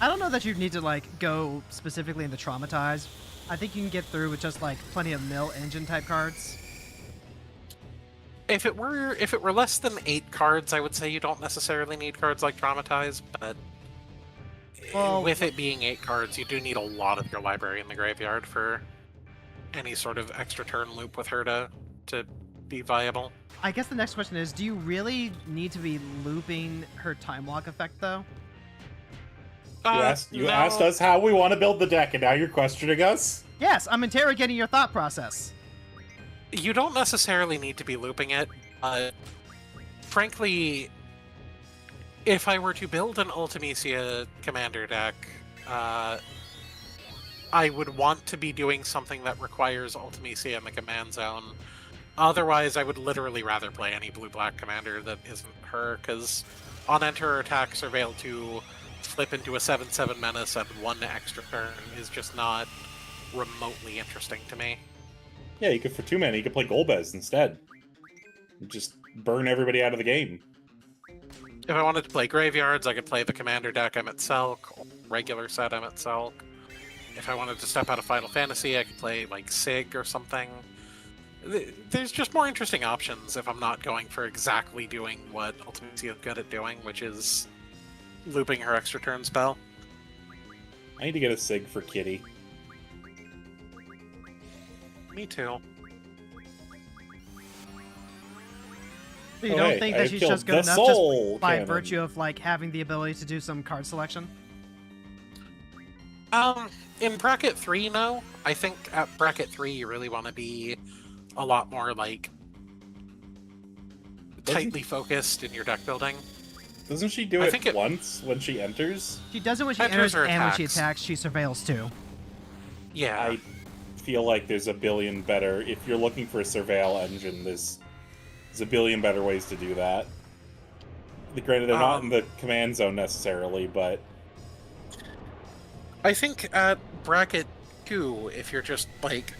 I don't know that you need to like go specifically into Traumatize. I think you can get through with just like plenty of mill engine type cards. If it were less than 8 cards, I would say you don't necessarily need cards like Traumatize, but Well, with it being 8 cards, you do need a lot of your library in the graveyard for any sort of extra turn loop with her to be viable. I guess the next question is, do you really need to be looping her time lock effect though? You No. asked us how we want to build the deck, and now you're questioning us? Yes, I'm interrogating your thought process. You don't necessarily need to be looping it. Frankly, if I were to build an Ultimecia commander deck, I would want to be doing something that requires Ultimecia in the command zone. Otherwise, I would literally rather play any blue-black commander that isn't her, because on-enter her attack, Surveil to flip into a 7/7 menace and 1 extra turn is just not remotely interesting to me. Yeah, you could, for 2 mana, you could play Golbez instead. Just burn everybody out of the game. If I wanted to play graveyards, I could play the commander deck I'm at Selk, or regular set I'm at Selk. If I wanted to step out of Final Fantasy, I could play like Sig or something. There's just more interesting options if I'm not going for exactly doing what Ultimecia is good at doing, which is looping her extra turn spell. I need to get a Sig for Kitty. Me too. So you Oh, don't hey, think I that she's killed just good the enough just soul by cannon. virtue of like having the ability to do some card selection? In bracket 3, no. I think at bracket 3 you really want to be a lot more like tightly focused in your deck building. Doesn't she do I it think it- once when she enters? She does it when she Enters enters, or and when she attacks. attacks, she surveils too. Yeah. I feel like there's a billion better. If you're looking for a surveil engine, there's a billion better ways to do that. Granted, they're not in the command zone necessarily, but I think at bracket 2, if you're just, like,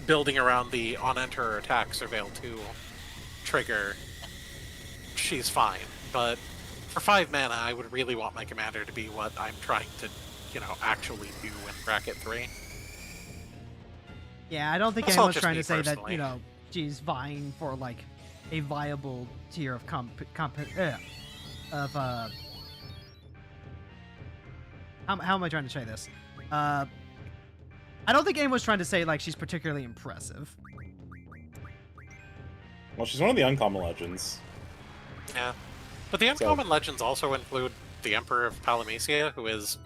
building around the on-enter or attack surveil 2 trigger, she's fine. But for 5 mana, I would really want my commander to be what I'm trying to, actually do in bracket 3. Yeah, I don't think That's all anyone's just trying me to say personally. that, she's vying for, like, a viable tier of how am I trying to say this? I don't think anyone's trying to say, like, she's particularly impressive. well, she's one of the uncommon legends. Yeah. But the uncommon legends also include the Emperor of Palamecia, who is,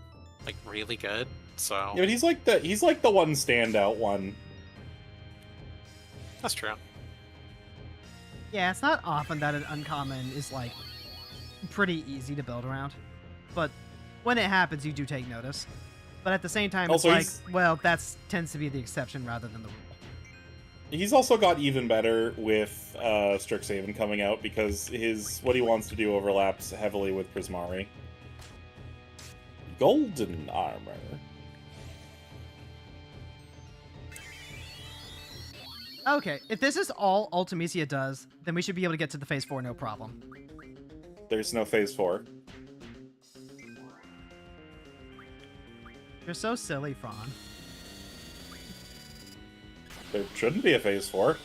like, really good, so... Yeah, but he's like the one standout one. That's true. Yeah, it's not often that an uncommon is, like, pretty easy to build around. But when it happens, you do take notice. But at the same time, Also, it's like, well, that tends to be the exception rather than the rule. He's also got even better with Strixhaven coming out because what he wants to do overlaps heavily with Prismari. Golden armor. Okay, if this is all Ultimecia does, then we should be able to get to the phase 4 no problem. There's no phase 4. You're so silly, Fron. There shouldn't be a phase 4.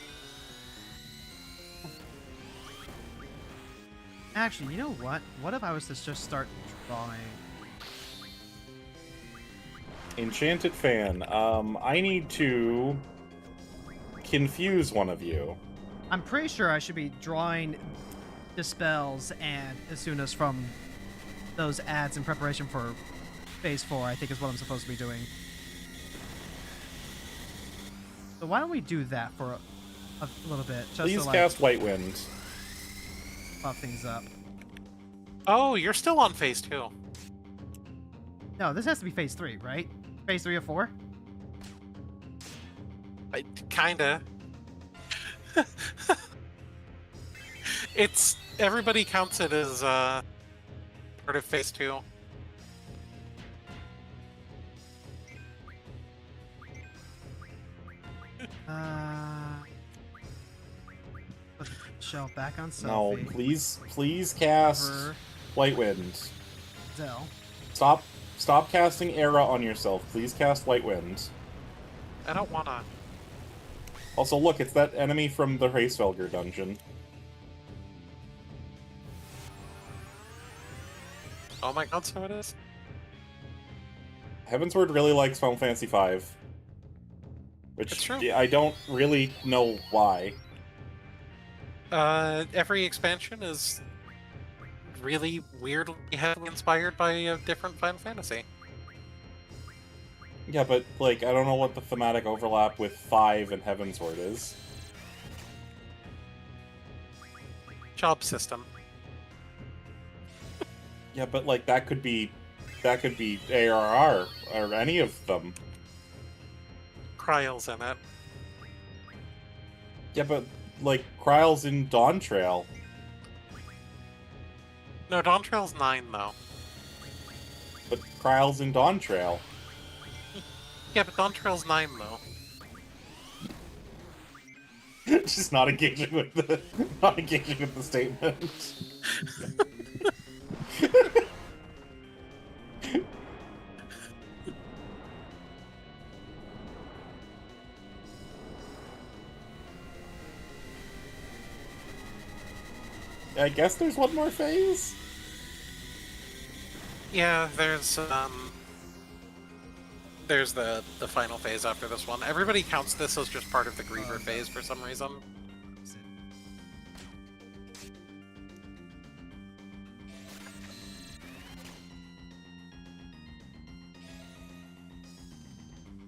Actually, you know what? What if I was to just start drawing? Enchanted Fan. I need to confuse one of you. I'm pretty sure I should be drawing Dispels and Asunas from those ads in preparation for phase 4, I think is what I'm supposed to be doing. So why don't we do that for a little bit, just Please to, like, cast White Wind. buff things up. Oh, you're still on phase 2. No, this has to be phase 3, right? Phase 3 of 4? Kinda. Everybody counts it as, part of phase 2. Put the shelf back on No, Sophie. please cast Over White Wind. Zell. Stop casting Era on yourself. Please cast White Wind. I don't wanna... Also, look, it's that enemy from the Hraesvelgr dungeon. Oh my god, so it is? Heavensward really likes Final Fantasy V. Which, It's true. I don't really know why. Every expansion is really weirdly heavily inspired by a different Final Fantasy. Yeah, but, like, I don't know what the thematic overlap with 5 and Heavensward is. Job system. Yeah, but, like, that could be ARR, or any of them. Cryle's in it. Yeah, but, like, Kryle's in Dawn Trail. No, Dawn Trail's 9, though. But Kryle's in Dawn Trail. Yeah, but Dawn Trail's 9, though. Just not engaging with the statement. I guess there's one more phase? Yeah, there's the final phase after this one. Everybody counts this as just part of the Griever phase for some reason.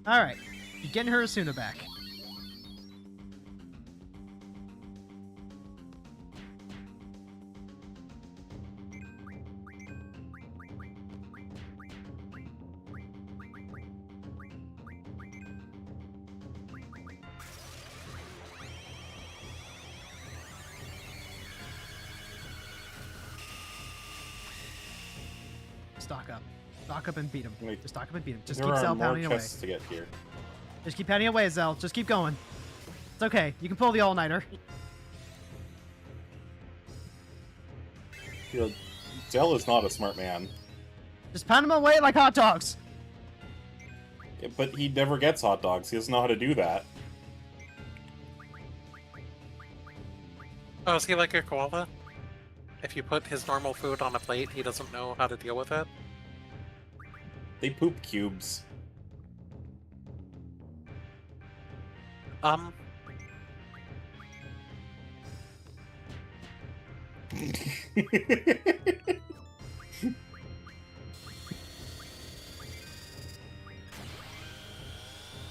Alright, you're getting her Asuna back. stock up. Stock up and beat him. Wait, Just stock up and beat him. Just there keep are Zell more pounding away. chests to get here. Just keep pounding away, Zell. Just keep going. It's okay. You can pull the all-nighter. You know, Zell is not a smart man. Just pound him away like hot dogs. Yeah, but he never gets hot dogs. He doesn't know how to do that. Oh, is he like a koala? If you put his normal food on a plate, he doesn't know how to deal with it? They poop cubes.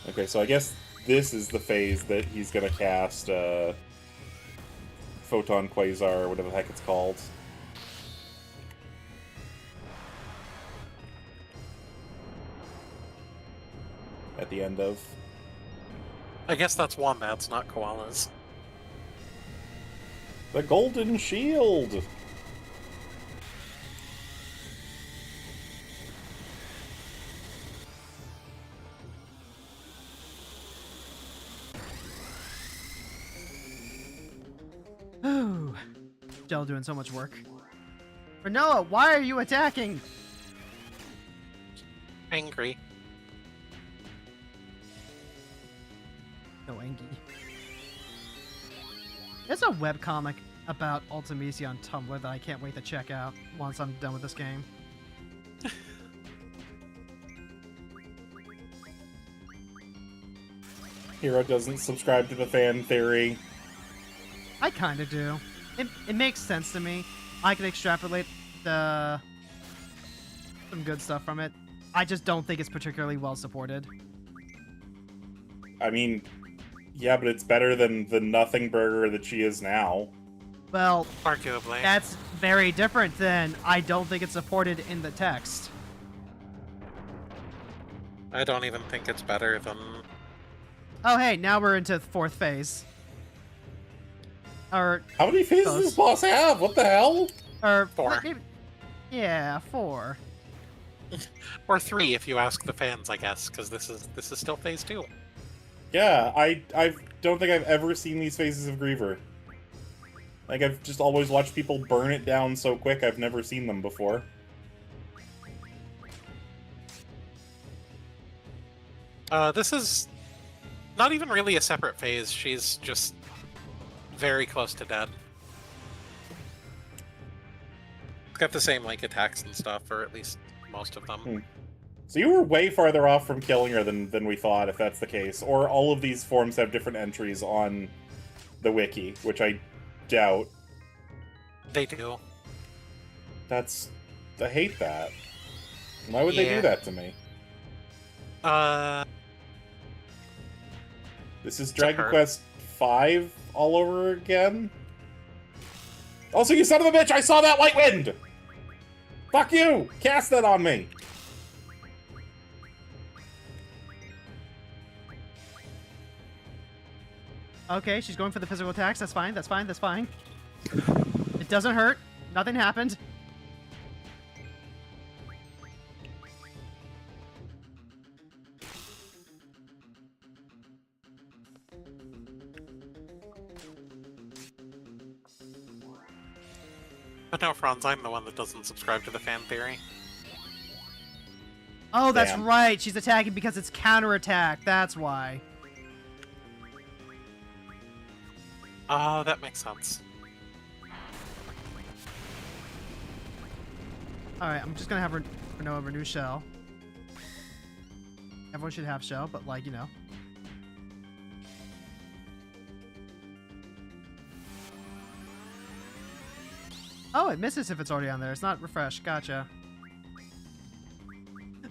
Okay, so I guess this is the phase that he's gonna cast Photon Quasar, or whatever the heck it's called. At the end of. I guess that's wombats, not koalas. The Golden Shield! Ooh. Gel doing so much work. Noah, why are you attacking? Angry. No, Angie. There's a webcomic about Ultimisi on Tumblr that I can't wait to check out once I'm done with this game. Hero doesn't subscribe to the fan theory. I kind of do. It makes sense to me. I can extrapolate some good stuff from it. I just don't think it's particularly well supported. I mean, yeah, but it's better than the nothing burger that she is now. Well, Arguably. that's very different than I don't think it's supported in the text. I don't even think it's better than... Oh, hey, now we're into 4th phase. Or, How many phases does this boss have? What the hell? or 4. maybe- yeah, 4. Or 3 if you ask the fans, I guess, because this is still phase 2. Yeah, I don't think I've ever seen these phases of Griever. Like, I've just always watched people burn it down so quick, I've never seen them before. This is not even really a separate phase. She's just very close to dead. It's got the same, like, attacks and stuff, or at least most of them. So you were way farther off from killing her than we thought, if that's the case. Or all of these forms have different entries on the wiki, which I doubt. They do. That's... I hate that. Why would they Yeah. do that to me? This is Dragon hurt. Quest V all over again? Also, you son of a bitch, I saw that white wind! Fuck you! Cast that on me! Okay, she's going for the physical attacks. That's fine. That's fine. That's fine. It doesn't hurt. Nothing happened. But no, Frons, I'm the one that doesn't subscribe to the fan theory. Oh, that's Damn. right. She's attacking because it's counterattack. That's why. Oh, that makes sense. Alright, I'm just gonna have Noah renew shell. Everyone should have shell, but like, you know. Oh, it misses if it's already on there. It's not refreshed. Gotcha.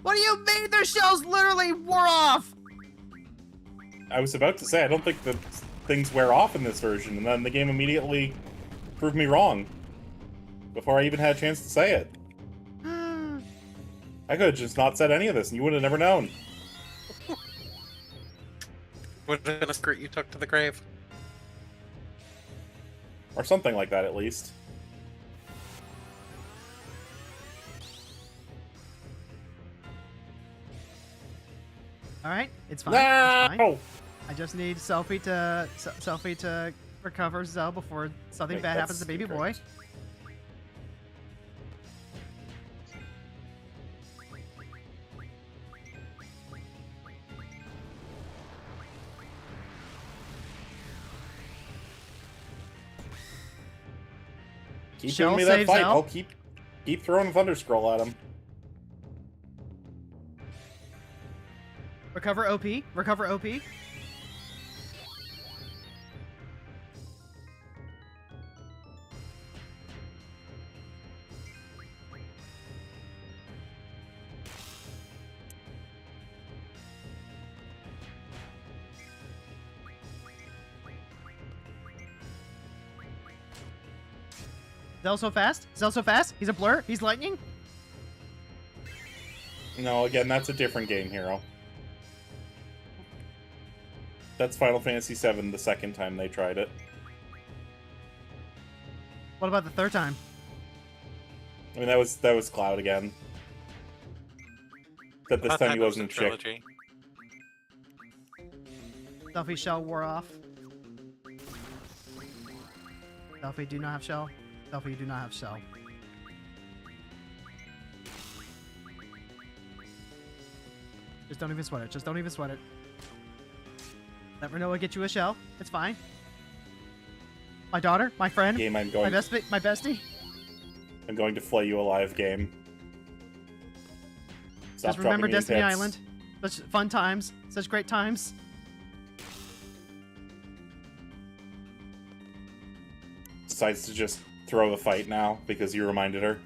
What do you mean? Their shells literally wore off! I was about to say, I don't think the things wear off in this version, and then the game immediately proved me wrong. Before I even had a chance to say it. I could have just not said any of this, and you would have never known. Would have been a skirt you took to the grave. Or something like that, at least. All right, it's fine. It's fine. No! I just need Selfie to recover Zell before something Wait, bad happens that's to baby boy. incorrect. Keep Shell giving me that saves fight. Zell. I'll keep throwing Thunder Scroll at him. Recover OP. Recover OP. Zell so fast? Zell so fast? He's a blur? He's lightning? No, again, that's a different game, Hero. That's Final Fantasy VII the second time they tried it. What about the third time? I mean, that was Cloud again. Except this That time he it was wasn't a a chick. trilogy. Selfie shell wore off. Selfie do not have shell. Selfie, you do not have shell. Just don't even sweat it. Just don't even sweat it. Let Renoa get you a shell. It's fine. My daughter, my friend, Game, my bestie. I'm going to flay you alive, game. Stop Just remember dropping me in Destiny pits. Island. Such fun times. Such great times. Decides to just throw the fight now because you reminded her.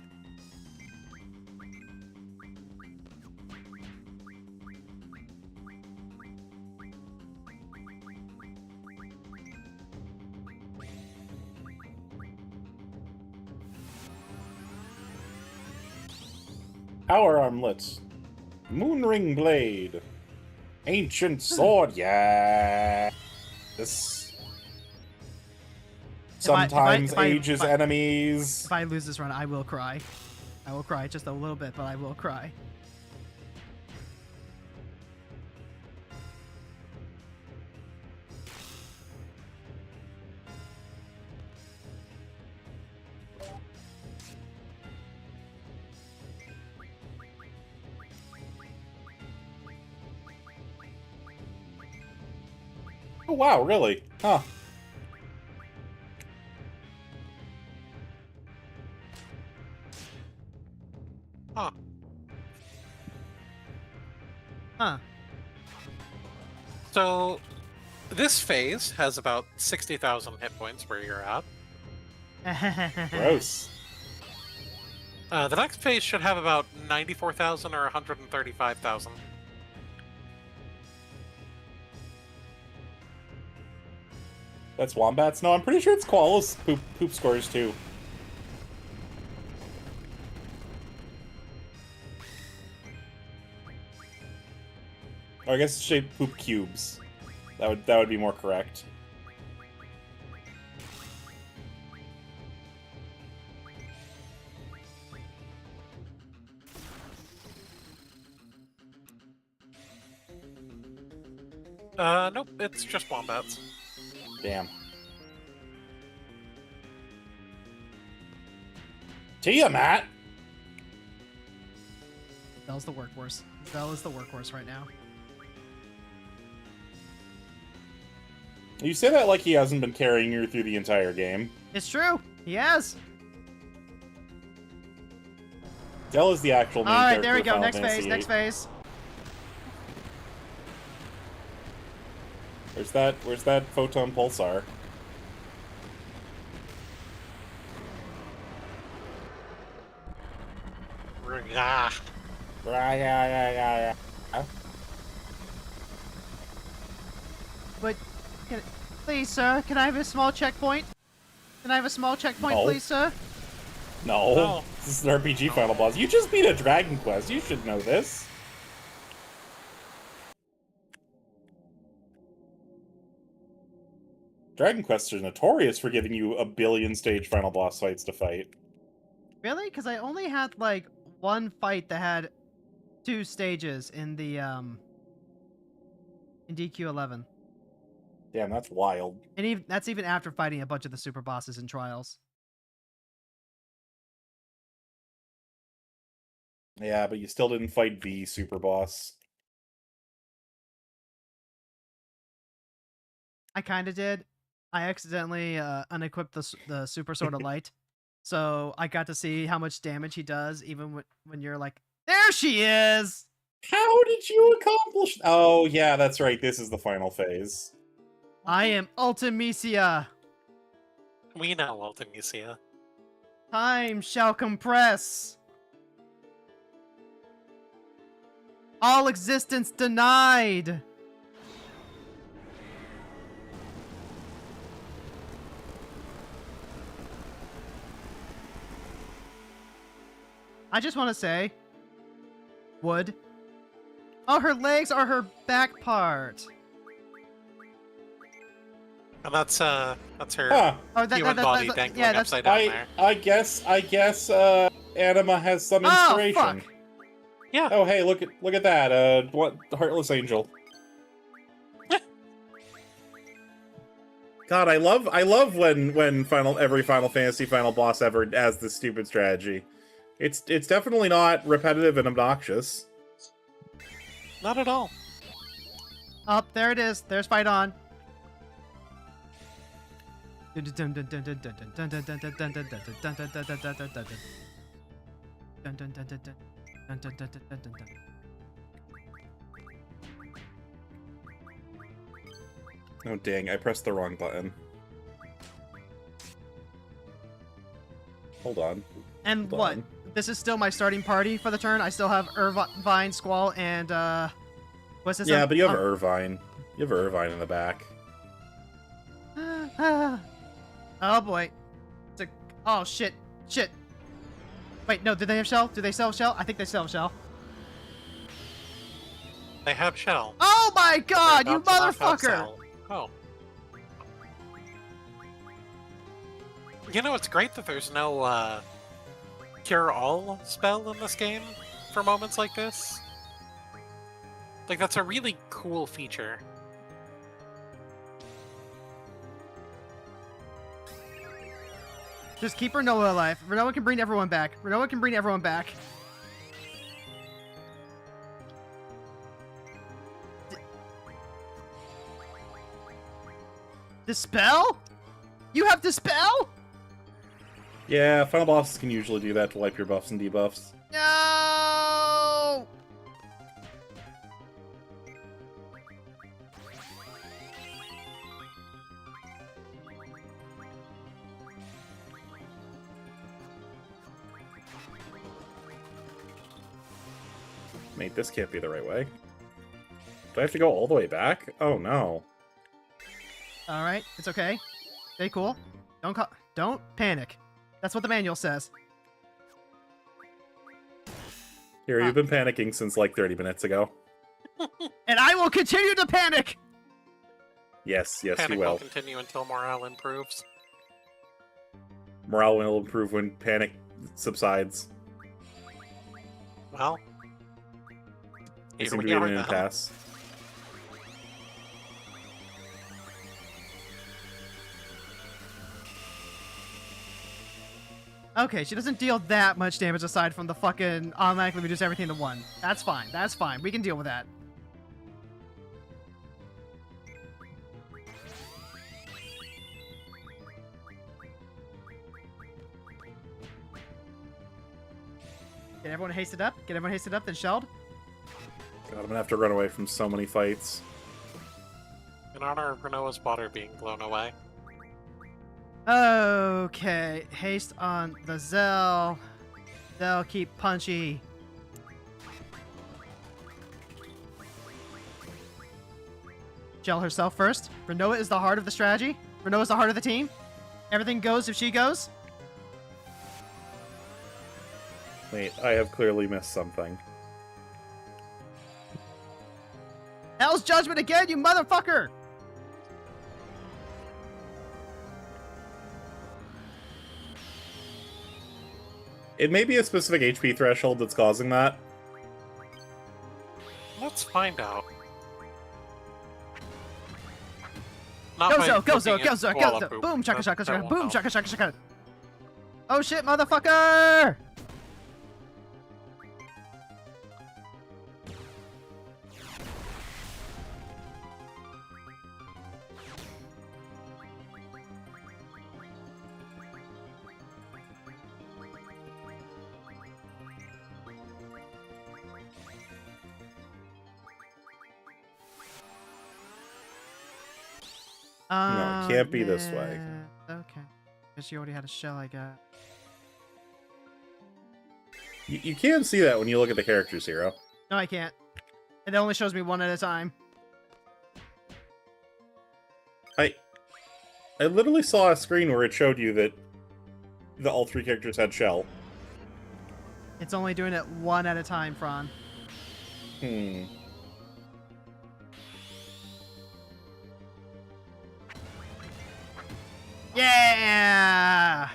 Power armlets. Moonring blade. Ancient sword, yeah. This sometimes ages enemies. If I lose this run, I will cry. I will cry just a little bit, but I will cry. Oh wow, really? Huh. Huh. Huh. So, this phase has about 60,000 hit points where you're at. Gross. The next phase should have about 94,000 or 135,000. That's Wombats? No, I'm pretty sure it's Squall's poop scores too. Or I guess it's shaped poop cubes. That would be more correct. Nope, it's just wombats. Damn. Tiamat! Zell's the workhorse. Zell is the workhorse right now. You say that like he hasn't been carrying you through the entire game. It's true. He has. Dell is the actual main All right, character there we of go. Final Next Fantasy phase. Next VIII. phase. Where's that photon pulsar? Ah. But, please, sir, can I have a small checkpoint? Can I have a small checkpoint, No. please, sir? No, No. this is an RPG final boss. You just beat a Dragon Quest. You should know this. Dragon Quests are notorious for giving you a billion stage final boss fights to fight. Really? Because I only had, like, one fight that had 2 stages in the in DQ11. Damn, that's wild. And even, that's even after fighting a bunch of the super bosses in Trials. Yeah, but you still didn't fight the super boss. I kind of did. I accidentally unequipped the Super Sword of Light. So I got to see how much damage he does, even when you're like, there she is! How did you accomplish? Oh, yeah, that's right. This is the final phase. I am Ultimisia. We know Ultimisia. Time shall compress. All existence denied. I just want to say, wood. Oh, her legs are her back part. And that's her Huh. Oh, human body dangling yeah, that's upside down there. I guess Anima has some Oh, inspiration. fuck. Yeah. Oh, hey, look at that. What heartless angel. God, I love when every Final Fantasy final boss ever has this stupid strategy. It's definitely not repetitive and obnoxious. Not at all. Up there it is. There's fight on. Oh dang, I pressed the wrong button. Hold on. And Hold what? on. This is still my starting party for the turn. I still have Irvine, Squall, and what's this? Yeah, but you have Irvine. You have Irvine in the back. Oh boy. Oh shit. Shit. Wait, no, did they have shell? Do they sell shell? I think they sell shell. They have shell. Oh my but they're god, you about to not have motherfucker! shell. Oh. You know, it's great that there's no cure-all spell in this game for moments like this. Like, that's a really cool feature. Just keep Renoa alive. Renoa can bring everyone back. Renoa can bring everyone back. Dispel? You have Dispel? Yeah, final bosses can usually do that to wipe your buffs and debuffs. No! Mate, this can't be the right way. Do I have to go all the way back? Oh no. Alright, it's okay. Stay cool. Don't panic. That's what the manual says. Here, you've been panicking since like 30 minutes ago. And I will continue to panic! Yes, Panic you will will. continue until morale improves. Morale will improve when panic subsides. Well, I here seem to we be in are an now. impasse. Okay, she doesn't deal that much damage aside from the fucking automatically reduce everything to 1. That's fine, that's fine. We can deal with that. Get everyone hasted up. Get everyone hasted up, then shelled. God, I'm gonna have to run away from so many fights. In honor of Renoa's water being blown away. Okay, haste on the Zell. Zell, keep punchy. Shell herself first. Renoa is the heart of the strategy. Renoa is the heart of the team. Everything goes if she goes. Wait, I have clearly missed something. Hell's Judgment again, you motherfucker! It may be a specific HP threshold that's causing that. Let's find out. Not Go by Zo, go Zo, looking go at Zo, go koala Zo. poop. Boom, shaka That- shaka that shaka. won't Boom, help. shaka shaka shaka. Oh shit, motherfucker! No, it can't be this way. Yeah, okay. Guess you already had a shell, I got. You can see that when you look at the characters, Hero. No, I can't. It only shows me one at a time. I literally saw a screen where it showed you that all three characters had shell. It's only doing it one at a time, Fron. Hmm. Yeah!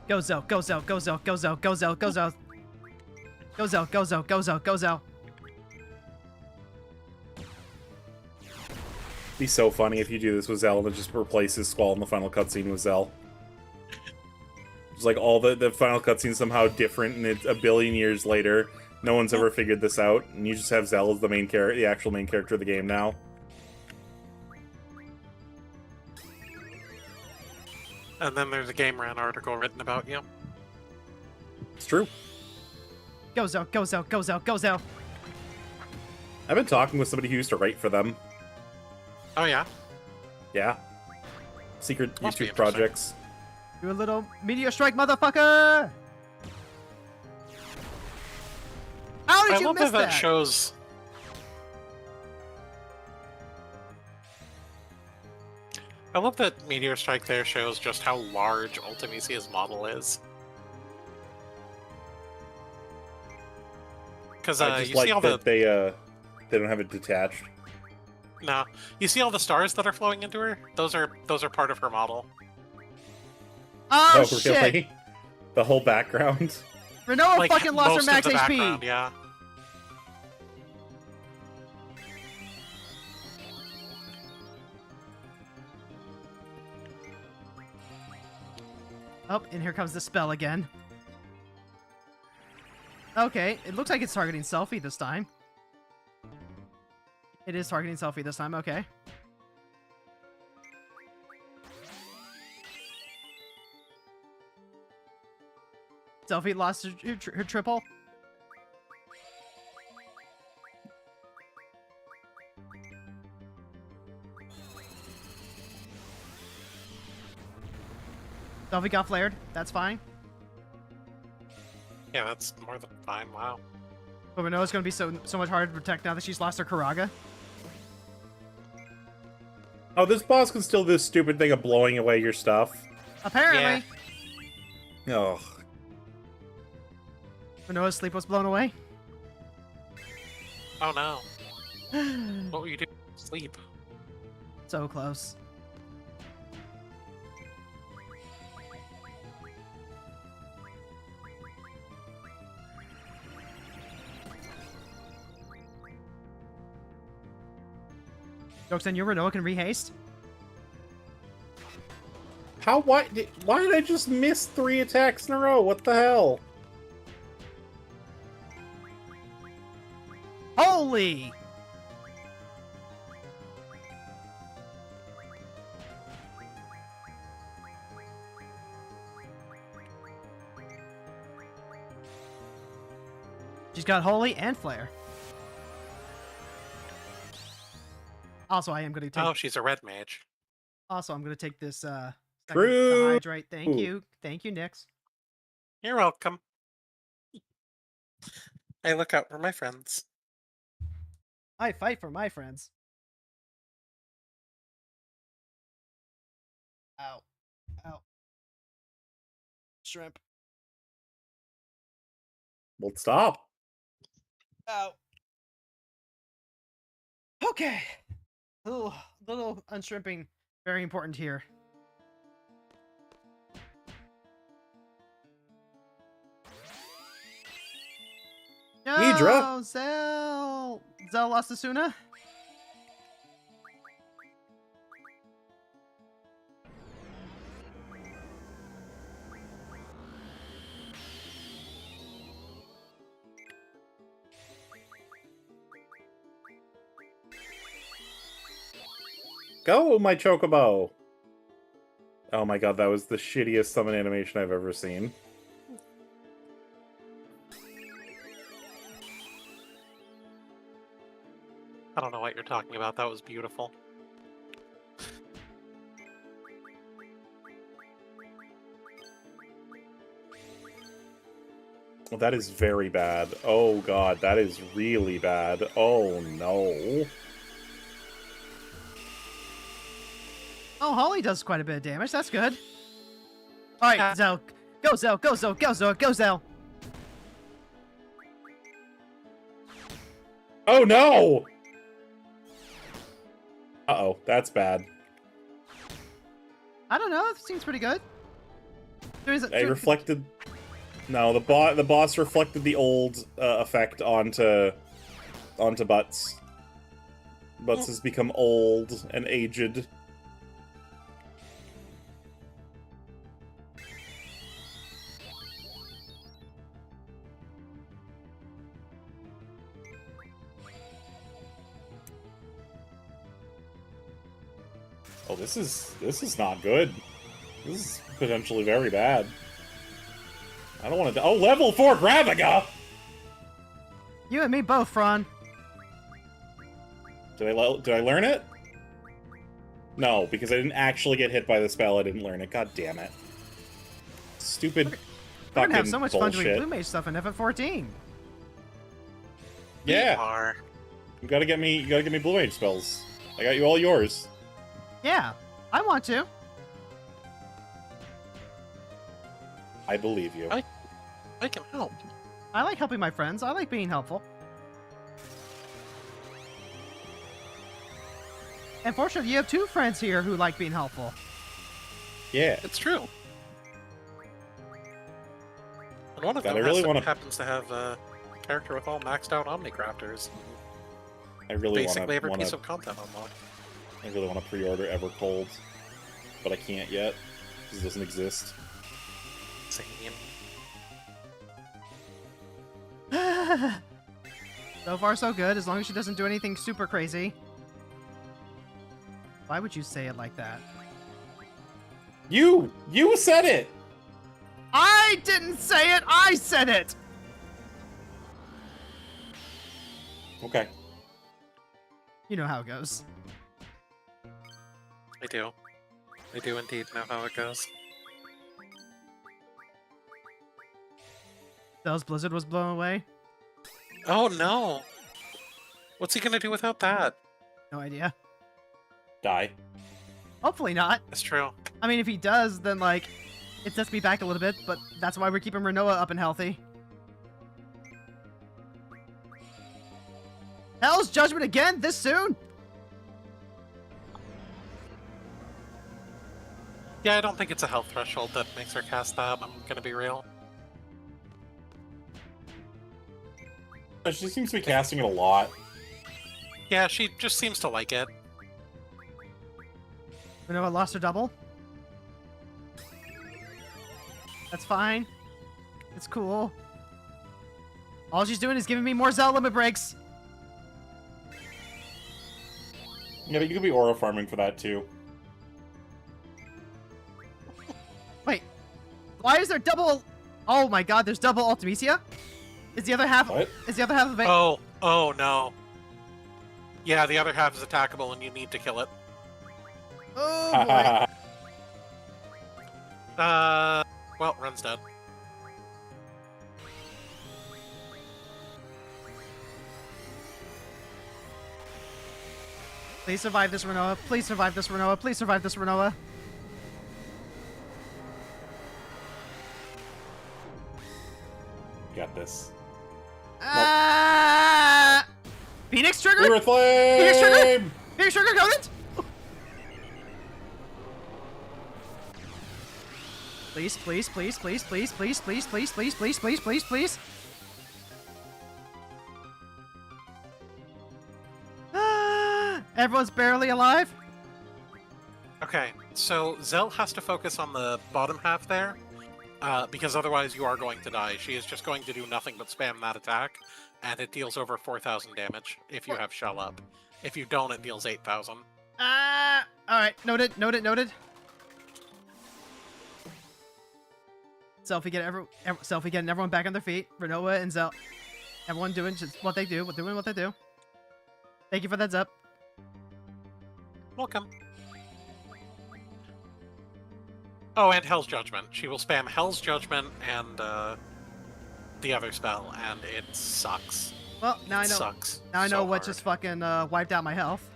Go Zo, go Zo, go Zo, go Zo, go Zo, go Zo. Go Zo, go Zo, go Zo, go Zo. Be so funny if you do this with Zell and it just replaces Squall in the final cutscene with Zell. It's like all the final cutscenes somehow different, and it's a billion years later. No one's ever figured this out, and you just have Zell as the main character, the actual main character of the game now. And then there's a Game Ran article written about you. It's true. Go Zo, go Zo, go Zo, go Zo. I've been talking with somebody who used to write for them. Oh yeah? Yeah. Secret Must be YouTube interesting. projects. Do a little meteor strike, motherfucker! How did I you love miss that that? shows... I love that Meteor Strike there shows just how large Ultimisia's model is. Because I just you like see all that the... they don't have it detached. No. You see all the stars that are flowing into her? Those are part of her model. Oh, shit! Really? The whole background? Renoa Like, fucking lost her most max of the HP! background, yeah. Oh, and here comes the spell again. Okay, it looks like it's targeting Selfie this time. It is targeting Selfie this time, okay. Selfie lost her triple. Selfie got flared. That's fine. Yeah, that's more than fine, wow. But we know it's going to be so much harder to protect now that she's lost her Karaga. Oh, this boss can still do this stupid thing of blowing away your stuff. Apparently. Oh. Manoa's sleep was blown away. Oh no. What were you doing? Sleep. So close. Jokes on you, Renoa can rehaste. Why did I just miss 3 attacks in a row? What the hell? Holy! She's got Holy and Flare. Also, I am going to take. Oh, she's a red mage. Also, I'm going to take this. Second to True. hydrate. Thank you, Nix. You're welcome. I look out for my friends. I fight for my friends. Ow. Ow. Shrimp. Well, stop. Ow. Okay. Little unshrimping. Very important here. Hydra. No, Zell. Zell lost to Suna. go, my chocobo! Oh my god, that was the shittiest summon animation I've ever seen. I don't know what you're talking about. That was beautiful. Well, that is very bad. Oh god, that is really bad. Oh no. Oh, Holly does quite a bit of damage. That's good. All right, Zell. Go, Zell. Go, Zell. Go, Zell. Go, Zell. Oh no! Uh-oh, that's bad. I don't know. It seems pretty good. I reflected... No, the boss reflected the old effect onto Butts. Butts has become old and aged. Oh, this is not good. This is potentially very bad. I don't want to. Oh, level 4 Graviga! You and me both, Fron. Did I learn it? No, because I didn't actually get hit by the spell. I didn't learn it. God damn it! Stupid. We're fucking gonna have so much fun bullshit. doing Blue Mage stuff in FF14. Yeah, We are. you gotta get me Blue Mage spells. I got you all yours. Yeah, I want to. I believe you. I can help. I like helping my friends. I like being helpful. And fortunately, you have two friends here who like being helpful. Yeah. It's true. And one of God, them I really wanna- happens to have a character with all maxed out Omnicrafters. I really Basically every want piece to. of content unlocked. I really want to pre-order Evercold, but I can't yet because it doesn't exist. Same. So far, so good, as long as she doesn't do anything super crazy. Why would you say it like that? You said it. I didn't say it! I said it! Okay. You know how it goes. I do. I do indeed know how it goes. Bell's Blizzard was blown away. Oh no! What's he gonna do without that? No idea. Die. Hopefully not. That's true. I mean, if he does, then, like, it sets me back a little bit, but that's why we're keeping Renoa up and healthy. Hell's Judgment again? This soon? Yeah, I don't think it's a health threshold that makes her cast that. I'm gonna be real. She seems to be casting it a lot. Yeah, she just seems to like it. Renoa lost her double. That's fine. It's cool. All she's doing is giving me more Zell limit breaks. Yeah, but you could be aura farming for that too. Wait. Why is there double... Oh my god, there's double Ultimisia? Is the other half... What? Is the other half of it... Oh no. Yeah, the other half is attackable and you need to kill it. Oh boy. Well, Run's dead. Please survive this, Renoa. Please survive this, Renoa. Please survive this, Renoa. Got this. Ah! Phoenix trigger? Mirror Phoenix trigger? flame. Phoenix trigger, got it? Please, please, please, please, please, please, please, please, please, please, please, please, please. Ah! Everyone's barely alive. Okay, so Zell has to focus on the bottom half there, because otherwise you are going to die. She is just going to do nothing but spam that attack, and it deals over 4,000 damage if you have Shell up. If you don't, it deals 8,000. Alright, noted. Selfie getting everyone back on their feet. Renoa and Zel. Everyone doing just what they do. Doing what they do. Thank you for that, up. Welcome. Oh, and Hell's Judgment. She will spam Hell's Judgment and the other spell, and it sucks. Well, now I know. Sucks. Now I know so what hard. just fucking wiped out my health.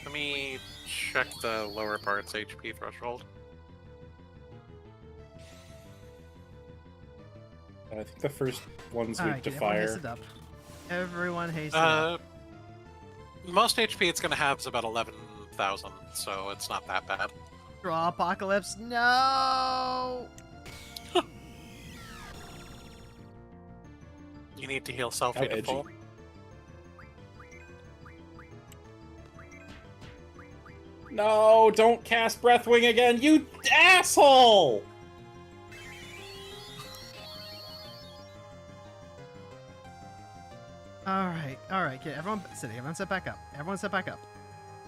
Let me check the lower part's HP threshold. I think the first one's weak Alright, to everyone fire. hasted up. Everyone hasted up. Most HP it's gonna have is about 11,000, so it's not that bad. Draw Apocalypse. No! You need to heal Selfie How to edgy. full. No, don't cast Breathwing again, you asshole! Alright, get everyone sitting. Everyone set back up.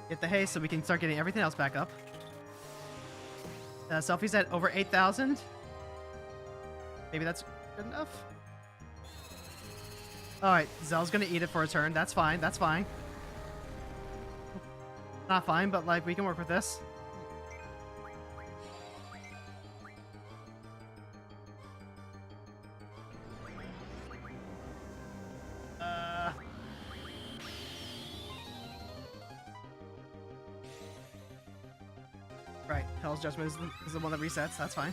Get the haste so we can start getting everything else back up. Selfie's at over 8,000. Maybe that's good enough. Alright, Zell's gonna eat it for a turn. That's fine. Not fine, but like, we can work with this. Right, Hell's Judgment is the one that resets. That's fine.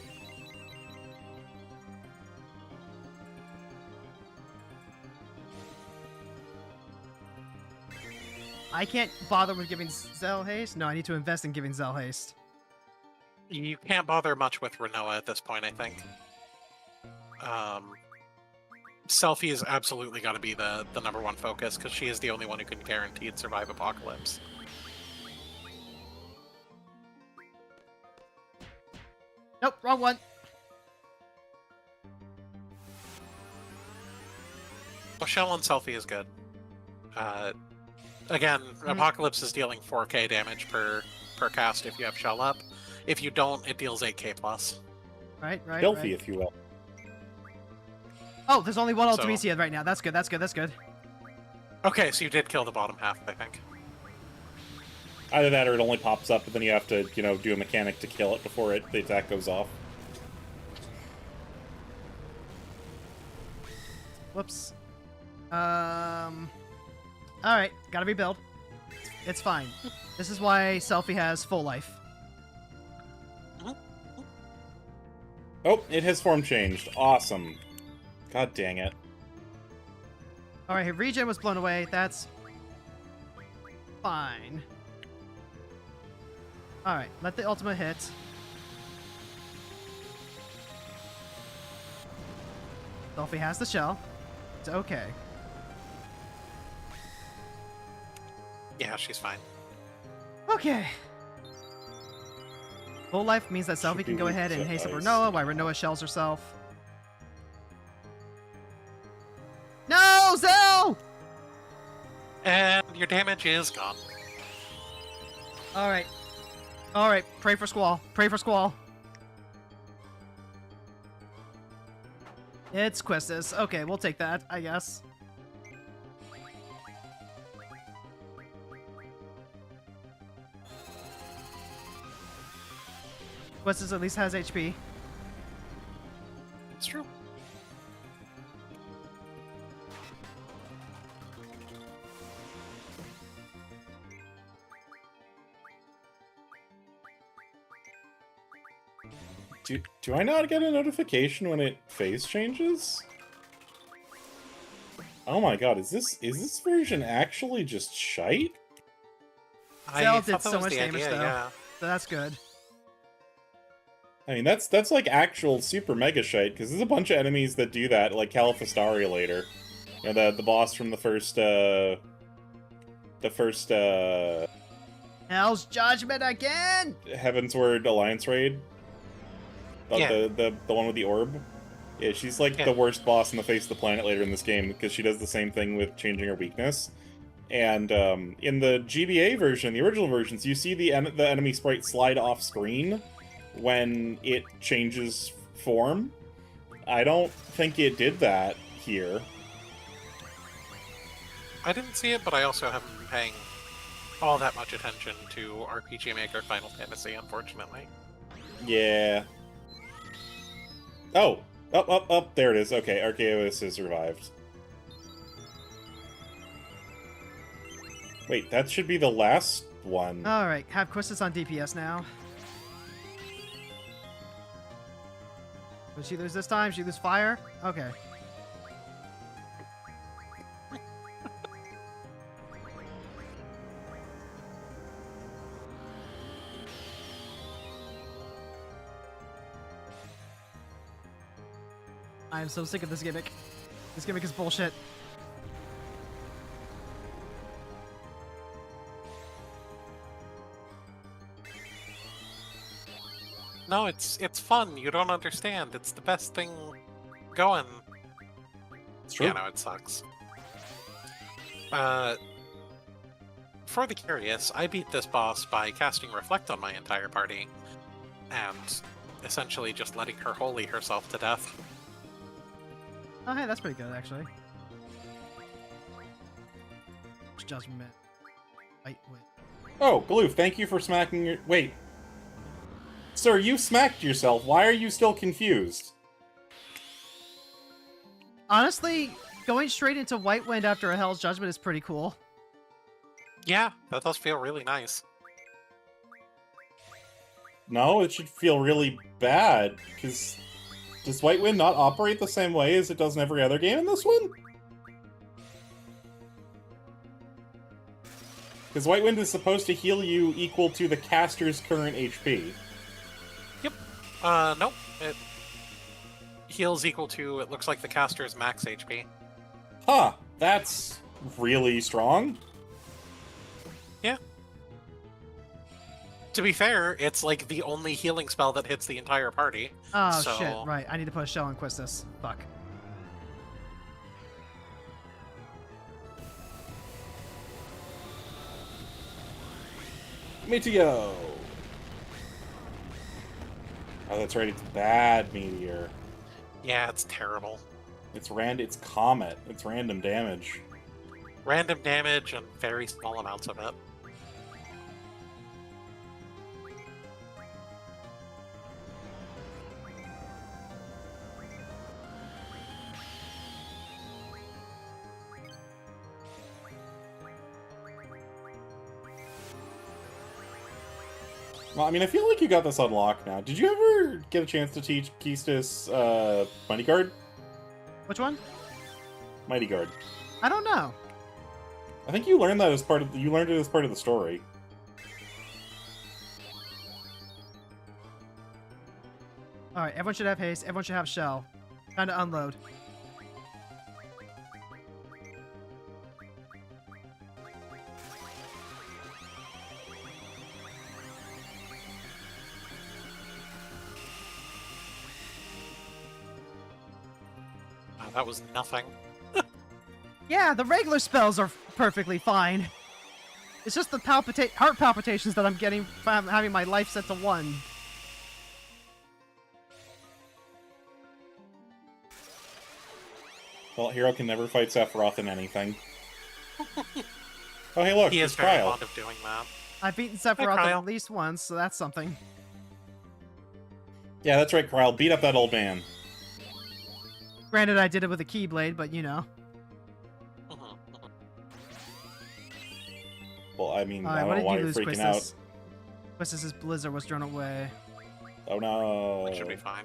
I can't bother with giving Zell haste. No, I need to invest in giving Zell haste. You can't bother much with Renoa at this point, I think. Selfie has absolutely got to be the number one focus, because she is the only one who can guaranteed survive Apocalypse. Nope, wrong one. Well, Shell on Selfie is good. Again, Apocalypse is dealing 4k damage per cast if you have Shell up. If you don't, it deals 8k plus. Right. Filthy, if you will. Oh, there's only one So- Ultimisia right now. That's good. Okay, so you did kill the bottom half, I think. Either that or it only pops up, but then you have to, do a mechanic to kill it before the attack goes off. Whoops. Alright, gotta rebuild. It's fine. This is why Selfie has full life. Oh, it has form changed. Awesome. God dang it. Alright, her regen was blown away. That's fine. Alright, let the ultimate hit. Selfie has the shell. It's okay. Yeah, she's fine. Okay. Full life means that Selfie Should can be go weak ahead and to haste up ice. Renoa while Renoa shells herself. No, Zell! And your damage is gone. Alright. Alright, pray for Squall. It's Quistis. Okay, we'll take that, I guess. Quistis at least has HP. It's true. Do I not get a notification when it phase changes? Oh my god, is this version actually just shite? Zell I did thought that so was much the damage, idea, though. yeah. So that's good. I mean, that's like actual super mega shite, because there's a bunch of enemies that do that, like Califastaria later. You know, the boss from the first Hell's Judgment again! Heavensward Alliance raid. Yeah. The one with the orb. Yeah, she's like Yeah. the worst boss on the face of the planet later in this game because she does the same thing with changing her weakness. And in the GBA version, the original versions, you see the enemy sprite slide off screen when it changes form. I don't think it did that here. I didn't see it, but I also haven't been paying all that much attention to RPG Maker Final Fantasy, unfortunately. Yeah. Oh! Up, there it is. Okay, Arceus has revived. Wait, that should be the last one. Alright, have Quistis on DPS now. Did she lose this time? She lose fire? Okay. I am so sick of this gimmick. This gimmick is bullshit. No, it's fun. You don't understand. It's the best thing going. It's true. Yeah, no, it sucks. For the curious, I beat this boss by casting Reflect on my entire party, and essentially just letting her holy herself to death. Oh, hey, that's pretty good, actually. Judgment. Wait. Oh, Galoof, thank you for smacking your... Wait. Sir, you smacked yourself. Why are you still confused? Honestly, going straight into White Wind after a Hell's Judgment is pretty cool. Yeah, that does feel really nice. No, it should feel really bad, because... Does White Wind not operate the same way as it does in every other game in this one? Because White Wind is supposed to heal you equal to the caster's current HP. Yep. Nope. It heals equal to, it looks like the caster's max HP. Huh, that's really strong. Yeah. To be fair, it's like the only healing spell that hits the entire party. Oh, so... shit, right. I need to put a shell on Quistis. Fuck. Meteor! Oh, that's right, it's bad Meteor. Yeah, it's terrible. It's Comet. It's random damage. Random damage and very small amounts of it. Well, I mean, I feel like you got this unlocked now. Did you ever get a chance to teach Quistis, Mighty Guard? Which one? Mighty Guard. I don't know. I think you learned that as part of you learned it as part of the story. Alright, everyone should have haste. Everyone should have shell. Time to unload. Wow, that was nothing. Yeah, the regular spells are perfectly fine. It's just the heart palpitations that I'm getting from having my life set to 1. Well, Hero can never fight Sephiroth in anything. Oh, hey, look, He it's is very Kyle. fond of doing that. I've beaten Sephiroth Kyle. at least once, so that's something. Yeah, that's right, Kyle. Beat up that old man. Granted, I did it with a Keyblade, but you know. Well, I mean, Alright, I what don't did know why you you're lose, freaking Quistis? out. Quistis' Blizzard was thrown away. Oh no. It should be fine.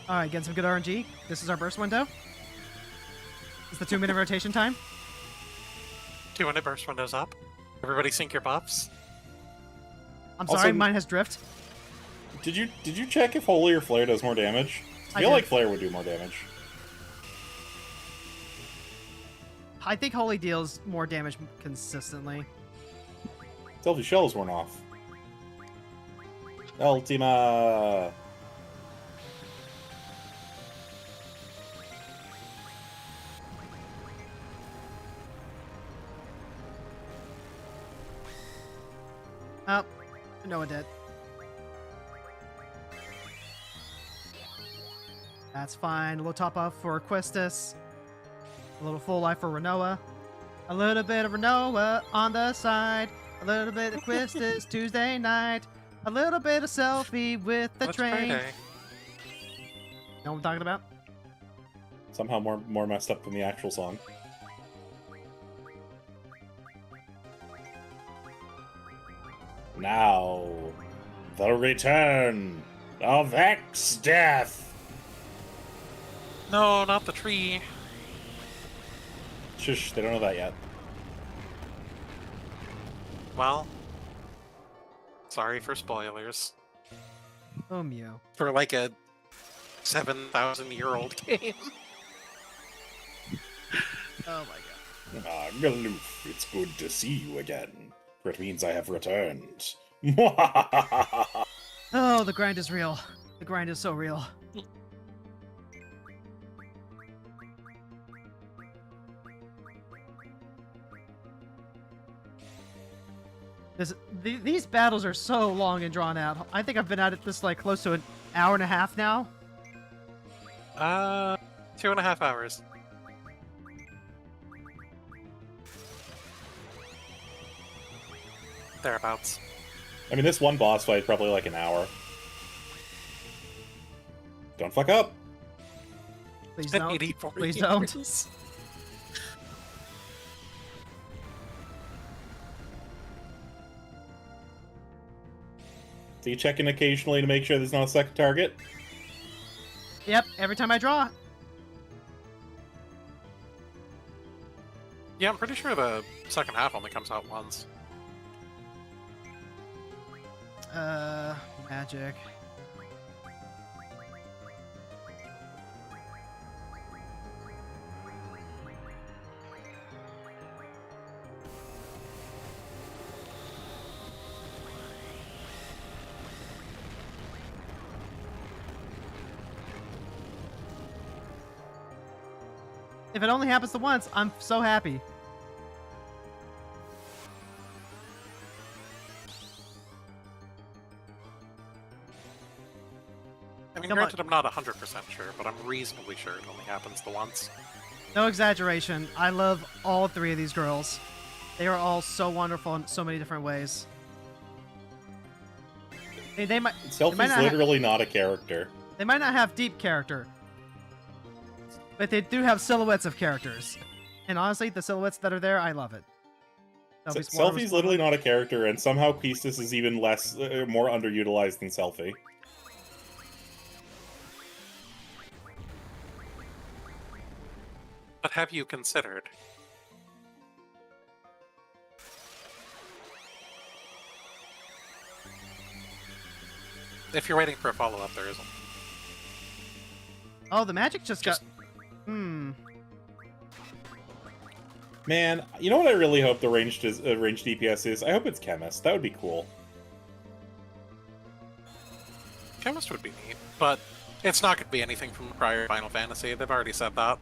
Alright, getting some good RNG. This is our burst window. It's the 2-minute rotation time. 2-minute burst windows up. Everybody sync your buffs. I'm Also- sorry, mine has drift. Did you check if Holy or Flare does more damage? I I feel did. like Flare would do more damage. I think Holy deals more damage consistently. Selfie shells weren't off. Ultima! Oh, Noah dead. That's fine. A little top off for Questus. A little full life for Renoa. A little bit of Renoa on the side. A little bit of Questus Tuesday night. A little bit of selfie with the Let's train. Friday. Know what I'm talking about? Somehow more messed up than the actual song. Now, the return of X Death. No, not the tree. Shush, they don't know that yet. Well, sorry for spoilers. Oh, Mew. For like a 7,000-year-old game. Oh my god. Ah, Galoof, it's good to see you again. For it means I have returned. Oh, the grind is real. The grind is so real. These battles are so long and drawn out. I think I've been at this like close to an hour and a half now. 2.5 hours. Thereabouts. I mean, this one boss fight probably like an hour. Don't fuck up. Please It's been don't. 84 Please don't. years. So you check in occasionally to make sure there's not a second target? Yep, every time I draw. Yeah, I'm pretty sure the second half only comes out once. Magic. If it only happens to once, I'm so happy. I mean, Come on. granted, I'm not 100% sure, but I'm reasonably sure it only happens the once. No exaggeration. I love all three of these girls. They are all so wonderful in so many different ways. They might Selfie's not literally not a character. they might not have deep character, but they do have silhouettes of characters. And honestly, the silhouettes that are there, I love it. Selfie's literally not a character, and somehow Quistis is even more underutilized than Selfie. But have you considered? If you're waiting for a follow-up, there isn't. Oh, the magic just got. Just- Man, you know what I really hope the ranged DPS is? I hope it's Chemist. That would be cool. Chemist would be neat, but it's not going to be anything from the prior Final Fantasy. They've already said that.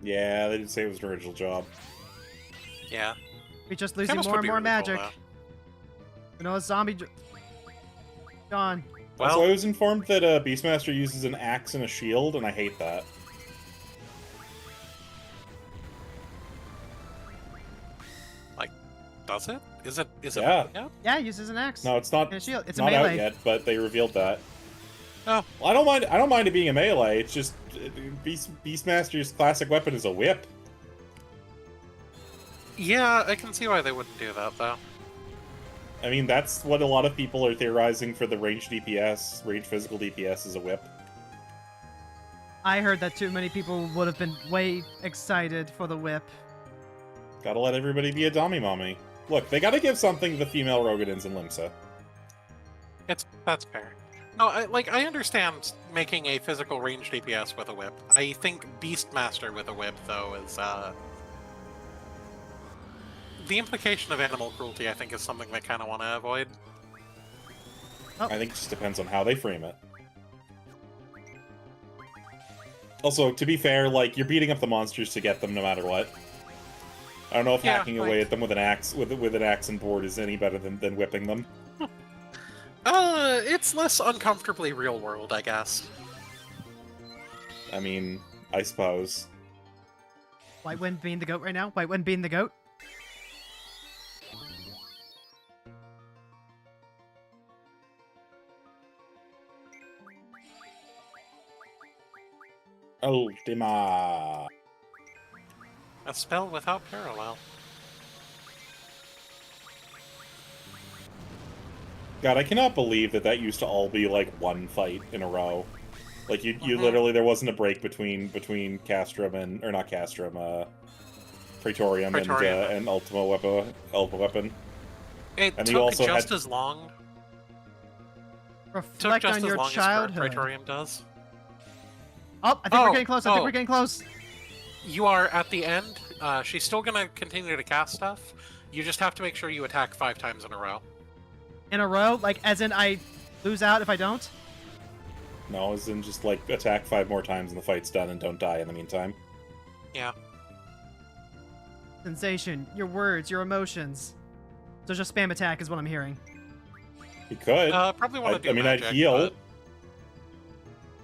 Yeah, they did say it was an original job. Yeah. We're just losing Chemist more would and be more really cool, magic. You know, a zombie. Gone. Well, So I was informed that Beastmaster uses an axe and a shield, and I hate that. does it? Is it? Yeah. Yeah. Yeah, it uses an axe. No, it's not. And a shield. It's a not out melee. yet, but they revealed that. Oh. Well, I don't mind it being a melee. It's just Beastmaster's classic weapon is a whip. Yeah, I can see why they wouldn't do that, though. I mean, that's what a lot of people are theorizing for the ranged DPS. Ranged physical DPS is a whip. I heard that too many people would have been way excited for the whip. Gotta let everybody be a Dami Mommy. Look, they gotta give something to the female Rogadins in Limsa. That's fair. No, I understand making a physical range DPS with a whip. I think Beastmaster with a whip, though, is the implication of animal cruelty, I think, is something they kind of want to avoid. Oh. I think it just depends on how they frame it. Also, to be fair, like, you're beating up the monsters to get them no matter what. I don't know if hacking away at them with an axe with an axe and board is any better than whipping them. It's less uncomfortably real world, I guess. I mean, I suppose. White Wind being the goat right now. White Wind being the goat. Ultima. A spell without parallel. God, I cannot believe that used to all be like one fight in a row. Like you literally, there wasn't a break between Castrum and, or not Castrum, Praetorium. And Ultima Weapon. It and took also just as long. Reflect on your childhood. Praetorium does. Oh, I think we're getting close. I think we're getting close. You are at the end. She's still gonna continue to cast stuff. You just have to make sure you attack 5 times in a row. In a row? Like, as in I lose out if I don't? No, as in just, like, attack 5 more times and the fight's done and don't die in the meantime. Yeah. Sensation, your words, your emotions. So just spam attack is what I'm hearing. You could. Probably want to do I mean, magic, I'd heal. but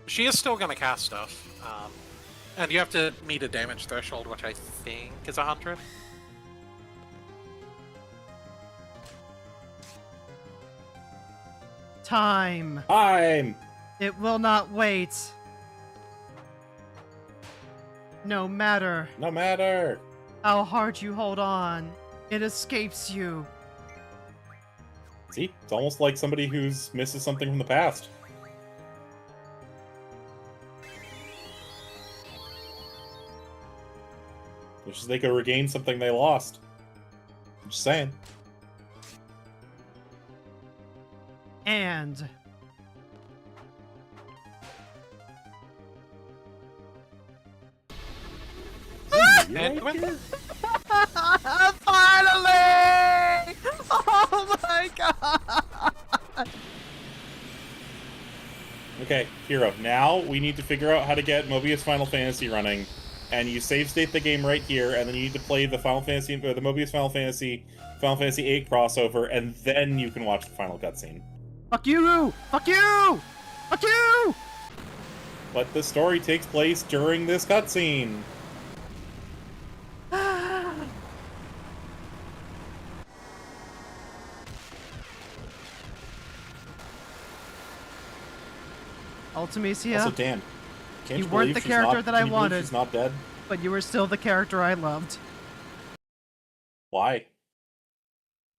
she is still gonna cast stuff. And you have to meet a damage threshold, which I think is 100. Time. Time! It will not wait. No matter No matter! how hard you hold on, it escapes you. See? It's almost like somebody who's misses something from the past. Wishes they could regain something they lost. I'm just saying. And And when finally! Oh my god! Okay, Hero, now we need to figure out how to get Mobius Final Fantasy running. And you save state the game right here, and then you need to play the Final Fantasy, the Mobius Final Fantasy VIII crossover, and then you can watch the final cutscene. Fuck you! Fuck you! Fuck you! But the story takes place during this cutscene. Ultimecia, Also, Dan, can't you you weren't believe the she's character not- that I can you believe wanted. She's not dead. but you were still the character I loved. Why?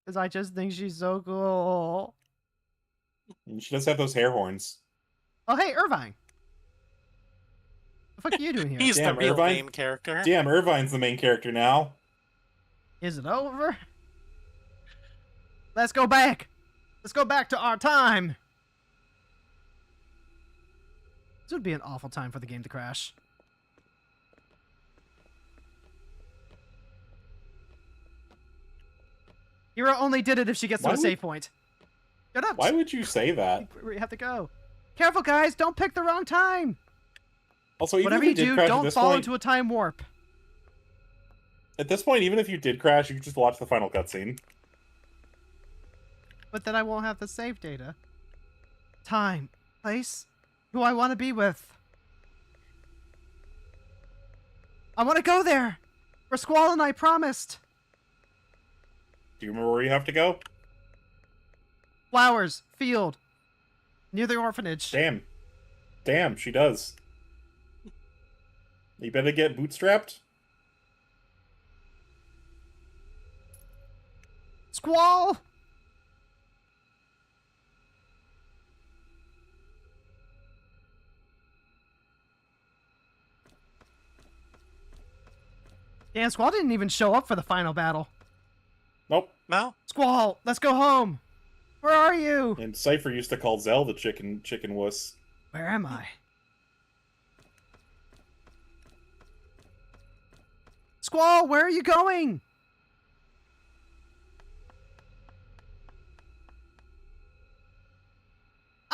Because I just think she's so cool. And she does have those hair horns. Oh, hey, Irvine. The fuck are you doing here? he's Damn, the real Irvine. main character. Damn, Irvine's the main character now. Is it over? Let's go back. Let's go back to our time. This would be an awful time for the game to crash. Hero only did it if she gets to Why a would- save point. Shut up. Why would you say that? We have to go. Careful, guys. Don't pick the wrong time. Also, even Whatever if you you did do, crash at don't this fall point, into a time warp. at this point, even if you did crash, you could just watch the final cutscene. But then I won't have the save data. Time. Place. Who I want to be with. I want to go there. Where Squall and I promised. Do you remember where you have to go? Flowers. Field. Near the orphanage. Damn. Damn, she does. You better get bootstrapped? Squall! Damn, Squall didn't even show up for the final battle. Nope. No? Squall, let's go home. Where are you? And Cypher used to call Zell the chicken wuss. Where am I? Squall, where are you going?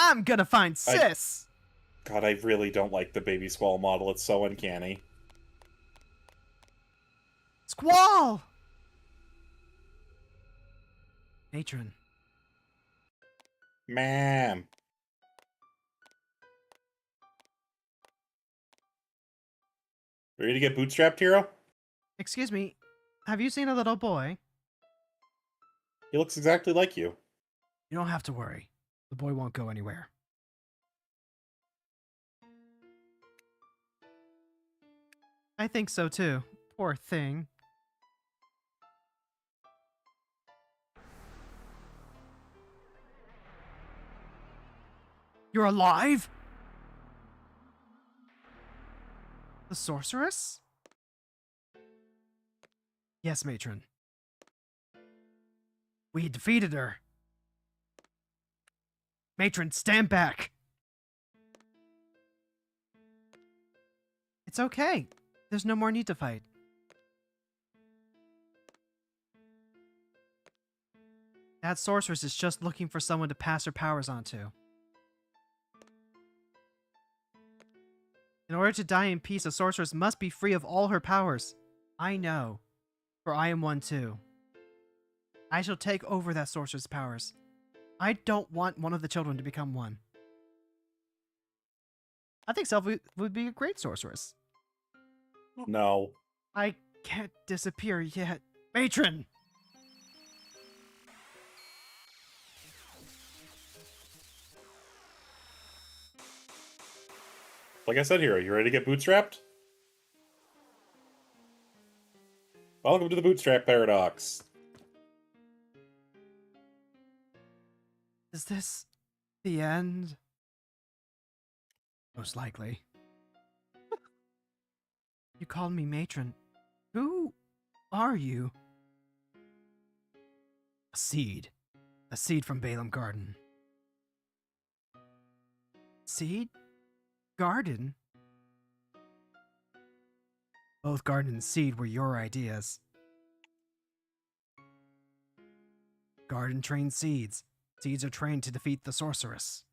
I'm gonna find sis! God, I really don't like the baby Squall model. It's so uncanny. Squall! Matron. Ma'am. Ready to get bootstrapped, hero? Excuse me, have you seen a little boy? He looks exactly like you. You don't have to worry. The boy won't go anywhere. I think so too. Poor thing. You're alive? The sorceress? Yes, matron. We defeated her. Matron, stand back! It's okay. There's no more need to fight. That sorceress is just looking for someone to pass her powers on to. In order to die in peace, a sorceress must be free of all her powers. I know, for I am one too. I shall take over that sorceress' powers. I don't want one of the children to become one. I think Self would be a great sorceress. No. I can't disappear yet. Matron! Like I said, hero, you ready to get bootstrapped? Welcome to the Bootstrap Paradox. Is this the end? Most likely. You called me matron. Who are you? A seed. A seed from Balaam Garden. Seed? Garden? Both garden and seed were your ideas. Garden trained seeds. Seeds are trained to defeat the sorceress.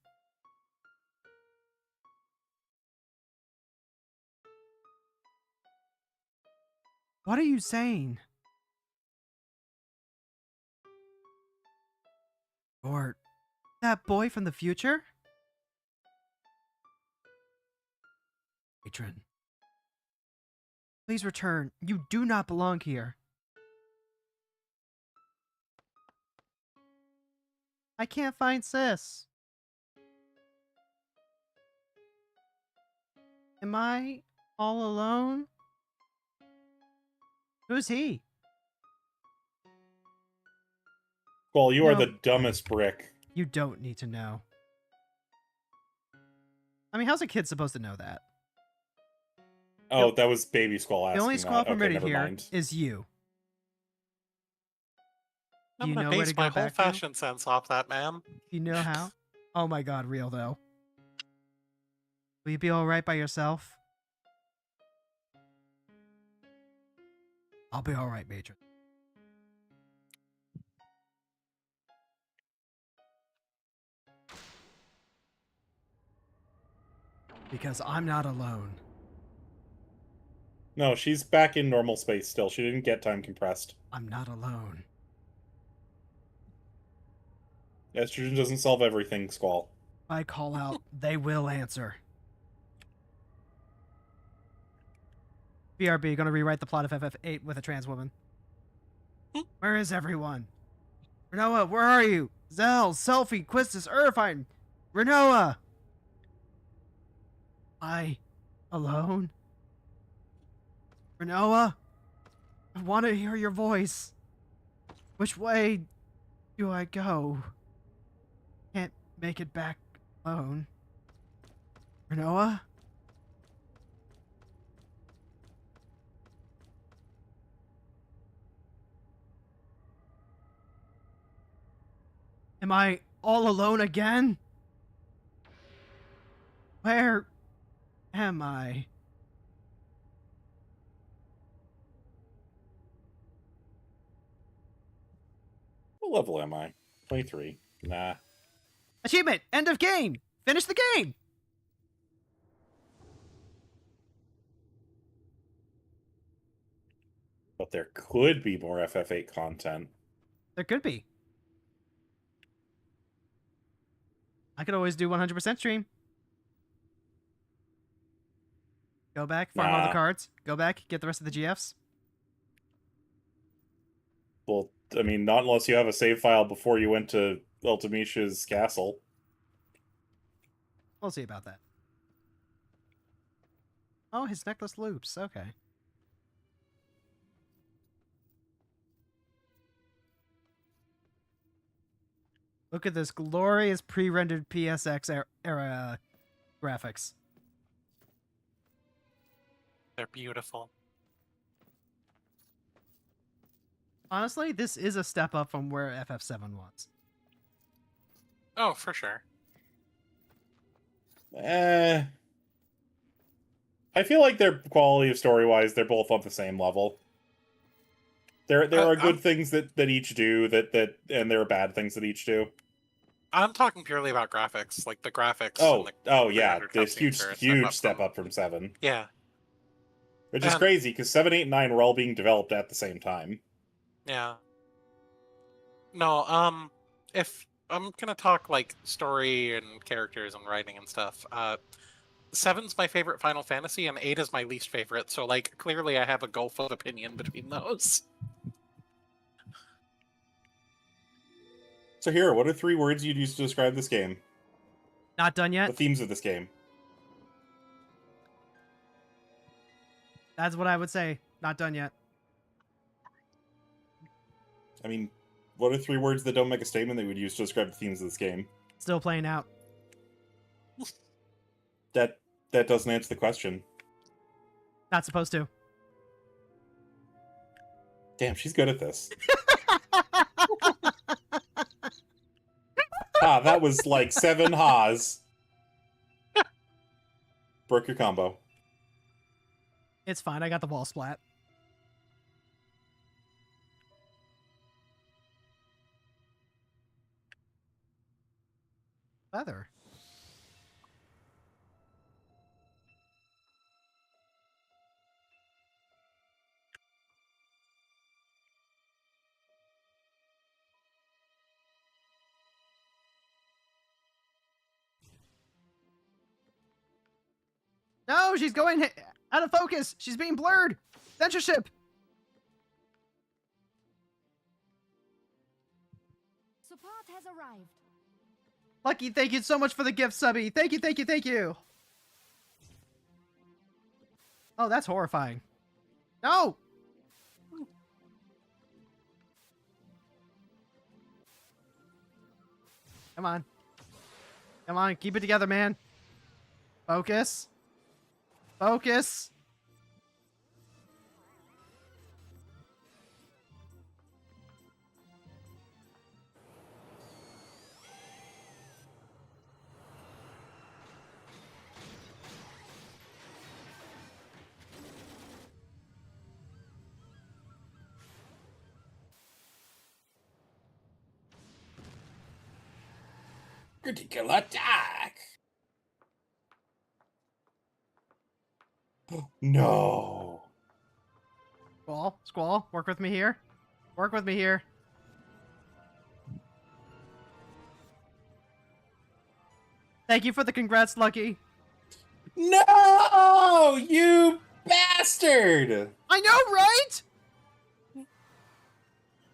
What are you saying? Or that boy from the future? Matron. Please return. You do not belong here. I can't find sis. Am I all alone? Who's he? Well, you are No. the dumbest brick. You don't need to know. I mean, how's a kid supposed to know that? Oh, that was baby Squall asking The only Squall that. permitted okay, here never mind. is you. I'm You gonna know where base to go my whole back to? fashion sense off that, man. You know how? Oh my god, real though. Will you be alright by yourself? I'll be alright, Major. Because I'm not alone. No, she's back in normal space still. She didn't get time compressed. I'm not alone. Estrogen doesn't solve everything, Squall. If I call out, they will answer. BRB, gonna rewrite the plot of FF8 with a trans woman. Where is everyone? Renoa, where are you? Zell, Selfie, Quistis, Irvine! Renoa! I alone? Renoa? I want to hear your voice. Which way do I go? Can't make it back alone. Renoa? Am I all alone again? Where am I? What level am I? 23. Nah. Achievement! End of game! Finish the game! But there could be more FF8 content. There could be. I could always do 100% stream. Go back, farm all the Nah. cards. Go back, get the rest of the GFs. Well, I mean, not unless you have a save file before you went to Ultimisha's castle. We'll see about that. Oh, his necklace loops. Okay. Look at this glorious pre-rendered PSX era graphics. They're beautiful. Honestly, this is a step up from where FF7 was. Oh, for sure. I feel like their quality of story-wise, they're both on the same level. There are good things that each do and there are bad things that each do. I'm talking purely about graphics, like the graphics. Oh, and the yeah, 300 this cutscenes huge are a step up from 7. Yeah, Which is crazy, because 7, 8, and 9 were all being developed at the same time. yeah. No, if I'm gonna talk like story and characters and writing and stuff, 7's my favorite Final Fantasy and 8 is my least favorite, so like clearly I have a gulf of opinion between those. So Hero, what are 3 words you'd use to describe this game? Not done yet? The themes of this game. That's what I would say. Not done yet. I mean, what are 3 words that don't make a statement that you would use to describe the themes of this game? Still playing out. That doesn't answer the question. Not supposed to. Damn, she's good at this. That was like 7 ha's. Broke your combo. It's fine. I got the wall splat. Leather. No, she's going out of focus. She's being blurred. Censorship. Support has arrived. Lucky, thank you so much for the gift, Subby. Thank you, thank you, thank you. Oh, that's horrifying. No! Come on. Come on, keep it together, man. Focus. Focus. Critical attack! No! Squall, Squall, work with me here. Work with me here. Thank you for the congrats, Lucky. No! You bastard! I know, right?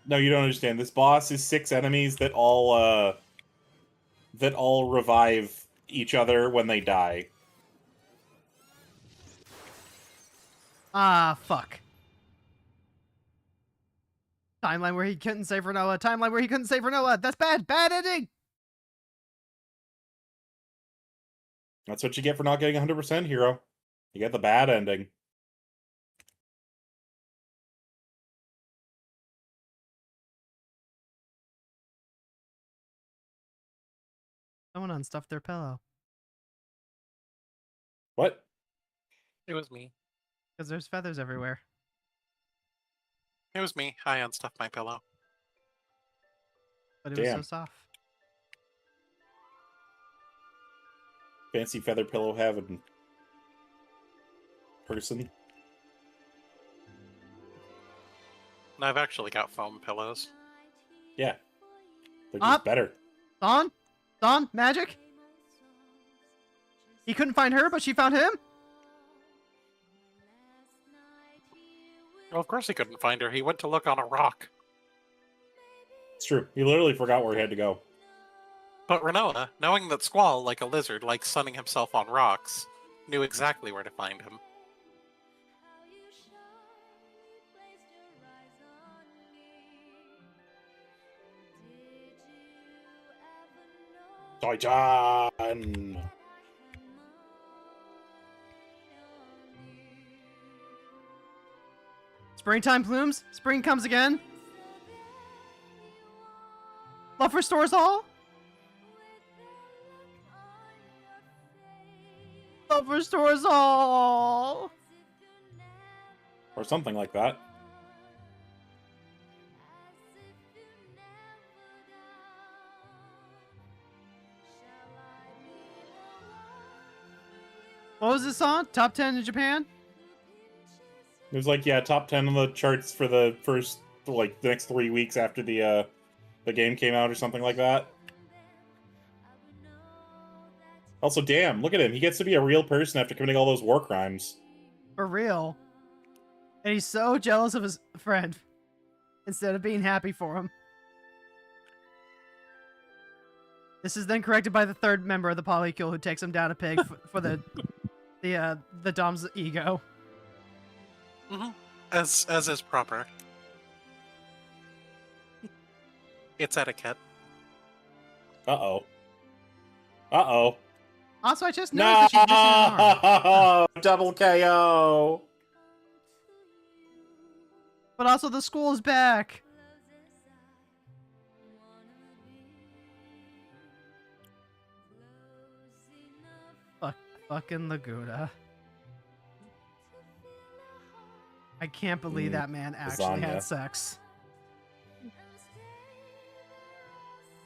No, you don't understand. This boss is 6 enemies that all revive each other when they die. Ah, fuck. Timeline where he couldn't save Renoa. Timeline where he couldn't save Renoa. That's bad. Bad ending. That's what you get for not getting 100%, Hero. You get the bad ending. Someone unstuffed their pillow. What? It was me. Because there's feathers everywhere. It was me. I unstuffed my pillow. But it was so Damn. soft. fancy feather pillow having person. And I've actually got foam pillows. Yeah. They're just Up. better. Dawn? Dawn? Magic? He couldn't find her, but she found him? Well, of course he couldn't find her. He went to look on a rock. It's true. He literally forgot where he had to go. But Renoa, knowing that Squall, like a lizard, likes sunning himself on rocks, knew exactly where to find him. Titan! Springtime blooms. Spring comes again. Love restores all. Love restores all. Or something like that. What was this song? Top 10 in Japan? It was like, yeah, top 10 on the charts for the first, like, the next 3 weeks after the game came out or something like that. Also, damn, look at him. He gets to be a real person after committing all those war crimes. For real. And he's so jealous of his friend. Instead of being happy for him. This is then corrected by the third member of the polycule who takes him down a peg for the Dom's ego. Mm-hmm. As is proper. It's etiquette. Uh-oh. Uh-oh. Also, I just noticed that she's missing an arm. No! Double KO! But also, the school is back. Fucking Laguna. I can't believe that man actually had sex.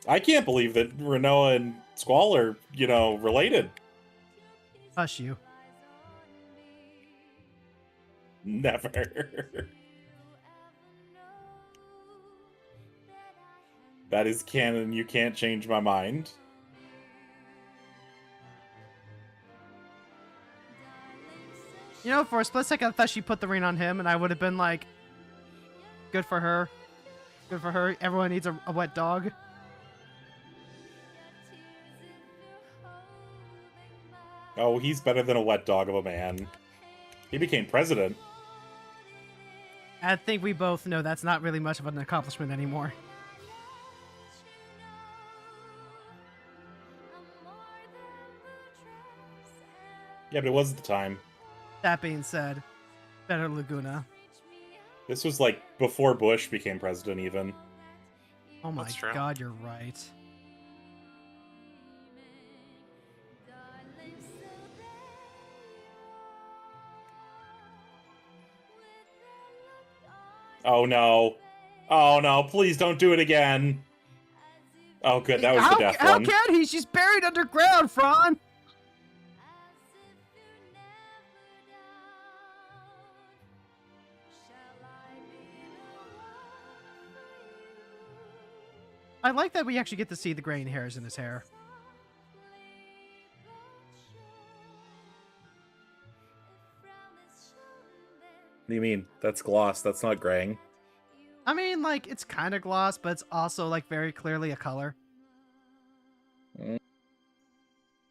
I can't believe that Renoa and Squall are, you know, related. Hush you. Never. That is canon. You can't change my mind. You know, for a split second, I thought she put the ring on him, and I would have been like, good for her. Good for her. Everyone needs a wet dog. Oh, he's better than a wet dog of a man. He became president. I think we both know that's not really much of an accomplishment anymore. Yeah, but it was at the time. That being said, better Laguna. This was like before Bush became president even. Oh my That's true. god, you're right. Oh no. Oh no, please don't do it again. Oh good, that was the death how one. can he? She's buried underground, Fron! I like that we actually get to see the graying hairs in his hair. What do you mean? That's gloss, that's not graying. I mean, like, it's kind of gloss, but it's also, like, very clearly a color. Mm.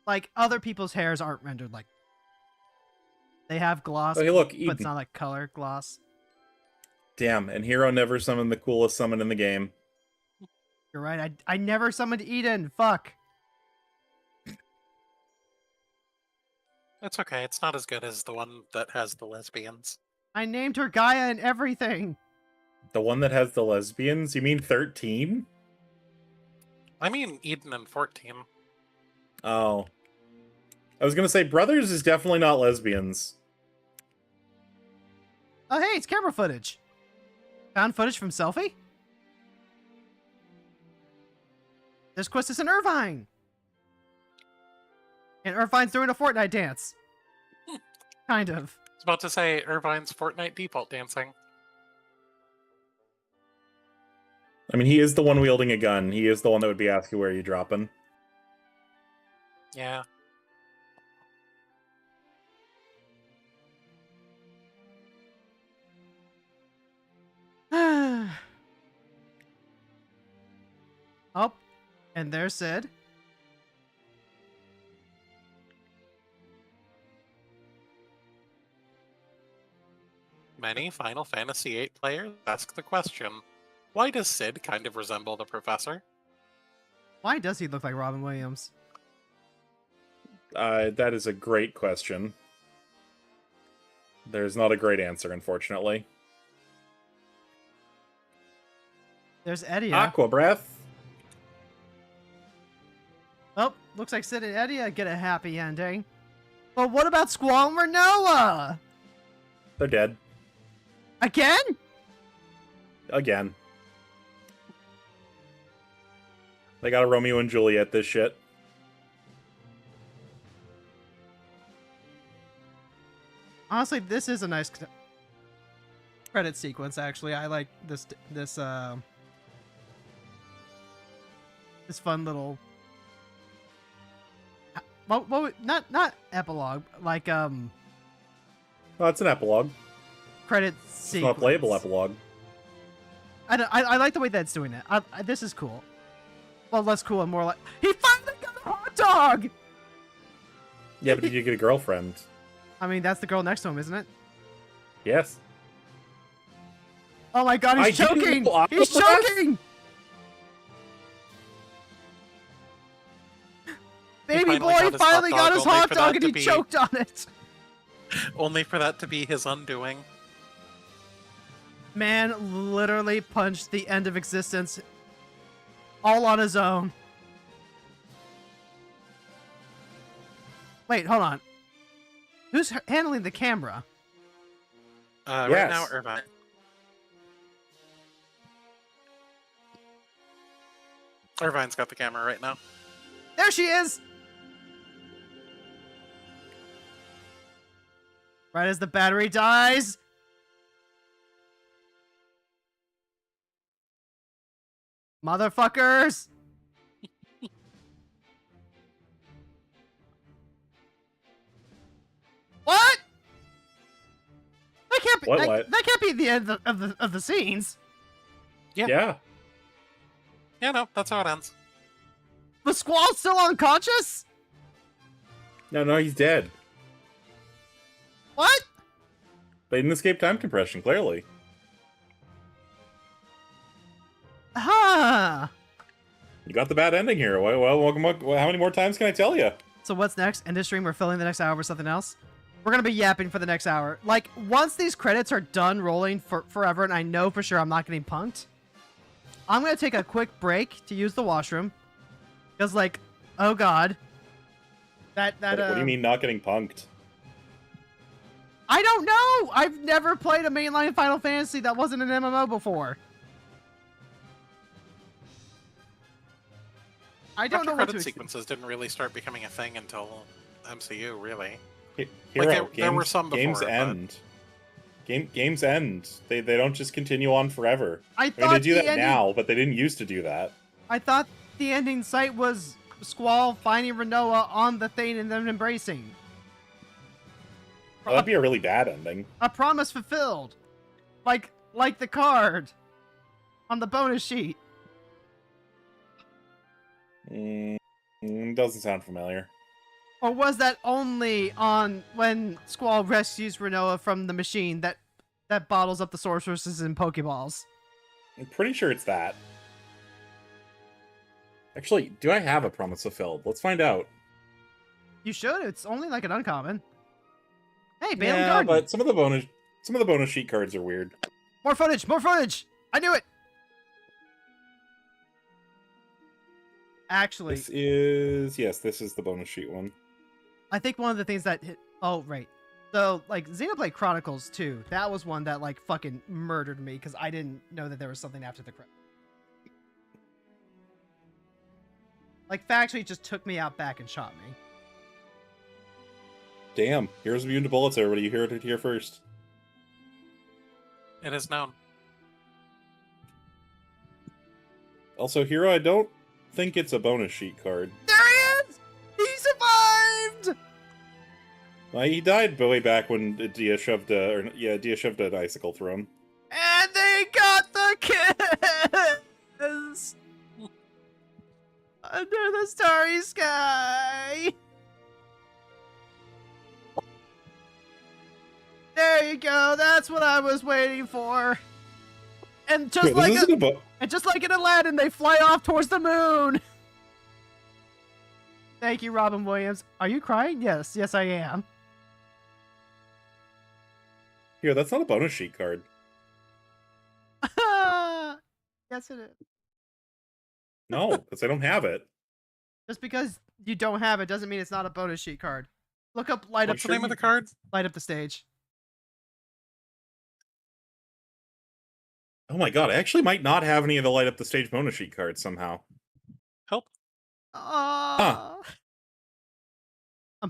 Like, other people's hairs aren't rendered like... They have gloss, Oh, hey, look, but Eden. it's not like color gloss. Damn, and Hero never summoned the coolest summon in the game. You're right, I never summoned Eden, fuck. It's okay, it's not as good as the one that has the lesbians. I named her Gaia and everything. The one that has the lesbians? You mean 13? I mean Eden and 14. Oh. I was gonna say, Brothers is definitely not lesbians. Oh hey, it's camera footage. Found footage from Selfie? There's Quistis and Irvine. And Irvine's doing a Fortnite dance. Kind of. I was about to say Irvine's Fortnite default dancing. I mean, he is the one wielding a gun. He is the one that would be asking where you dropping. Yeah. Oh, and there's Sid. Many Final Fantasy VIII players ask the question, why does Sid kind of resemble the professor? Why does he look like Robin Williams? That is a great question. There's not a great answer, unfortunately. There's Edia. Aqua Breath. Oh, looks like Sid and Edia get a happy ending. But what about Squall and Renoa? They're dead. Again? Again. They got a Romeo and Juliet this shit. Honestly, this is a nice credit sequence, actually. I like this fun little not epilogue, like Oh, it's an epilogue. credit It's sequence. not a playable epilogue. I like the way that's doing it. This is cool. Well, less cool and more like he finally got a hot dog. Yeah, but did you get a girlfriend? I mean, that's the girl next to him, isn't it? Yes. Oh my god, he's I didn't choking! know He's choking! Baby finally boy got his finally hot got dog, his only hot for dog that and to he be- choked on it. Only for that to be his undoing. Man literally punched the end of existence all on his own. Wait, hold on. Who's handling the camera? Right Yes. now, Irvine. Irvine's got the camera right now. There she is! Right as the battery dies. Motherfuckers! What? That can't be. What? That can't be the end of the scenes. Yeah. Yeah, no, that's how it ends. Was Squall still unconscious? No, he's dead. What? They didn't escape time compression, clearly. Huh. You got the bad ending here. Well, welcome. How many more times can I tell you? So what's next? End of stream. We're filling the next hour with something else. We're gonna be yapping for the next hour. Like, once these credits are done rolling for forever, and I know for sure I'm not getting punked, I'm gonna take a quick break to use the washroom. Cause like, oh god. What What do you mean not getting punked? I don't know! I've never played a mainline Final Fantasy that wasn't an MMO before. I don't know what to Credit expect. sequences didn't really start becoming a thing until MCU, really. Hero, there were some games before, but- end. Games end. They don't just continue on forever. I I mean, thought they do the that ending, now, but they didn't used to do that. I thought the ending site was Squall finding Renoa on the thing and then embracing. Well, that'd be a really bad ending. A promise fulfilled. Like the card on the bonus sheet. Doesn't sound familiar. Or was that only on when Squall rescues Renoa from the machine that bottles up the sorceresses and Pokeballs? I'm pretty sure it's that. Actually, do I have a promise fulfilled? Let's find out. You should. It's only like an uncommon. Hey, Bale Yeah, Garden. but some of the bonus sheet cards are weird. More footage. More footage. I knew it. Actually, This is the bonus sheet one. I think one of the things that hit. Oh, right. So, like, Xenoblade Chronicles 2, that was one that, like, fucking murdered me because I didn't know that there was something after the credit. Like, factually, it just took me out back and shot me. Damn, heroes immune to bullets, everybody. You heard it here first. It is known. Also, hero, I don't think it's a bonus sheet card. There he is! He survived! Well, he died way back when Dia shoved an icicle through him. And they got the kiss! Under the starry sky! There you go, that's what I was waiting for. And just Wait, like this isn't a and just like in Aladdin, they fly off towards the moon! Thank you, Robin Williams. Are you crying? Yes, yes I am. Here, that's not a bonus sheet card. Yes it is. No, because I don't have it. Just because you don't have it doesn't mean it's not a bonus sheet card. Look up light up What's the name of the card? light up the stage. Oh my god, I actually might not have any of the light up the stage bonus sheet cards somehow. Help. I'm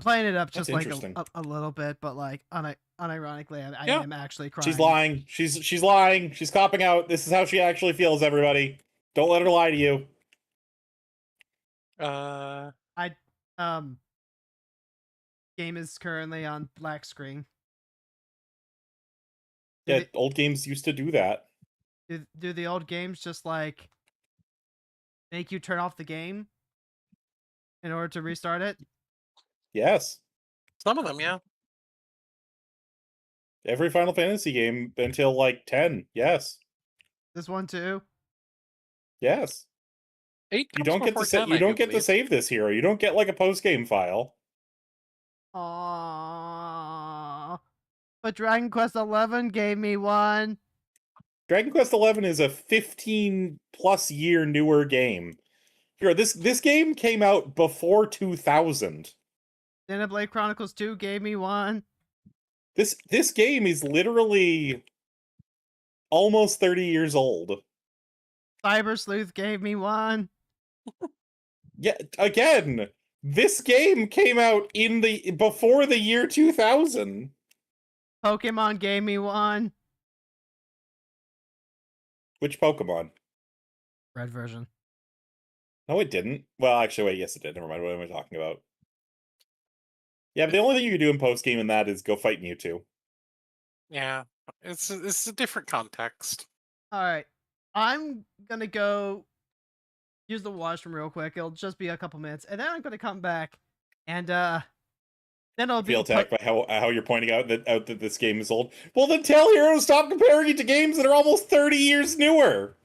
playing it up just That's like interesting. a little bit, but like unironically, I Yeah. am actually crying. She's lying. She's lying. She's copping out. This is how she actually feels, everybody. Don't let her lie to you. Game is currently on black screen. Yeah, old games used to do that. Do the old games just like make you turn off the game in order to restart it? Yes. Some of them, yeah. Every Final Fantasy game until like 10. Yes. This one too? Yes. 8 You comes don't get before to say 10, you I don't do get to believe. save this hero. You don't get like a post game file. Aww. But Dragon Quest XI gave me one. Dragon Quest XI is a 15 plus year newer game. Here, this game came out before 2000. Xenoblade Chronicles 2 gave me one. This game is literally almost 30 years old. Cyber Sleuth gave me one. Yeah, again, this game came out before the year 2000. Pokemon gave me one. Which Pokemon? Red version. No, it didn't. Well, actually, wait, yes, it did. Never mind. What am I talking about? Yeah, but the only thing you can do in post game in that is go fight Mewtwo. Yeah, it's a different context. Alright. I'm gonna go use the washroom real quick. It'll just be a couple minutes. And then I'm gonna come back and then it'll be Feel attacked by how you're pointing out that this game is old. Well, then tell Hero to stop comparing it to games that are almost 30 years newer.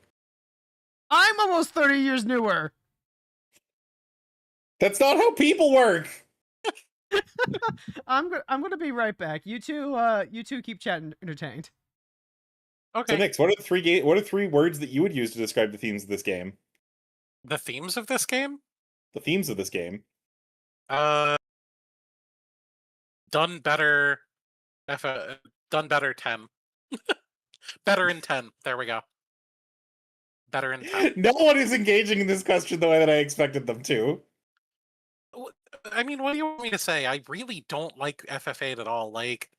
I'm almost 30 years newer. That's not how people work. I'm gonna be right back. You two keep chatting entertained. Okay. So, Nix, what are three words that you would use to describe the themes of this game? The themes of this game? The themes of this game. Done better. Done better 10. Better in 10. There we go. Better in 10. No one is engaging in this question the way that I expected them to. I mean, what do you want me to say? I really don't like FF8 at all. Like,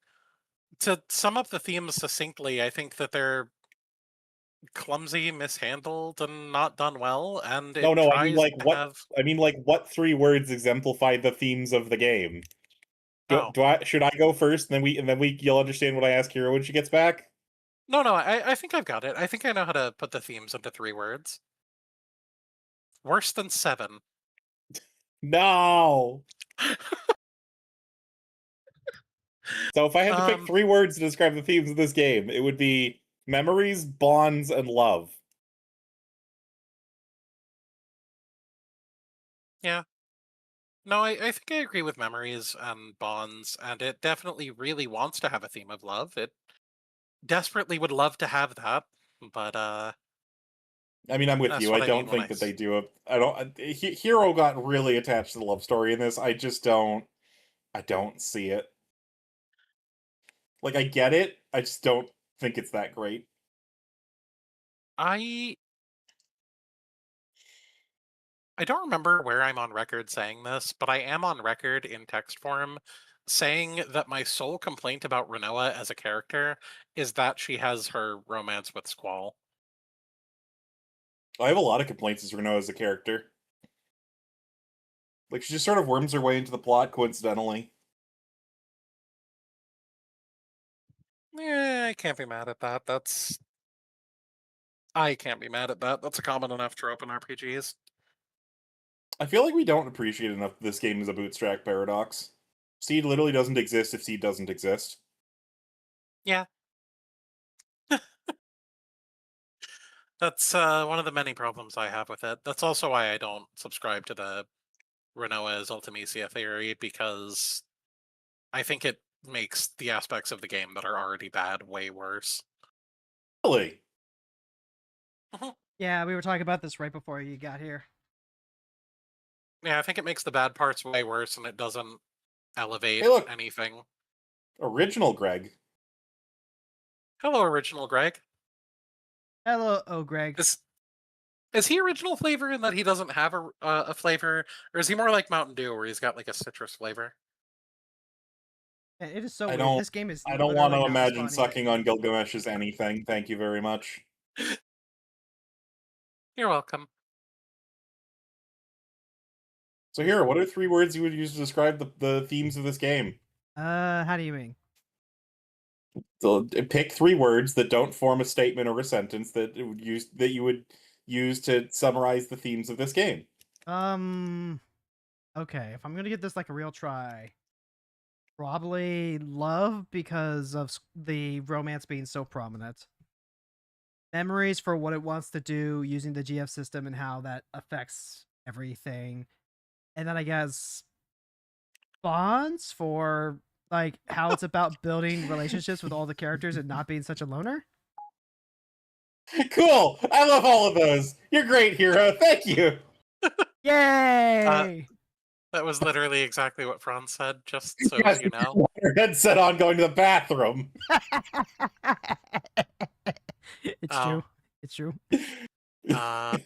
to sum up the themes succinctly, I think that they're clumsy, mishandled, and not done well. And it No, I tries mean like to what? have... I mean like what 3 words exemplify the themes of the game? Oh. Should I go first, and then you'll understand what I ask Hero when she gets back? No, I think I've got it. I think I know how to put the themes into 3 words. Worse than 7. No. So if I had to pick 3 words to describe the themes of this game, it would be memories, bonds, and love. Yeah. No, I think I agree with memories and bonds, and it definitely really wants to have a theme of love. It desperately would love to have that, but I mean, I'm with That's you. what I I don't mean when think I that they do Hero got really attached to the love story in this. I don't see it. Like, I get it. I just don't think it's that great. I don't remember where I'm on record saying this, but I am on record in text form saying that my sole complaint about Renoa as a character is that she has her romance with Squall. I have a lot of complaints as Renault as a character. Like, she just sort of worms her way into the plot coincidentally. Yeah, I can't be mad at that. I can't be mad at that. That's a common enough trope in RPGs. I feel like we don't appreciate enough this game as a bootstrap paradox. Seed literally doesn't exist if Seed doesn't exist. Yeah. That's one of the many problems I have with it. That's also why I don't subscribe to the Renoa as Ultimecia theory, because I think it makes the aspects of the game that are already bad way worse. Really? Yeah, we were talking about this right before you got here. Yeah, I think it makes the bad parts way worse, and it doesn't elevate Hey, look. anything. Original Greg. Hello, Original Greg. Hello, Greg. Is he original flavor in that he doesn't have a flavor, or is he more like Mountain Dew, where he's got like a citrus flavor? Man, it is so I weird. don't- This game is. I don't want to literally not imagine responding to sucking on Gilgamesh as anything. Thank you very much. You're welcome. So here, what are 3 words you would use to describe the themes of this game? How do you mean? So pick 3 words that don't form a statement or a sentence that you would use to summarize the themes of this game. Okay, if I'm gonna give this like a real try, probably love because of the romance being so prominent. Memories for what it wants to do using the GF system and how that affects everything. And then I guess bonds for like how it's about building relationships with all the characters and not being such a loner. Cool! I love all of those! You're great, hero! Thank you! Yay! That was literally exactly what Frons said, just so Yes, you know. your headset on going to the bathroom. It's Oh. true. It's true. Uh,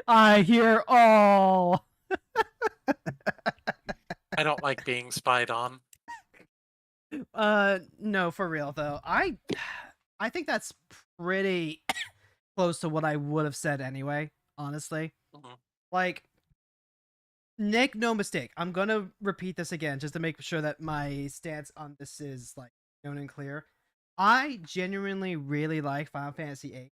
I hear all. I don't like being spied on. No, for real though. I think that's pretty close to what I would have said anyway, honestly. Mhm. Like, Nick, no mistake. I'm gonna repeat this again just to make sure that my stance on this is like known and clear. I genuinely really like Final Fantasy VIII,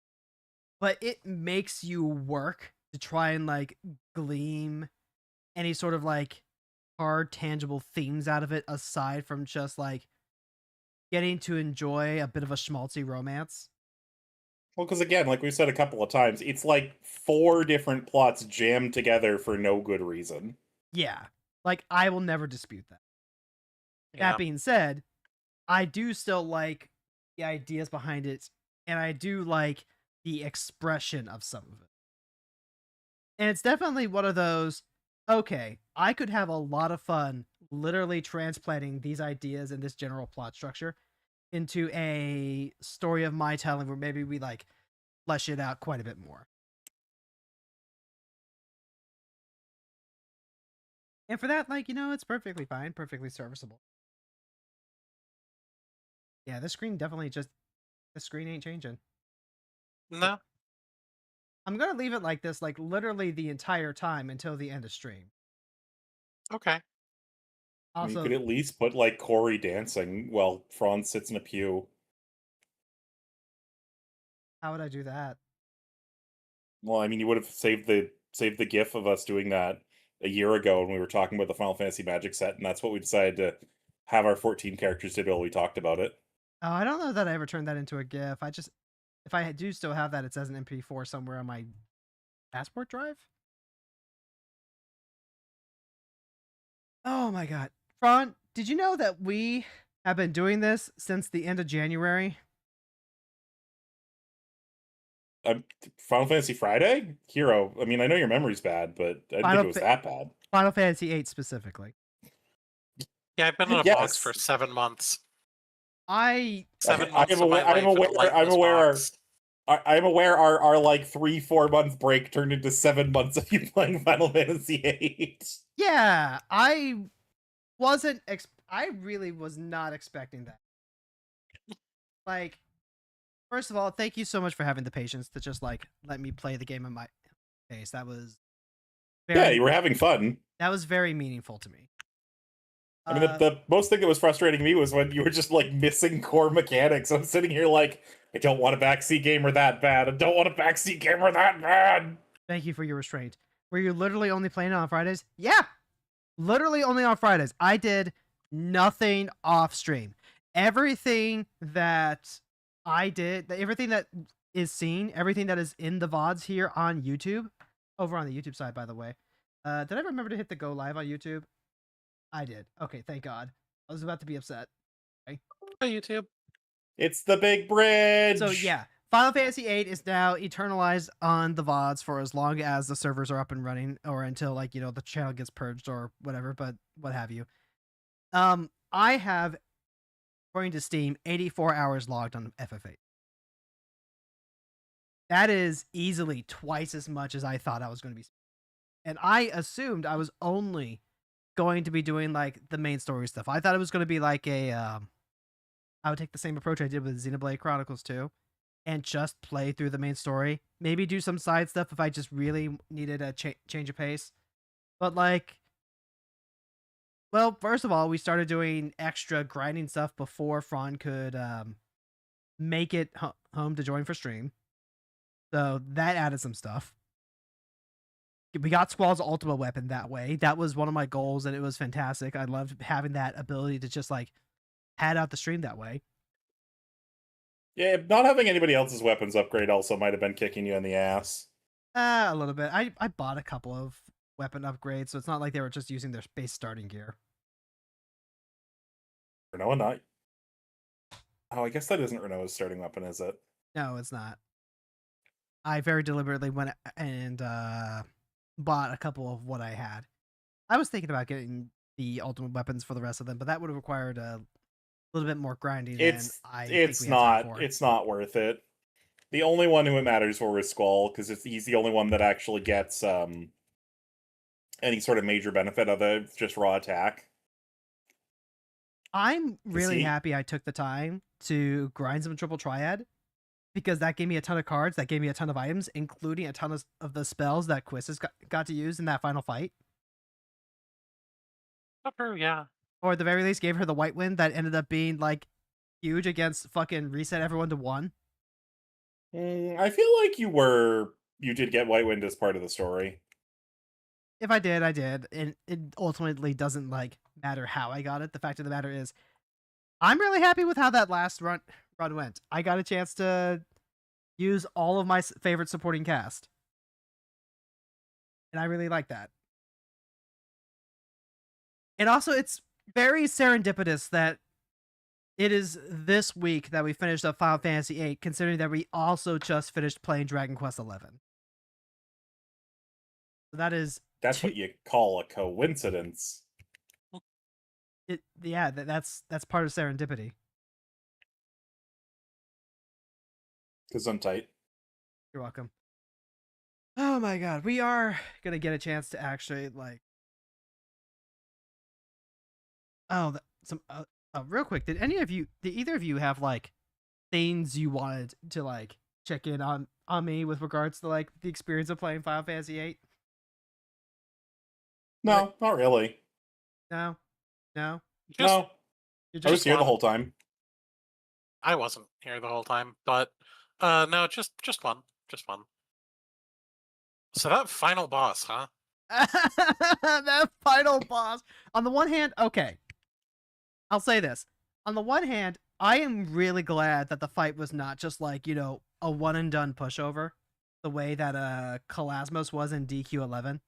but it makes you work to try and like glean any sort of like hard, tangible themes out of it aside from just like getting to enjoy a bit of a schmaltzy romance. Well, because again, like we've said a couple of times, it's like 4 different plots jammed together for no good reason. Yeah, like I will never dispute that. Yeah. That being said, I do still like the ideas behind it, and I do like the expression of some of it. And it's definitely one of those, okay, I could have a lot of fun literally transplanting these ideas and this general plot structure into a story of my telling where maybe we like flesh it out quite a bit more. And for that, like, it's perfectly fine, perfectly serviceable. Yeah, the screen ain't changing. No. I'm gonna leave it like this, like literally the entire time until the end of stream. Okay. Also, you could at least put like Corey dancing while Fron sits in a pew. how would I do that? Well, I mean, you would have saved the GIF of us doing that a year ago when we were talking about the Final Fantasy Magic set, and that's what we decided to have our 14 characters did while we talked about it. Oh, I don't know that I ever turned that into a GIF. If I do still have that, it's as an MP4 somewhere on my passport drive. Oh my god. Fron, did you know that we have been doing this since the end of January? Final Fantasy Friday? Hero, I mean, I know your memory's bad, but I didn't think it was that bad. Final Fantasy VIII specifically. Yeah, I've been on a Yes. box for 7 months. 7 I months am of my aware- I'm life in a aware- I'm lifeless aware- box. I'm aware our like 3-4 month break turned into 7 months of you playing Final Fantasy VIII. Yeah, I I really was not expecting that. Like, first of all, thank you so much for having the patience to just like let me play the game in my pace. That was Yeah, you were having fun. that was very meaningful to me. I mean, the most thing that was frustrating me was when you were just like missing core mechanics. I'm sitting here like, I don't want a backseat gamer that bad. I don't want a backseat gamer that bad. Thank you for your restraint. Were you literally only playing it on Fridays? Yeah, literally only on Fridays. I did nothing off stream. Everything that I did, everything that is seen, everything that is in the VODs here on YouTube, over on the YouTube side, by the way. Did I remember to hit the go live on YouTube? I did. Okay, thank God. I was about to be upset. Hey, YouTube. It's the big bridge. So yeah, Final Fantasy VIII is now eternalized on the VODs for as long as the servers are up and running, or until like the channel gets purged or whatever. But what have you? I have, according to Steam, 84 hours logged on FF8. That is easily twice as much as I thought I was going to be. And I assumed I was only going to be doing like the main story stuff. I thought it was going to be like I would take the same approach I did with Xenoblade Chronicles 2 and just play through the main story. Maybe do some side stuff if I just really needed a change of pace. But like, well, first of all, we started doing extra grinding stuff before Fron could make it home to join for stream. So that added some stuff. We got Squall's ultimate weapon that way. That was one of my goals, and it was fantastic. I loved having that ability to just like pad out the stream that way. Yeah, not having anybody else's weapons upgrade also might have been kicking you in the ass. A little bit. I bought a couple of weapon upgrades, so it's not like they were just using their base starting gear. Renoa not. Oh, I guess that isn't Renoa's starting weapon, is it? No, it's not. I very deliberately went and bought a couple of what I had. I was thinking about getting the ultimate weapons for the rest of them, but that would have required a little bit more grinding. It's not worth it. The only one who it matters for is Squall, because he's the only one that actually gets any sort of major benefit of it. It's just raw attack. I'm really happy I took the time to grind some triple triad, because that gave me a ton of cards, that gave me a ton of items, including a ton of the spells that Quiz got to use in that final fight. True, yeah. Or at the very least, gave her the white win that ended up being like huge against fucking reset everyone to 1. I feel like you did get white wind as part of the story. If I did, I did. And it ultimately doesn't like matter how I got it. The fact of the matter is, I'm really happy with how that last run went. I got a chance to use all of my favorite supporting cast. And I really like that. And also, it's very serendipitous that it is this week that we finished up Final Fantasy VIII, considering that we also just finished playing Dragon Quest XI. So that's what you call a coincidence. That's part of serendipity. Because I'm tight. You're welcome. Oh my god, we are gonna get a chance to actually like. Oh, real quick, did either of you have like things you wanted to like check in on me with regards to like the experience of playing Final Fantasy VIII? No, not really. No. No. You're I was here the whole time. I wasn't here the whole time, but no, just one. So that final boss, huh? That final boss. On the one hand, okay. I'll say this. On the one hand, I am really glad that the fight was not just like, a one and done pushover, the way that Kalasmos was in DQ11.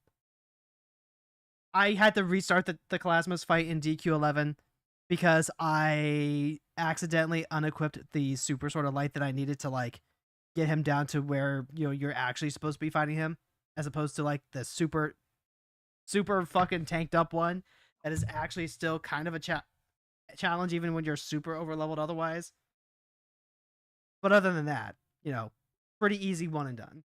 I had to restart the Kalasmos fight in DQ11 because I accidentally unequipped the super sort of light that I needed to like get him down to where you're actually supposed to be fighting him, as opposed to like the super fucking tanked up one that is actually still kind of a challenge even when you're super over leveled otherwise. But other than that, pretty easy one and done.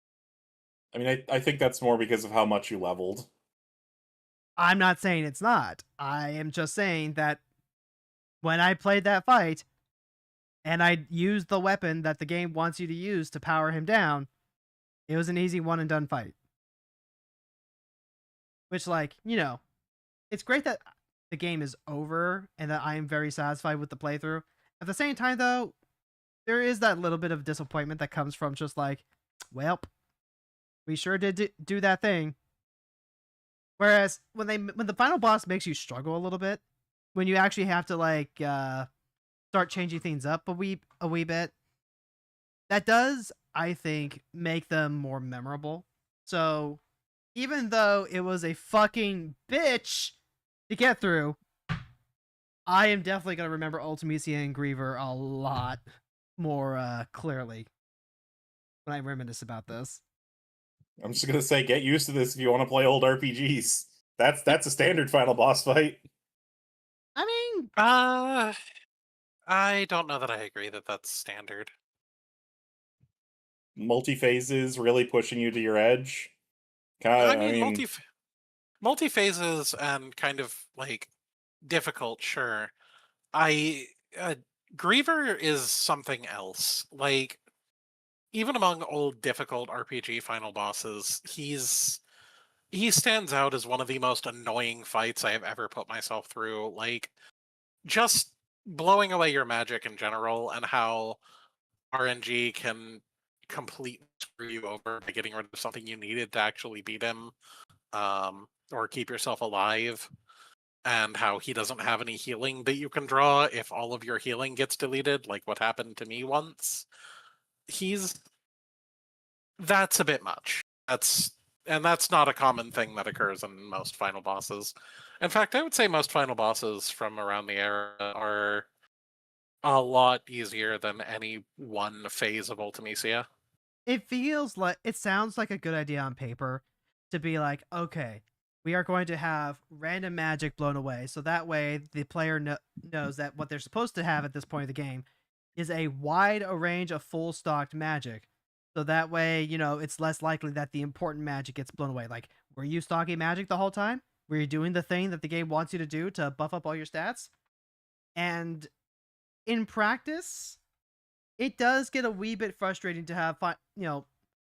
I mean, I think that's more because of how much you leveled. I'm not saying it's not. I am just saying that when I played that fight and I used the weapon that the game wants you to use to power him down, it was an easy one and done fight. Which, like, you know, it's great that the game is over and that I am very satisfied with the playthrough. At the same time, though, there is that little bit of disappointment that comes from just like, well, we sure did do that thing. Whereas when the final boss makes you struggle a little bit, when you actually have to like start changing things up a wee bit, that does, I think, make them more memorable. So even though it was a fucking bitch to get through, I am definitely gonna remember Ultimecia and Griever a lot more clearly when I reminisce about this. I'm just gonna say, get used to this if you want to play old RPGs. That's a standard final boss fight. I mean, I don't know that I agree that that's standard. Multi-phases really pushing you to your edge. I mean, multi-phases and kind of like difficult, sure. Griever is something else. Like, even among old difficult RPG final bosses, he stands out as one of the most annoying fights I have ever put myself through. Like, just blowing away your magic in general and how RNG can completely screw you over by getting rid of something you needed to actually beat him, or keep yourself alive, and how he doesn't have any healing that you can draw if all of your healing gets deleted, like what happened to me once. That's a bit much. That's not a common thing that occurs in most final bosses. In fact, I would say most final bosses from around the era are a lot easier than any one phase of Ultimecia. it sounds like a good idea on paper to be like, okay, we are going to have random magic blown away, so that way the player knows that what they're supposed to have at this point of the game is a wide range of full stocked magic. So that way, you know, it's less likely that the important magic gets blown away. Like, were you stocking magic the whole time? Were you doing the thing that the game wants you to do to buff up all your stats? And in practice, it does get a wee bit frustrating to have, to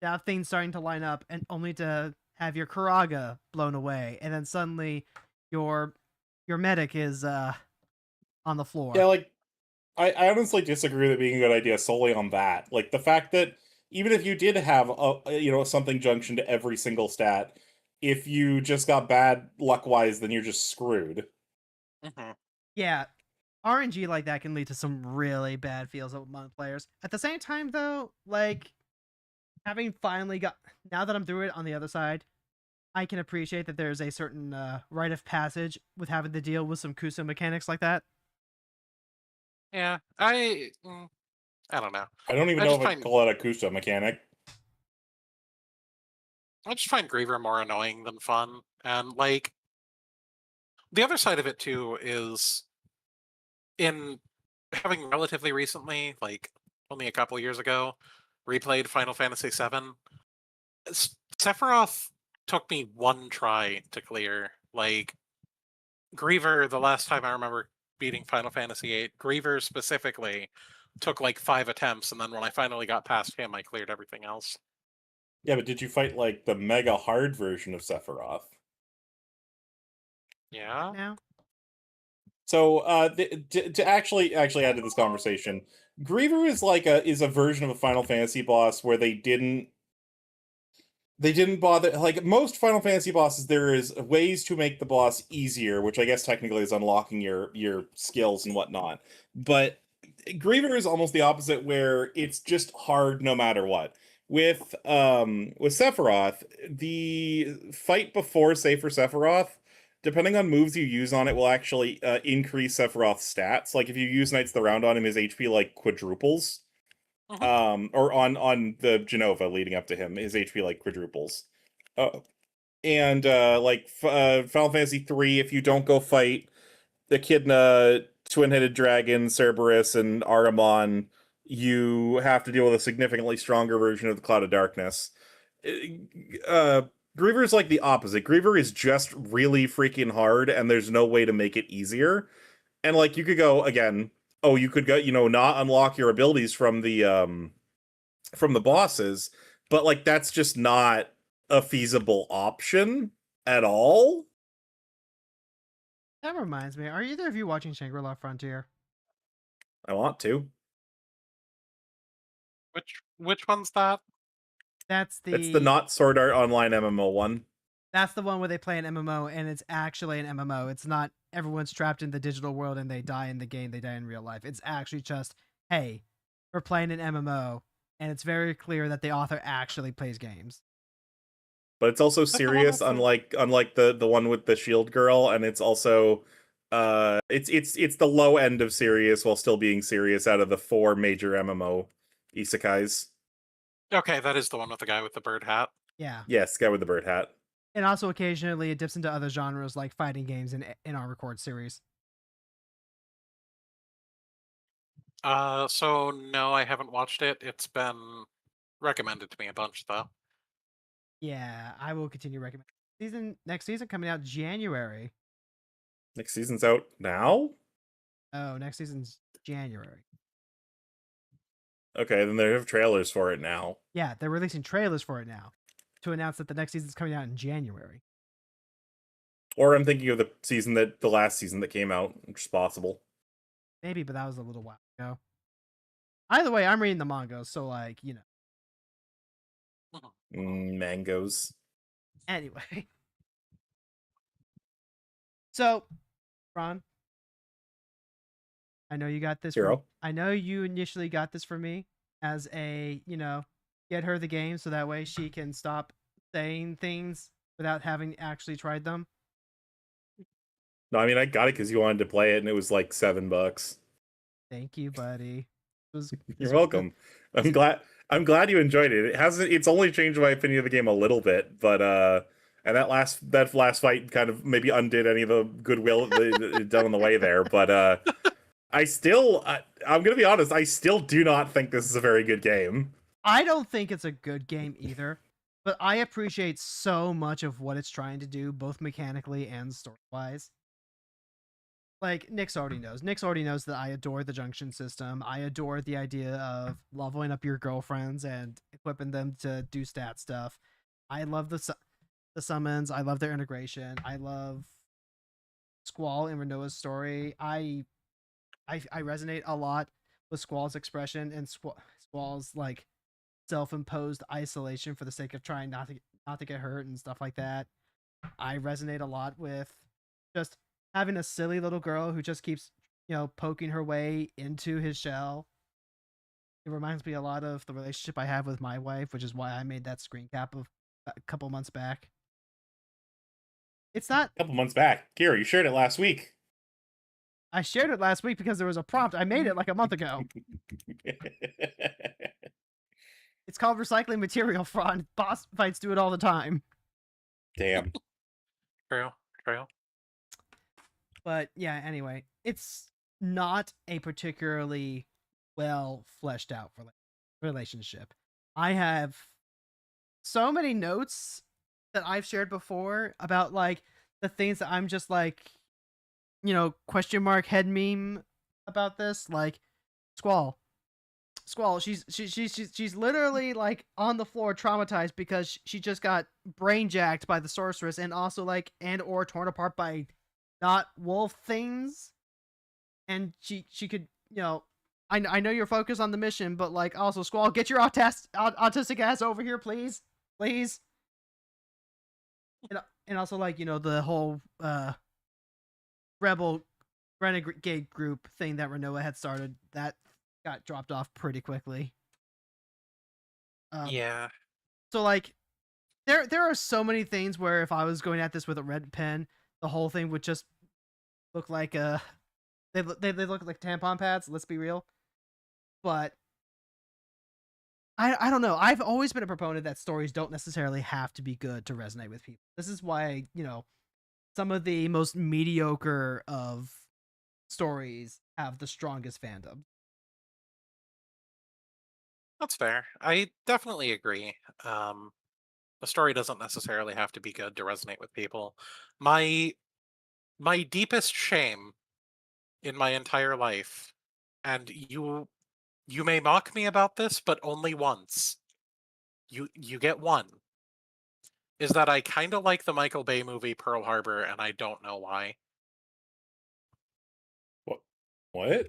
have things starting to line up and only to have your Karaga blown away, and then suddenly your medic is on the floor. Yeah, like I honestly disagree with it being a good idea solely on that. Like the fact that even if you did have something junction to every single stat, if you just got bad luck wise, then you're just screwed. Mm-hmm. Yeah, RNG like that can lead to some really bad feels among players. At the same time, though, like having finally now that I'm through it on the other side, I can appreciate that there's a certain rite of passage with having to deal with some Kusa mechanics like that. Yeah, I don't know. I don't even know if I can call it a Kusa mechanic. I just find Griever more annoying than fun. And, like, the other side of it, too, is in having relatively recently, like, only a couple years ago, replayed Final Fantasy VII, Sephiroth took me one try to clear. Like, Griever, the last time I remember beating Final Fantasy VIII, Griever specifically took like 5 attempts, and then when I finally got past him, I cleared everything else. Yeah, but did you fight like the mega hard version of Sephiroth? Yeah. Now, so to actually add to this conversation, Griever is a version of a Final Fantasy boss where they didn't bother. Like most Final Fantasy bosses, there is ways to make the boss easier, which I guess technically is unlocking your skills and whatnot. But Griever is almost the opposite, where it's just hard no matter what. With Sephiroth, the fight before, say for Sephiroth, depending on moves you use on it, will actually increase Sephiroth's stats. Like if you use Knights of the Round on him, his HP like quadruples. Or on the Genova leading up to him, his HP like quadruples. And Final Fantasy III, if you don't go fight the Echidna, Twin-Headed Dragon, Cerberus, and Aramon, you have to deal with a significantly stronger version of the Cloud of Darkness. Griever's like the opposite. Griever is just really freaking hard, and there's no way to make it easier. And like you could go again. Oh, you could go, not unlock your abilities from the bosses, but like that's just not a feasible option at all. That reminds me, are either of you watching Shangri-La Frontier? I want to. Which one's that? That's It's the not Sword Art Online MMO one. That's the one where they play an MMO, and it's actually an MMO. It's not everyone's trapped in the digital world and they die in the game, they die in real life. It's actually just, hey, we're playing an MMO, and it's very clear that the author actually plays games. But it's also the one serious, that's unlike the one with the shield girl, and it's also it's the low end of serious while still being serious out of the 4 major MMO isekais. Okay, that is the one with the guy with the bird hat. Yeah. Yes, guy with the bird hat. And also occasionally it dips into other genres like fighting games in our record series. So no, I haven't watched it. It's been recommended to me a bunch though. Yeah, I will continue recommending. Next season coming out January. Next season's out now? Oh, next season's January. Okay, then they have trailers for it now. Yeah, they're releasing trailers for it now to announce that the next season's coming out in January. Or I'm thinking of the last season that came out, which is possible. Maybe, but that was a little while ago. Either way, I'm reading the manga, so like, Mangoes. Anyway. So, Ron, I know you got this. Hero. I know you initially got this for me as a, get her the game so that way she can stop saying things without having actually tried them. No, I mean I got it because you wanted to play it, and it was like $7. Thank you, buddy. You're welcome. I'm glad you enjoyed it. It's only changed my opinion of the game a little bit, but and that last fight kind of maybe undid any of the goodwill done on the way there. But I'm gonna be honest, I still do not think this is a very good game. I don't think it's a good game either, but I appreciate so much of what it's trying to do, both mechanically and story-wise. Like, Nyx already knows. Nyx already knows that I adore the junction system. I adore the idea of leveling up your girlfriends and equipping them to do stat stuff. I love the summons. I love their integration. I love Squall and Renoa's story. I resonate a lot with Squall's expression and Squall's like self-imposed isolation for the sake of trying not to get hurt and stuff like that. I resonate a lot with just having a silly little girl who just keeps, poking her way into his shell. It reminds me a lot of the relationship I have with my wife, which is why I made that screen cap of a couple months back. It's not A couple months back. Kira, you shared it last week. I shared it last week because there was a prompt. I made it like a month ago. It's called recycling material, Fron. Boss fights do it all the time. Damn. True. But yeah, anyway, it's not a particularly well fleshed out relationship. I have so many notes that I've shared before about like the things that I'm just like, question mark head meme about this. Like Squall, she's literally like on the floor traumatized because she just got brain jacked by the sorceress and also like or torn apart by not wolf things, and she could, I know you're focused on the mission, but like also Squall, get your autistic ass over here, please. And also like, the whole rebel renegade group thing that Renoa had started, that got dropped off pretty quickly. Yeah. So like there are so many things where if I was going at this with a red pen, the whole thing would just look like they look like tampon pads, let's be real. But I don't know. I've always been a proponent that stories don't necessarily have to be good to resonate with people. This is why, some of the most mediocre of stories have the strongest fandom. That's fair. I definitely agree. The story doesn't necessarily have to be good to resonate with people. My deepest shame in my entire life, and you may mock me about this, but only once. You get one. Is that I kind of like the Michael Bay movie Pearl Harbor, and I don't know why. What?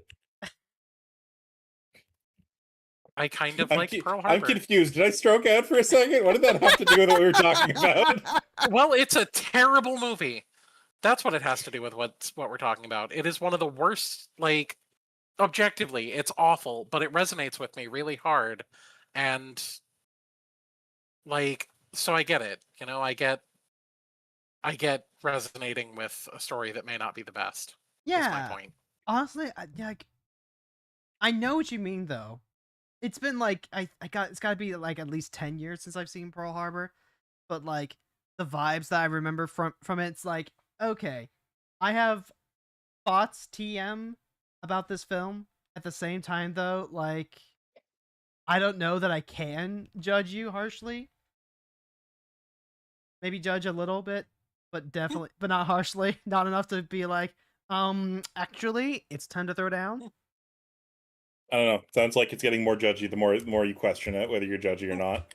I kind of I'm like Pearl I'm Harbor. confused. Did I stroke out for a second? What did that have to do with what we were talking about? Well, it's a terrible movie. That's what it has to do with what we're talking about. It is one of the worst, like, objectively, it's awful, but it resonates with me really hard. And, like, so I get it. You know, I get resonating with a story that may not be the best. Is my point. Honestly, I know what you mean though. It's been like it's got to be like at least 10 years since I've seen Pearl Harbor, but like the vibes that I remember from it, it's like, okay, I have thoughts TM about this film. At the same time though, like, I don't know that I can judge you harshly. Maybe judge a little bit, but definitely, but not harshly. Not enough to be like, actually, it's time to throw down. I don't know. Sounds like it's getting more judgy the more you question it, whether you're judgy or not.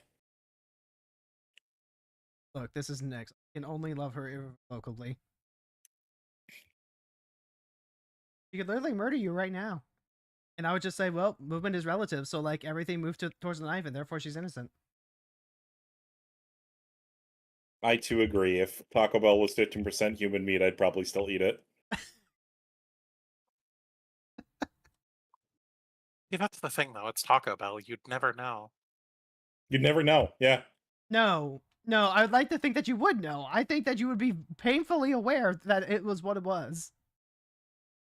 Look, this is next. I can only love her irrevocably. She could literally murder you right now. And I would just say, well, movement is relative, so like everything moved towards the knife, and therefore she's innocent. I too agree. If Taco Bell was 15% human meat, I'd probably still eat it. Yeah, that's the thing, though. It's Taco Bell. You'd never know. You'd never know. Yeah. No, I would like to think that you would know. I think that you would be painfully aware that it was what it was.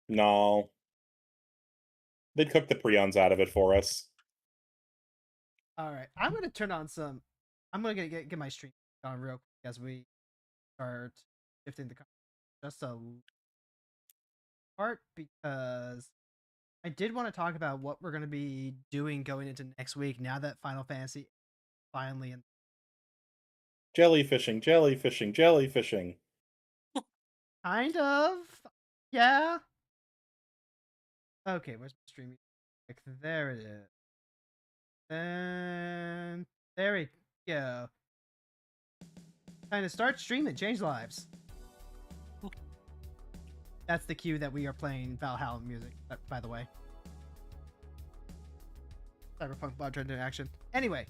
No. They'd cook the prions out of it for us. All right, I'm gonna turn on some. I'm gonna get my stream on real quick as we start shifting the just a part, because I did want to talk about what we're gonna be doing going into next week now that Final Fantasy finally in. Jellyfishing, jellyfishing, jellyfishing. Kind of, yeah. Okay, where's my streaming? Like, there it is. And there we go. Time to start streaming, change lives. That's the cue that we are playing Valhalla music, by the way. Cyberpunk Blood Trend in action. Anyway,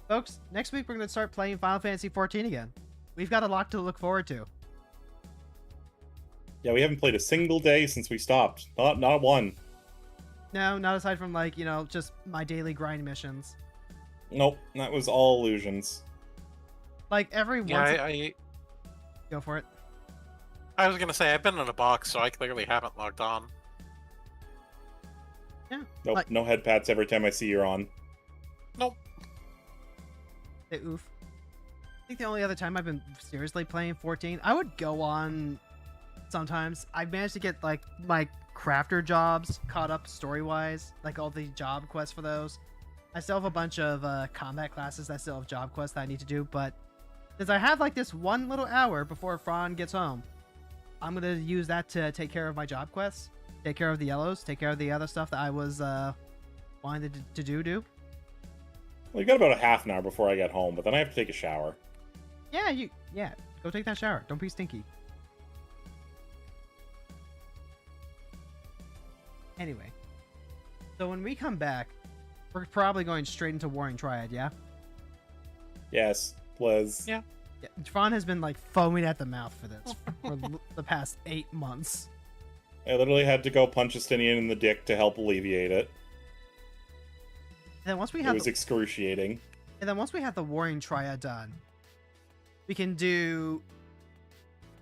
folks, next week we're going to start playing Final Fantasy XIV again. We've got a lot to look forward to. Yeah, we haven't played a single day since we stopped. Not one. No, not aside from, like, you know, just my daily grind missions. Nope, that was all illusions. Like, every Yeah, once... Go for it. I was gonna say, I've been in a box, so I clearly haven't logged on. Yeah. Nope, like... no head pats every time I see you're on. Nope. Hey, oof. I think the only other time I've been seriously playing 14, I would go on sometimes. I managed to get, like, my crafter jobs caught up story-wise, like all the job quests for those. I still have a bunch of combat classes that still have job quests that I need to do, but since I have like this one little hour before Fron gets home, I'm gonna use that to take care of my job quests, take care of the yellows, take care of the other stuff that I was wanting to do. Well, you got about a half an hour before I get home, but then I have to take a shower. Yeah, go take that shower. Don't be stinky. Anyway, so when we come back, we're probably going straight into Warring Triad, yeah? Yes, Liz. Yeah. Fron has been like foaming at the mouth for this for the past 8 months. I literally had to go punch Justinian in the dick to help alleviate it. And then once we It have was excruciating. And then once we have the Warring Triad done, we can do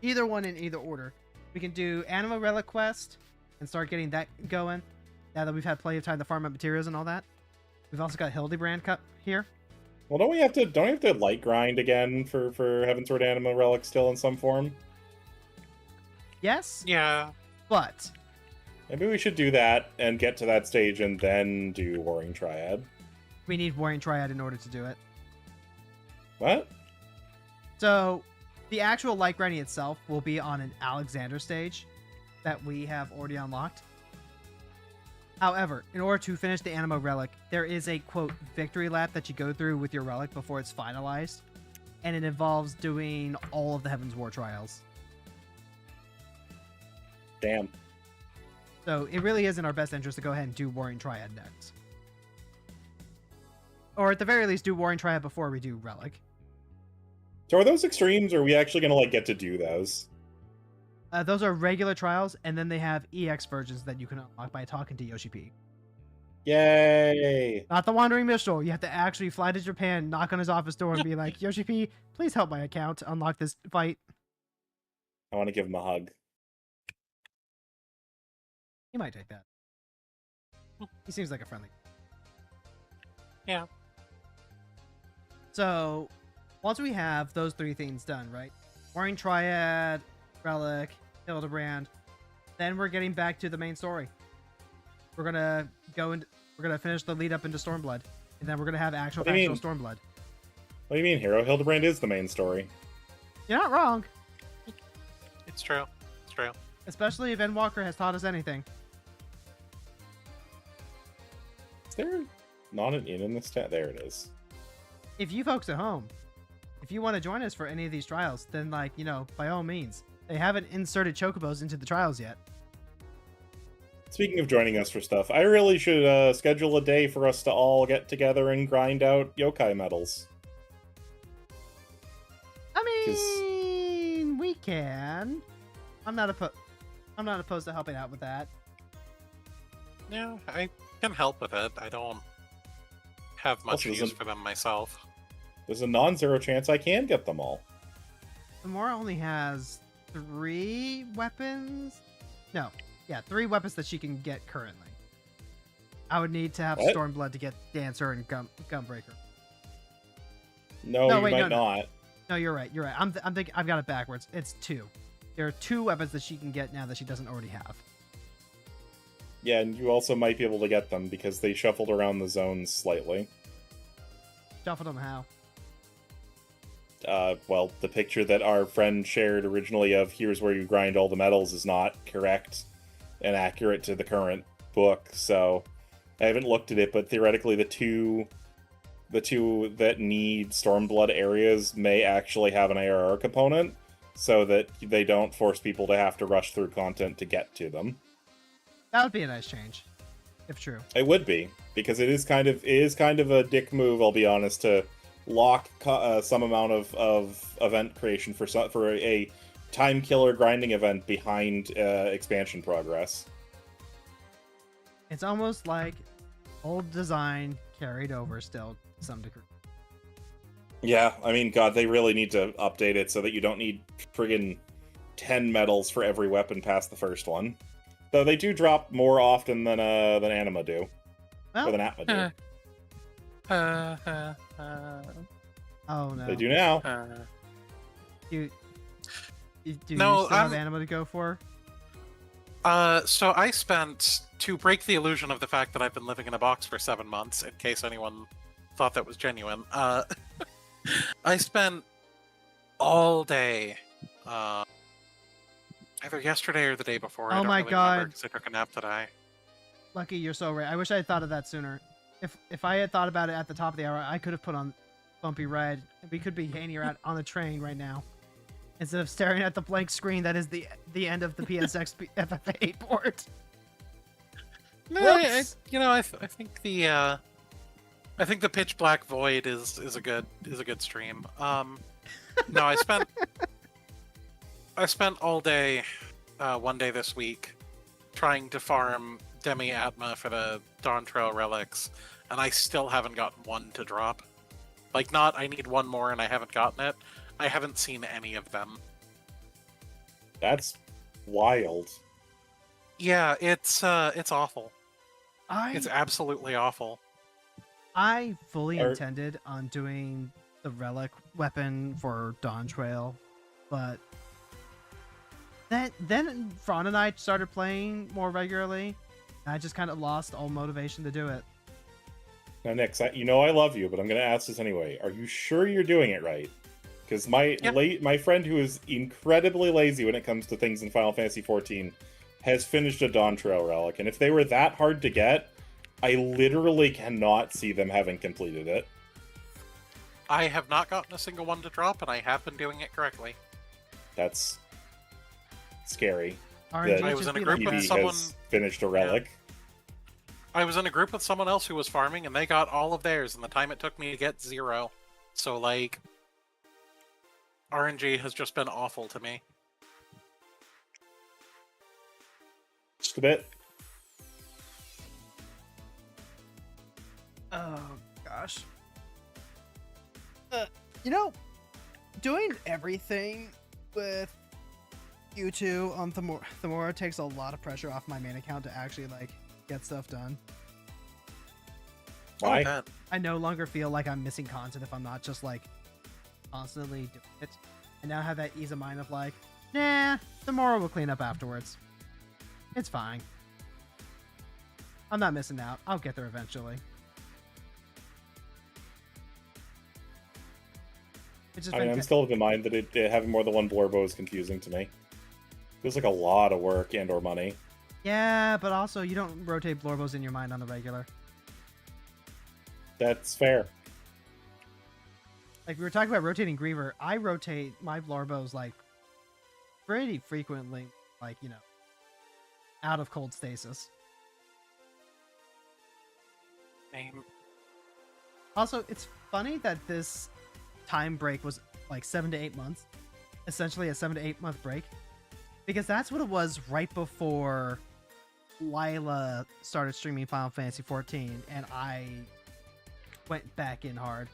either one in either order. We can do Anima Relic Quest and start getting that going now that we've had plenty of time to farm up materials and all that. We've also got Hildebrand Cup here. Well, don't we have to light grind again for Heavensward Anima Relic still in some form? Yes, Yeah. but Maybe we should do that and get to that stage and then do Warring Triad. we need Warring Triad in order to do it. What? So the actual light grinding itself will be on an Alexander stage that we have already unlocked. However, in order to finish the Anima Relic, there is a, quote, victory lap that you go through with your relic before it's finalized, and it involves doing all of the Heaven's War trials. Damn. So it really is in our best interest to go ahead and do Warring Triad next. Or at the very least, do Warring Triad before we do Relic. So are those extremes, or are we actually gonna like get to do those? Those are regular trials, and then they have EX versions that you can unlock by talking to Yoshi P. Yay! Not the Wandering Minstrel. You have to actually fly to Japan, knock on his office door, and be like, Yoshi P, please help my account to unlock this fight. I want to give him a hug. He might take that. He seems like a friendly. Yeah. So, once we have those three things done, right? Warring Triad, Relic, Hildebrand, then we're getting back to the main story. We're gonna finish the lead up into Stormblood, and then we're gonna have actual factual Stormblood. What do you mean, Hero? Hildebrand is the main story. You're not wrong. It's true. It's true. Especially if Endwalker has taught us anything. Is there not an inn in this town? There it is. If you folks at home, if you want to join us for any of these trials, then by all means. They haven't inserted chocobos into the trials yet. Speaking of joining us for stuff, I really should schedule a day for us to all get together and grind out yokai medals. I mean, we can. I'm not opposed to helping out with that. Yeah, I can help with it. I don't have much use for them myself. There's a non-zero chance I can get them all. Gamora only has 3 weapons. No, yeah, 3 weapons that she can get currently. I would need to have What? Stormblood to get Dancer and Gunbreaker. No, No, you wait, might no. not. No, you're right. You're right. I'm thinking I've got it backwards. It's 2. There are 2 weapons that she can get now that she doesn't already have. Yeah, and you also might be able to get them because they shuffled around the zones slightly. Shuffled them how? Well, the picture that our friend shared originally of here's where you grind all the metals is not correct and accurate to the current book, so I haven't looked at it, but theoretically the two that need Stormblood areas may actually have an ARR component, so that they don't force people to have to rush through content to get to them. That would be a nice change, if true. It would be, because it is kind of a dick move, I'll be honest, to lock some amount of event creation for a time killer grinding event behind expansion progress. It's almost like old design carried over still to some degree. Yeah, I mean, God, they really need to update it so that you don't need friggin' 10 medals for every weapon past the first one. Though they do drop more often than Anima do. Well, or than Atma do. Oh no. They do now. Do you No, still have Anima to go for? So I spent, to break the illusion of the fact that I've been living in a box for 7 months, in case anyone thought that was genuine, I spent all day, either yesterday or the day before. I Oh don't my really God. remember 'cause I took a nap today. Lucky, you're so right. I wish I had thought of that sooner. If I had thought about it at the top of the hour, I could have put on Bumpy Red. We could be hanging out on the train right now, instead of staring at the blank screen that is the end of the PSX FFVIII port. No, Whoops. I think the Pitch Black Void is a good stream. No, I spent all day, one day this week, trying to farm Demi Atma for the Dawn Trail relics, and I still haven't gotten one to drop. Like, not I need one more and I haven't gotten it. I haven't seen any of them. That's wild. Yeah, it's awful. It's I absolutely awful. fully Are- intended on doing the relic weapon for Dawn Trail, but then Fron and I started playing more regularly, and I just kind of lost all motivation to do it. Now, Nix, you know I love you, but I'm going to ask this anyway. Are you sure you're doing it right? Because my friend who is incredibly lazy when it comes to things in Final Fantasy XIV has finished a Dawn Trail Relic, and if they were that hard to get, I literally cannot see them having completed it. I have not gotten a single one to drop, and I have been doing it correctly. That's scary. RNG that I was just in a be group like, with PB someone. has finished a relic. I was in a group with someone else who was farming, and they got all of theirs in the time it took me to get 0. So, like, RNG has just been awful to me. Just a bit. Oh gosh. You know, doing everything with you two on Thamora takes a lot of pressure off my main account to actually like get stuff done. Why? Oh, man. I no longer feel like I'm missing content if I'm not just like constantly doing it. I now have that ease of mind of like, nah, Thamora will clean up afterwards. It's fine. I'm not missing out. I'll get there eventually. Which is I'm still of the mind that having more than one Blorbo is confusing to me. Feels like a lot of work and/or money. Yeah, but also you don't rotate Blorbos in your mind on the regular. That's fair. Like we were talking about rotating Griever, I rotate my Blorbos like pretty frequently, like, you know, out of cold stasis. Name. Also, it's funny that this time break was like 7 to 8 months, essentially a 7 to 8 month break, because that's what it was right before Lila started streaming Final Fantasy XIV, and I went back in hard.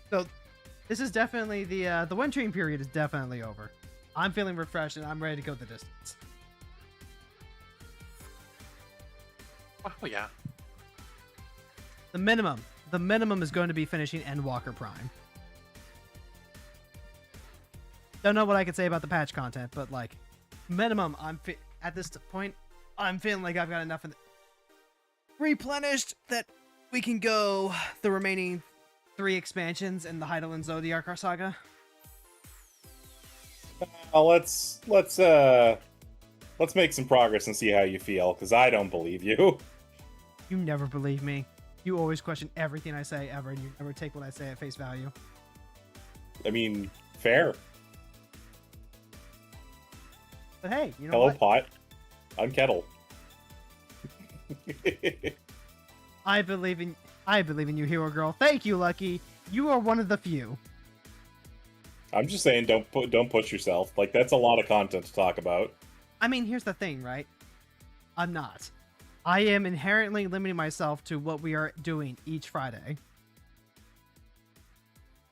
So this is definitely the wintering period is definitely over. I'm feeling refreshed and I'm ready to go the distance. Oh, yeah. The minimum is going to be finishing Endwalker Prime. Don't know what I could say about the patch content, but like minimum, at this point, I'm feeling like I've got enough of replenished that we can go the remaining 3 expansions in the Heidel and Zodiac saga. Let's make some progress and see how you feel, because I don't believe you. You never believe me. You always question everything I say ever, and you never take what I say at face value. I mean, fair. But hey, you know Hello, what? pot. I'm kettle. I believe in you, hero girl. Thank you, Lucky. You are one of the few. I'm just saying, don't push yourself. Like, that's a lot of content to talk about. I mean, here's the thing, right? I'm not. I am inherently limiting myself to what we are doing each Friday.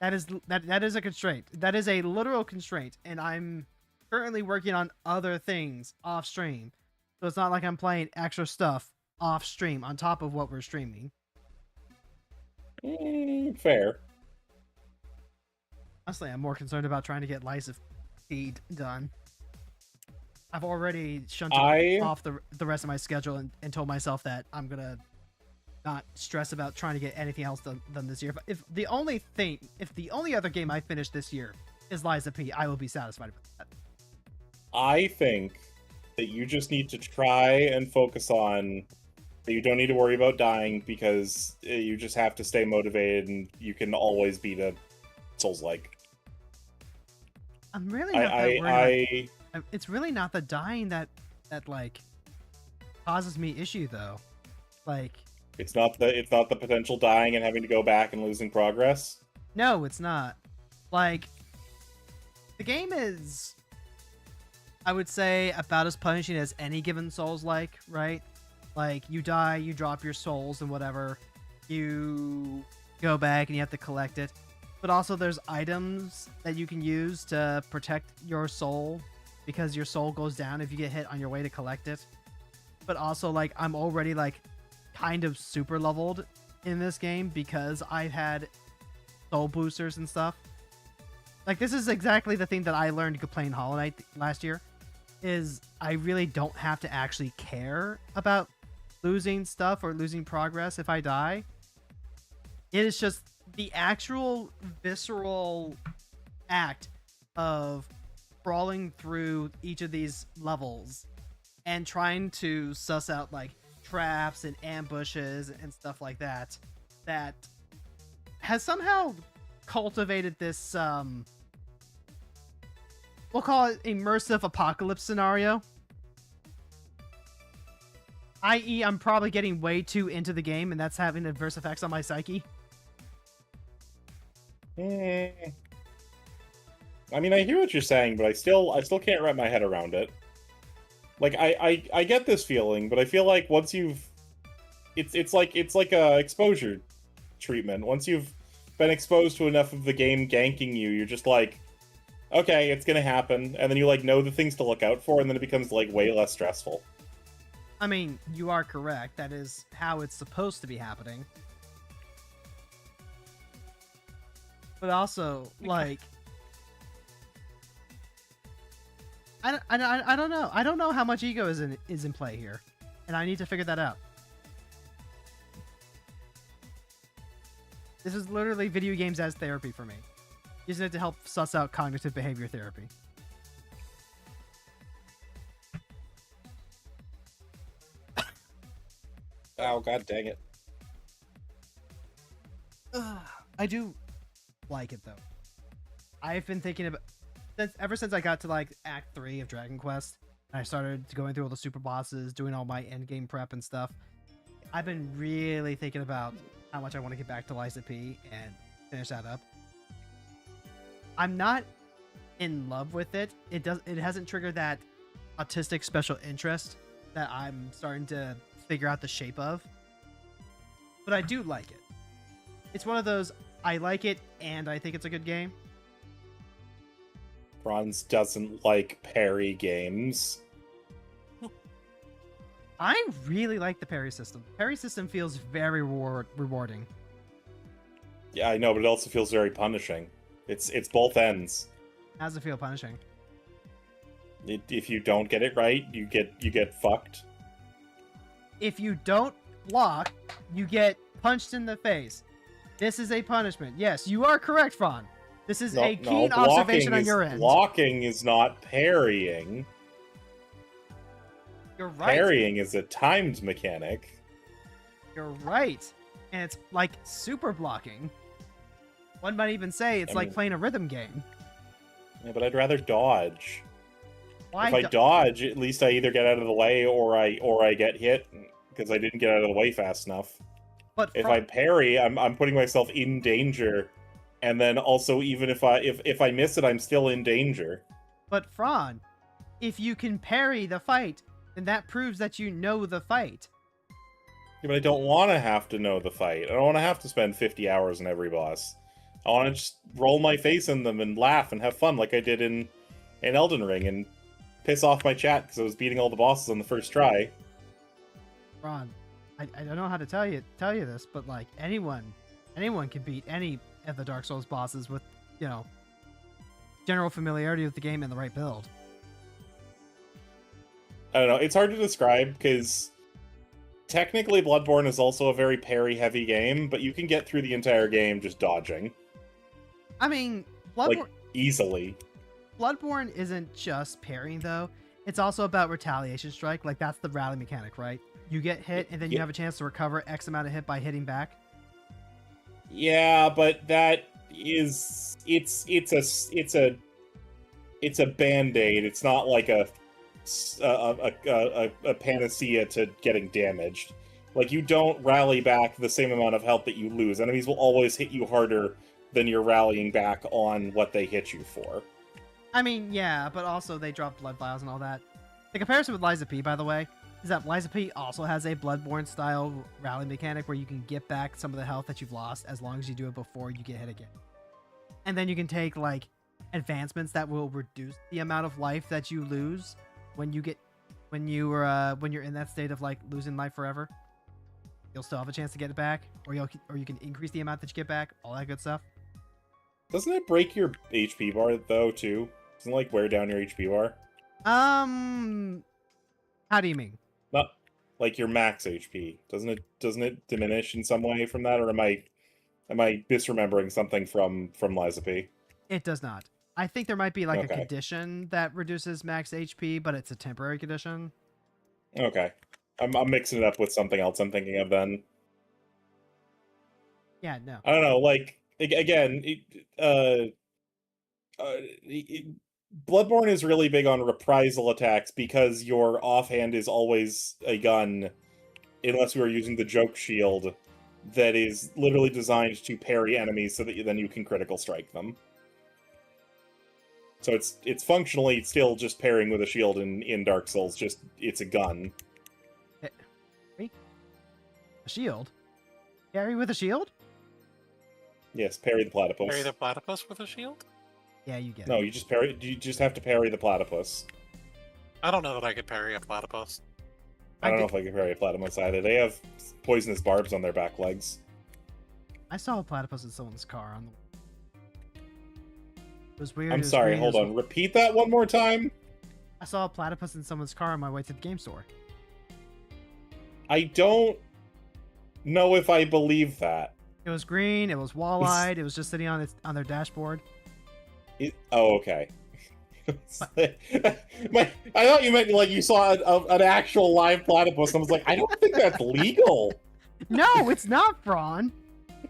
That is a constraint. That is a literal constraint, and I'm currently working on other things off stream. So it's not like I'm playing extra stuff off stream on top of what we're streaming. Fair. Honestly, I'm more concerned about trying to get Lysa feed done. I've already shunted off the rest of my schedule and told myself that I'm gonna not stress about trying to get anything else done this year. If the only other game I finish this year is Lysa P, I will be satisfied with that. I think that you just need to try and focus on that you don't need to worry about dying, because you just have to stay motivated and you can always beat a Souls-like. I'm really not that worried. It's really not the dying that like causes me issue though. Like it's not the potential dying and having to go back and losing progress. No, it's not. Like the game is, I would say, about as punishing as any given Souls-like, right? Like you die, you drop your souls and whatever, you go back and you have to collect it. But also there's items that you can use to protect your soul, because your soul goes down if you get hit on your way to collect it. But also, like, I'm already, like, kind of super leveled in this game because I've had soul boosters and stuff. Like, this is exactly the thing that I learned playing Hollow Knight last year, is I really don't have to actually care about losing stuff or losing progress if I die. It is just the actual visceral act of crawling through each of these levels and trying to suss out like traps and ambushes and stuff like that has somehow cultivated this we'll call it immersive apocalypse scenario, i.e. I'm probably getting way too into the game and that's having adverse effects on my psyche. I mean, I hear what you're saying, but I still can't wrap my head around it. Like, I get this feeling, but I feel like once you've... It's like a exposure treatment. Once you've been exposed to enough of the game ganking you, you're just like, okay, it's gonna happen, and then you, like, know the things to look out for, and then it becomes, like, way less stressful. I mean, you are correct. That is how it's supposed to be happening. But also, like... I don't know. I don't know how much ego is in play here, and I need to figure that out. This is literally video games as therapy for me. Using it to help suss out cognitive behavior therapy. Oh, god dang it. I do like it though. I've been thinking about ever since I got to like Act 3 of Dragon Quest, and I started going through all the super bosses, doing all my endgame prep and stuff. I've been really thinking about how much I want to get back to Liza P and finish that up. I'm not in love with it. It hasn't triggered that autistic special interest that I'm starting to figure out the shape of. But I do like it. It's one of those, I like it and I think it's a good game. Frons doesn't like parry games. I really like the parry system. Parry system feels very rewarding. Yeah, I know, but it also feels very punishing. It's both ends. How does it feel punishing? If you don't get it right, you get fucked. If you don't block, you get punched in the face. This is a punishment. Yes, you are correct, Fron. This is a keen observation on your end. Blocking is not parrying. You're right. Parrying is a timed mechanic. You're right. And it's like super blocking. One might even say it's like playing a rhythm game. Yeah, but I'd rather dodge. Why if I dodge, at least I either get out of the way or I get hit because I didn't get out of the way fast enough. But if I parry, I'm putting myself in danger, and then also even if I miss it, I'm still in danger. But Fron, if you can parry the fight, then that proves that you know the fight. Yeah, but I don't want to have to know the fight. I don't want to have to spend 50 hours on every boss. I want to just roll my face in them and laugh and have fun like I did in Elden Ring and piss off my chat because I was beating all the bosses on the first try. Ron, I don't know how to tell you this, but like anyone can beat any of the Dark Souls bosses with, you know, general familiarity with the game and the right build. I don't know. It's hard to describe because technically Bloodborne is also a very parry-heavy game, but you can get through the entire game just dodging. I mean, Bloodborne... Like, easily. Bloodborne isn't just parrying, though. It's also about Retaliation Strike. Like, that's the rally mechanic, right? You get hit, and then you have a chance to recover X amount of hit by hitting back. Yeah, but that is... It's a band-aid. It's not like a panacea to getting damaged. Like, you don't rally back the same amount of health that you lose. Enemies will always hit you harder than you're rallying back on what they hit you for. I mean, yeah, but also they drop blood vials and all that. The comparison with Liza P, by the way, is that Liza P also has a Bloodborne-style rally mechanic where you can get back some of the health that you've lost as long as you do it before you get hit again. And then you can take, like, advancements that will reduce the amount of life that you lose when you're in that state of, like, losing life forever. You'll still have a chance to get it back, or you can increase the amount that you get back, all that good stuff. Doesn't it break your HP bar, though, too? Doesn't it, like, wear down your HP bar? How do you mean? Not like your max HP. Doesn't it diminish in some way from that, or am I Am I misremembering something from Liza It does not. I think there might be like a Okay. condition that reduces max HP, but it's a temporary condition. Okay. I'm mixing it up with something else I'm thinking of then. Yeah, no. I don't know, like, again, Bloodborne is really big on reprisal attacks because your offhand is always a gun, unless you are using the joke shield that is literally designed to parry enemies so that then you can critical strike them. So it's functionally still just parrying with a shield in Dark Souls, just it's a gun. A shield? Parry with a shield? Yes, parry the platypus. Parry the platypus with a shield? Yeah, you get it. No, you just parry. You just have to parry the platypus. I don't know that I could parry a platypus. I don't know if I can parry a platypus either. They have poisonous barbs on their back legs. I saw a platypus in someone's car on the. It was weird. I'm it was sorry, weird, hold it was- on. Repeat that one more time. I saw a platypus in someone's car on my way to the game store. I don't know if I believe that. It was green. It was wall-eyed. It was just sitting on their dashboard. Oh, okay. I thought you meant like you saw an actual live platypus. And I was like, I don't think that's legal. No, it's not, Fron.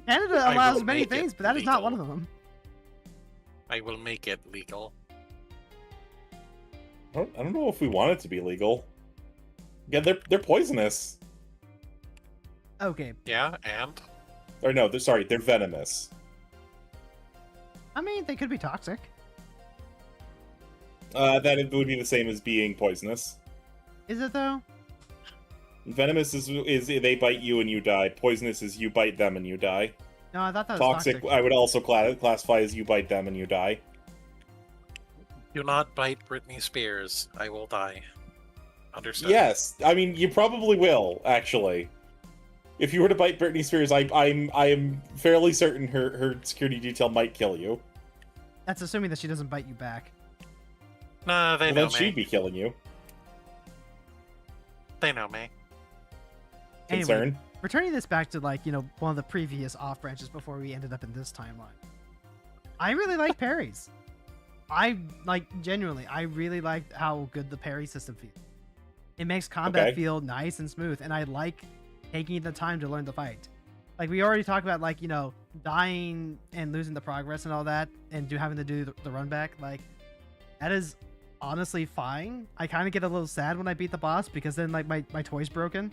Canada I allows will many make it things, but that is not one of legal. them. I will make it legal. I don't know if we want it to be legal. Yeah, they're poisonous. Okay, Yeah, and? Or no, they're venomous. I mean they could be toxic. That would be the same as being poisonous. Is it though? Venomous is they bite you and you die. Poisonous is you bite them and you die. No, I thought that was Toxic, I would also classify as you bite them and you die. Do not bite Britney Spears. I will die. Understood? Yes, I mean you probably will actually. If you were to bite Britney Spears, I am fairly certain her security detail might kill you. That's assuming that she doesn't bite you back. Nah, they Well, know then me. she'd be killing you. They know me. Anyway, Concern. returning this back to like one of the previous off branches before we ended up in this timeline. I really like parries. I genuinely. I really like how good the parry system feels. It makes combat Okay. feel nice and smooth, and I like taking the time to learn the fight. Like we already talked about, like dying and losing the progress and all that, and having to do the run back. Like that is honestly fine. I kind of get a little sad when I beat the boss because then like my toy's broken.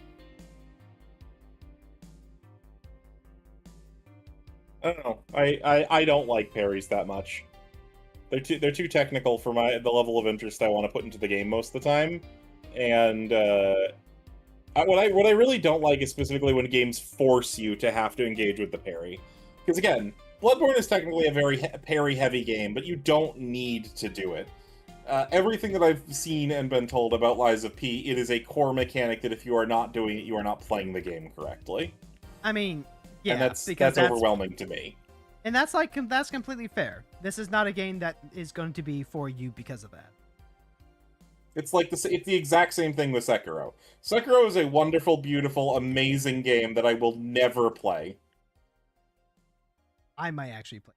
I don't know. I don't like parries that much. They're too technical for the level of interest I want to put into the game most of the time. And what I really don't like is specifically when games force you to have to engage with the parry. Because again, Bloodborne is technically a very parry-heavy game, but you don't need to do it. Everything that I've seen and been told about Lies of P, it is a core mechanic that if you are not doing it, you are not playing the game correctly. I mean, yeah, And that's because overwhelming to me. and that's completely fair. This is not a game that is going to be for you because of that. It's like it's the exact same thing with Sekiro. Sekiro is a wonderful, beautiful, amazing game that I will never play. I might actually play.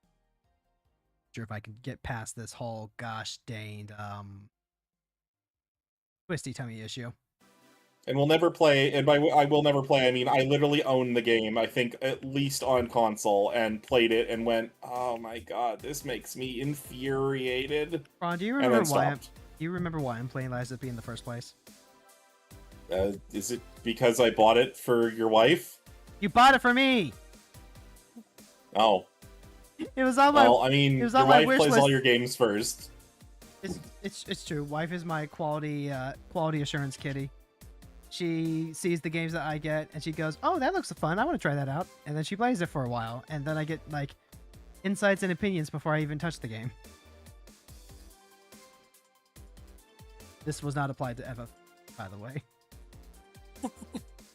Sure, if I can get past this whole gosh danged twisty tummy issue. And will never play, and by I will never play, I mean I literally own the game, I think at least on console, and played it and went, oh my god, this makes me infuriated. Ron, do you And remember then why? stopped. Do you remember why I'm playing Lies of P in the first place? Is it because I bought it for your wife? You bought it for me. Oh. It was on my. Well, I mean, it your was on my wife wish plays list. all your games first. It's true. Wife is my quality assurance kitty. She sees the games that I get and she goes, "Oh, that looks fun. I want to try that out." And then she plays it for a while, and then I get like insights and opinions before I even touch the game. This was not applied to FF, by the way.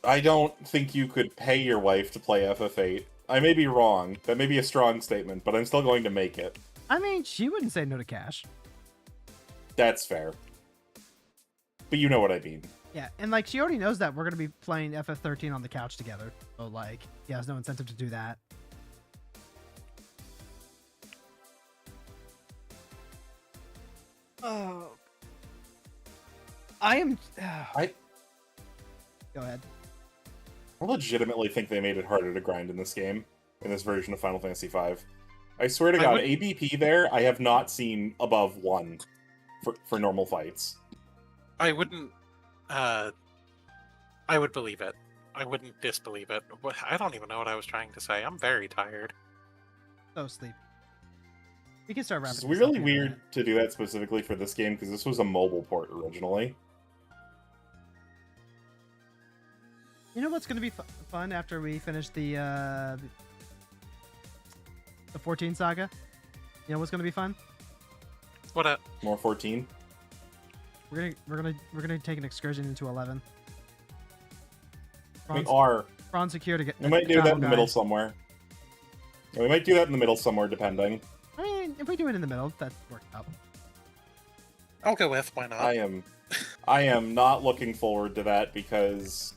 I don't think you could pay your wife to play FF8. I may be wrong. That may be a strong statement, but I'm still going to make it. I mean, she wouldn't say no to cash. That's fair. But you know what I mean. Yeah, and like she already knows that we're gonna be playing FF13 on the couch together, so like, he has no incentive to do that. Oh. I am. I Go ahead. legitimately think they made it harder to grind in this game, in this version of Final Fantasy V. I swear to I God, would- ABP there, I have not seen above 1 for normal fights. I wouldn't. I would believe it. I wouldn't disbelieve it. I don't even know what I was trying to say. I'm very tired. So sleep. We can start wrapping. It's this up really here, weird man. to do that specifically for this game, because this was a mobile port originally. You know what's going to be fun after we finish the 14 saga? You know what's going to be fun? What a More 14. We're gonna take an excursion into 11. We are. Fron secure to get. We might do that travel in the middle guide. somewhere. Yeah, we might do that in the middle somewhere, depending. I mean, if we do it in the middle, that works out. I'll go with. Why not? I am not looking forward to that because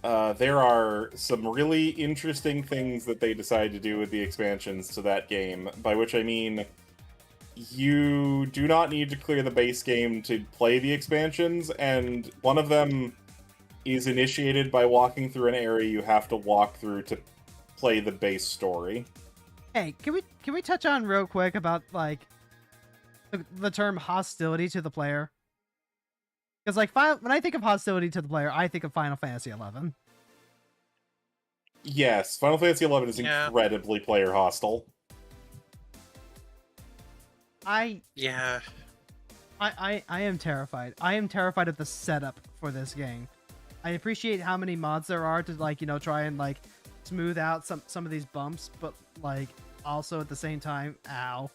there are some really interesting things that they decide to do with the expansions to that game, by which I mean you do not need to clear the base game to play the expansions, and one of them is initiated by walking through an area you have to walk through to play the base story. Hey, can we touch on real quick about like the term hostility to the player? Because like when I think of hostility to the player, I think of Final Fantasy 11. Yes, Final Fantasy XI is Yeah. incredibly player hostile. Yeah. I am terrified. I am terrified of the setup for this game. I appreciate how many mods there are to like, you know, try and like smooth out some of these bumps, but like also at the same time, ow.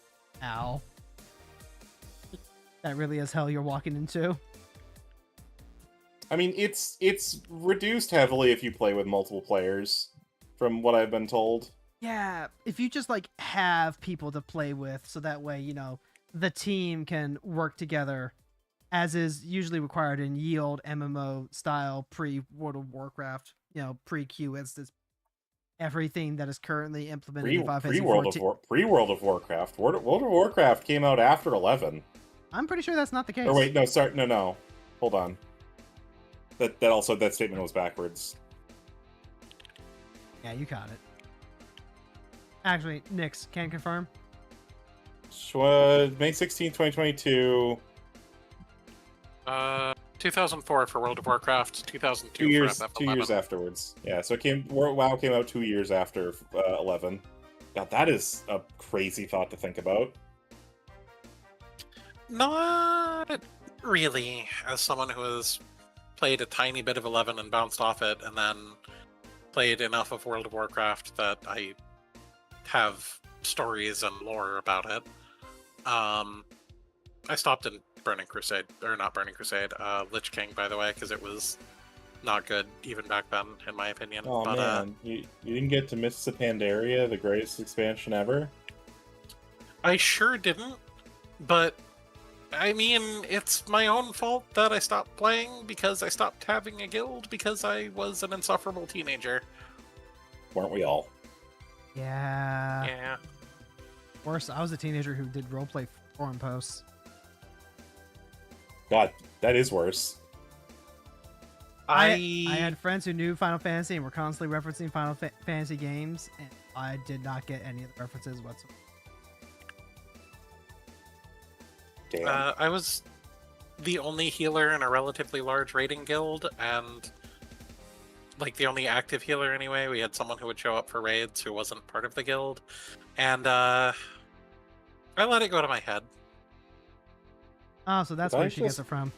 That really is hell you're walking into. I mean, it's reduced heavily if you play with multiple players, from what I've been told. Yeah, if you just like have people to play with, so that way, you know, the team can work together, as is usually required in yield MMO style pre-World of Warcraft, you know, pre-Q instance, everything that is currently implemented in Final Fantasy Pre-World 14. of Warcraft. World of Warcraft came out after 11. I'm pretty sure that's not the case. Or wait, no, sorry, no. Hold on. That statement was backwards. Yeah, you got it. Actually, Nyx can confirm. May 16, 2022. 2004 for World of Warcraft. 2002 Two for years, FF11. 2 years afterwards. Yeah, so WoW came out 2 years after 11. God, that is a crazy thought to think about. Not really, as someone who has played a tiny bit of 11 and bounced off it, and then played enough of World of Warcraft that I have stories and lore about it. I stopped in Burning Crusade, or not Burning Crusade, Lich King, by the way, because it was not good even back then, in my opinion. Oh but, man, you didn't get to Mists of Pandaria, the greatest expansion ever? I sure didn't, but I mean, it's my own fault that I stopped playing because I stopped having a guild because I was an insufferable teenager. Weren't we all? Yeah. Yeah. Worse, I was a teenager who did roleplay forum posts. God, that is worse. I had friends who knew Final Fantasy and were constantly referencing Final Fantasy games, and I did not get any of the references whatsoever. Damn. I was the only healer in a relatively large raiding guild, and like the only active healer anyway. We had someone who would show up for raids who wasn't part of the guild, and I let it go to my head. Oh, so that's Did where I she gets just- it from.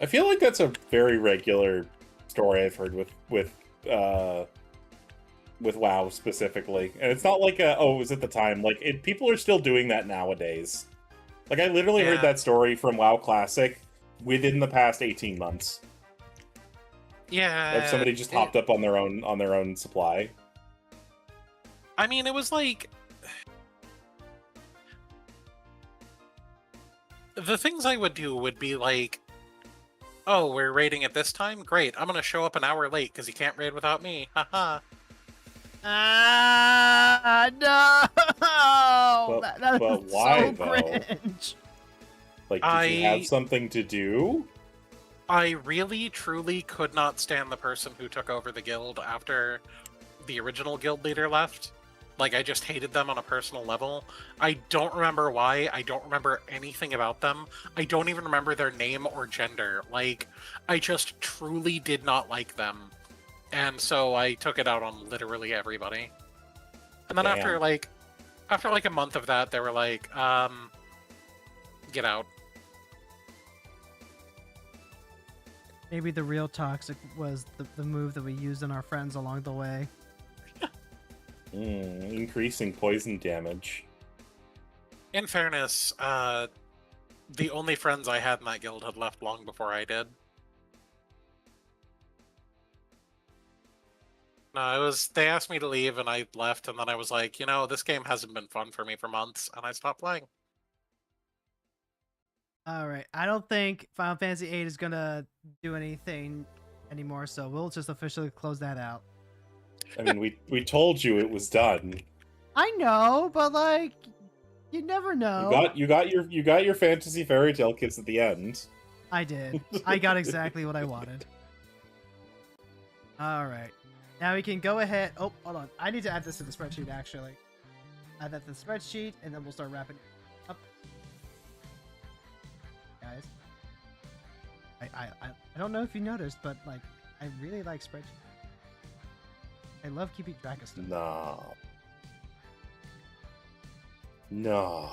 I feel like that's a very regular story I've heard with WoW specifically, and it's not like it was at the time. Like people are still doing that nowadays. Like I literally heard Yeah. that story from WoW Classic within the past 18 months. Yeah. If somebody just hopped up on their own supply. I mean, it was like the things I would do would be like, oh, we're raiding at this time? Great, I'm gonna show up an hour late because you can't raid without me. Haha. Ah, That But is why, so though? cringe. Like, did you have something to do? I really, truly could not stand the person who took over the guild after the original guild leader left. Like, I just hated them on a personal level. I don't remember why. I don't remember anything about them. I don't even remember their name or gender. Like, I just truly did not like them. And so I took it out on literally everybody. And then Damn. after like a month of that, they were like, get out. Maybe the real toxic was the move that we used on our friends along the way. Increasing poison damage. In fairness, the only friends I had in that guild had left long before I did. No, it was, they asked me to leave and I left, and then I was like, you know, this game hasn't been fun for me for months, and I stopped playing. Alright, I don't think Final Fantasy VIII is gonna do anything anymore, so we'll just officially close that out. I mean, we told you it was done. I know, but like, you never know. You got your fantasy fairy tale kits at the end. I did. I got exactly what I wanted. Alright. Now we can go ahead. Oh, hold on. I need to add this to the spreadsheet, actually. Add that to the spreadsheet, and then we'll start wrapping it up. Guys. I don't know if you noticed, but like, I really like spreadsheets. I love keeping track of stuff. No.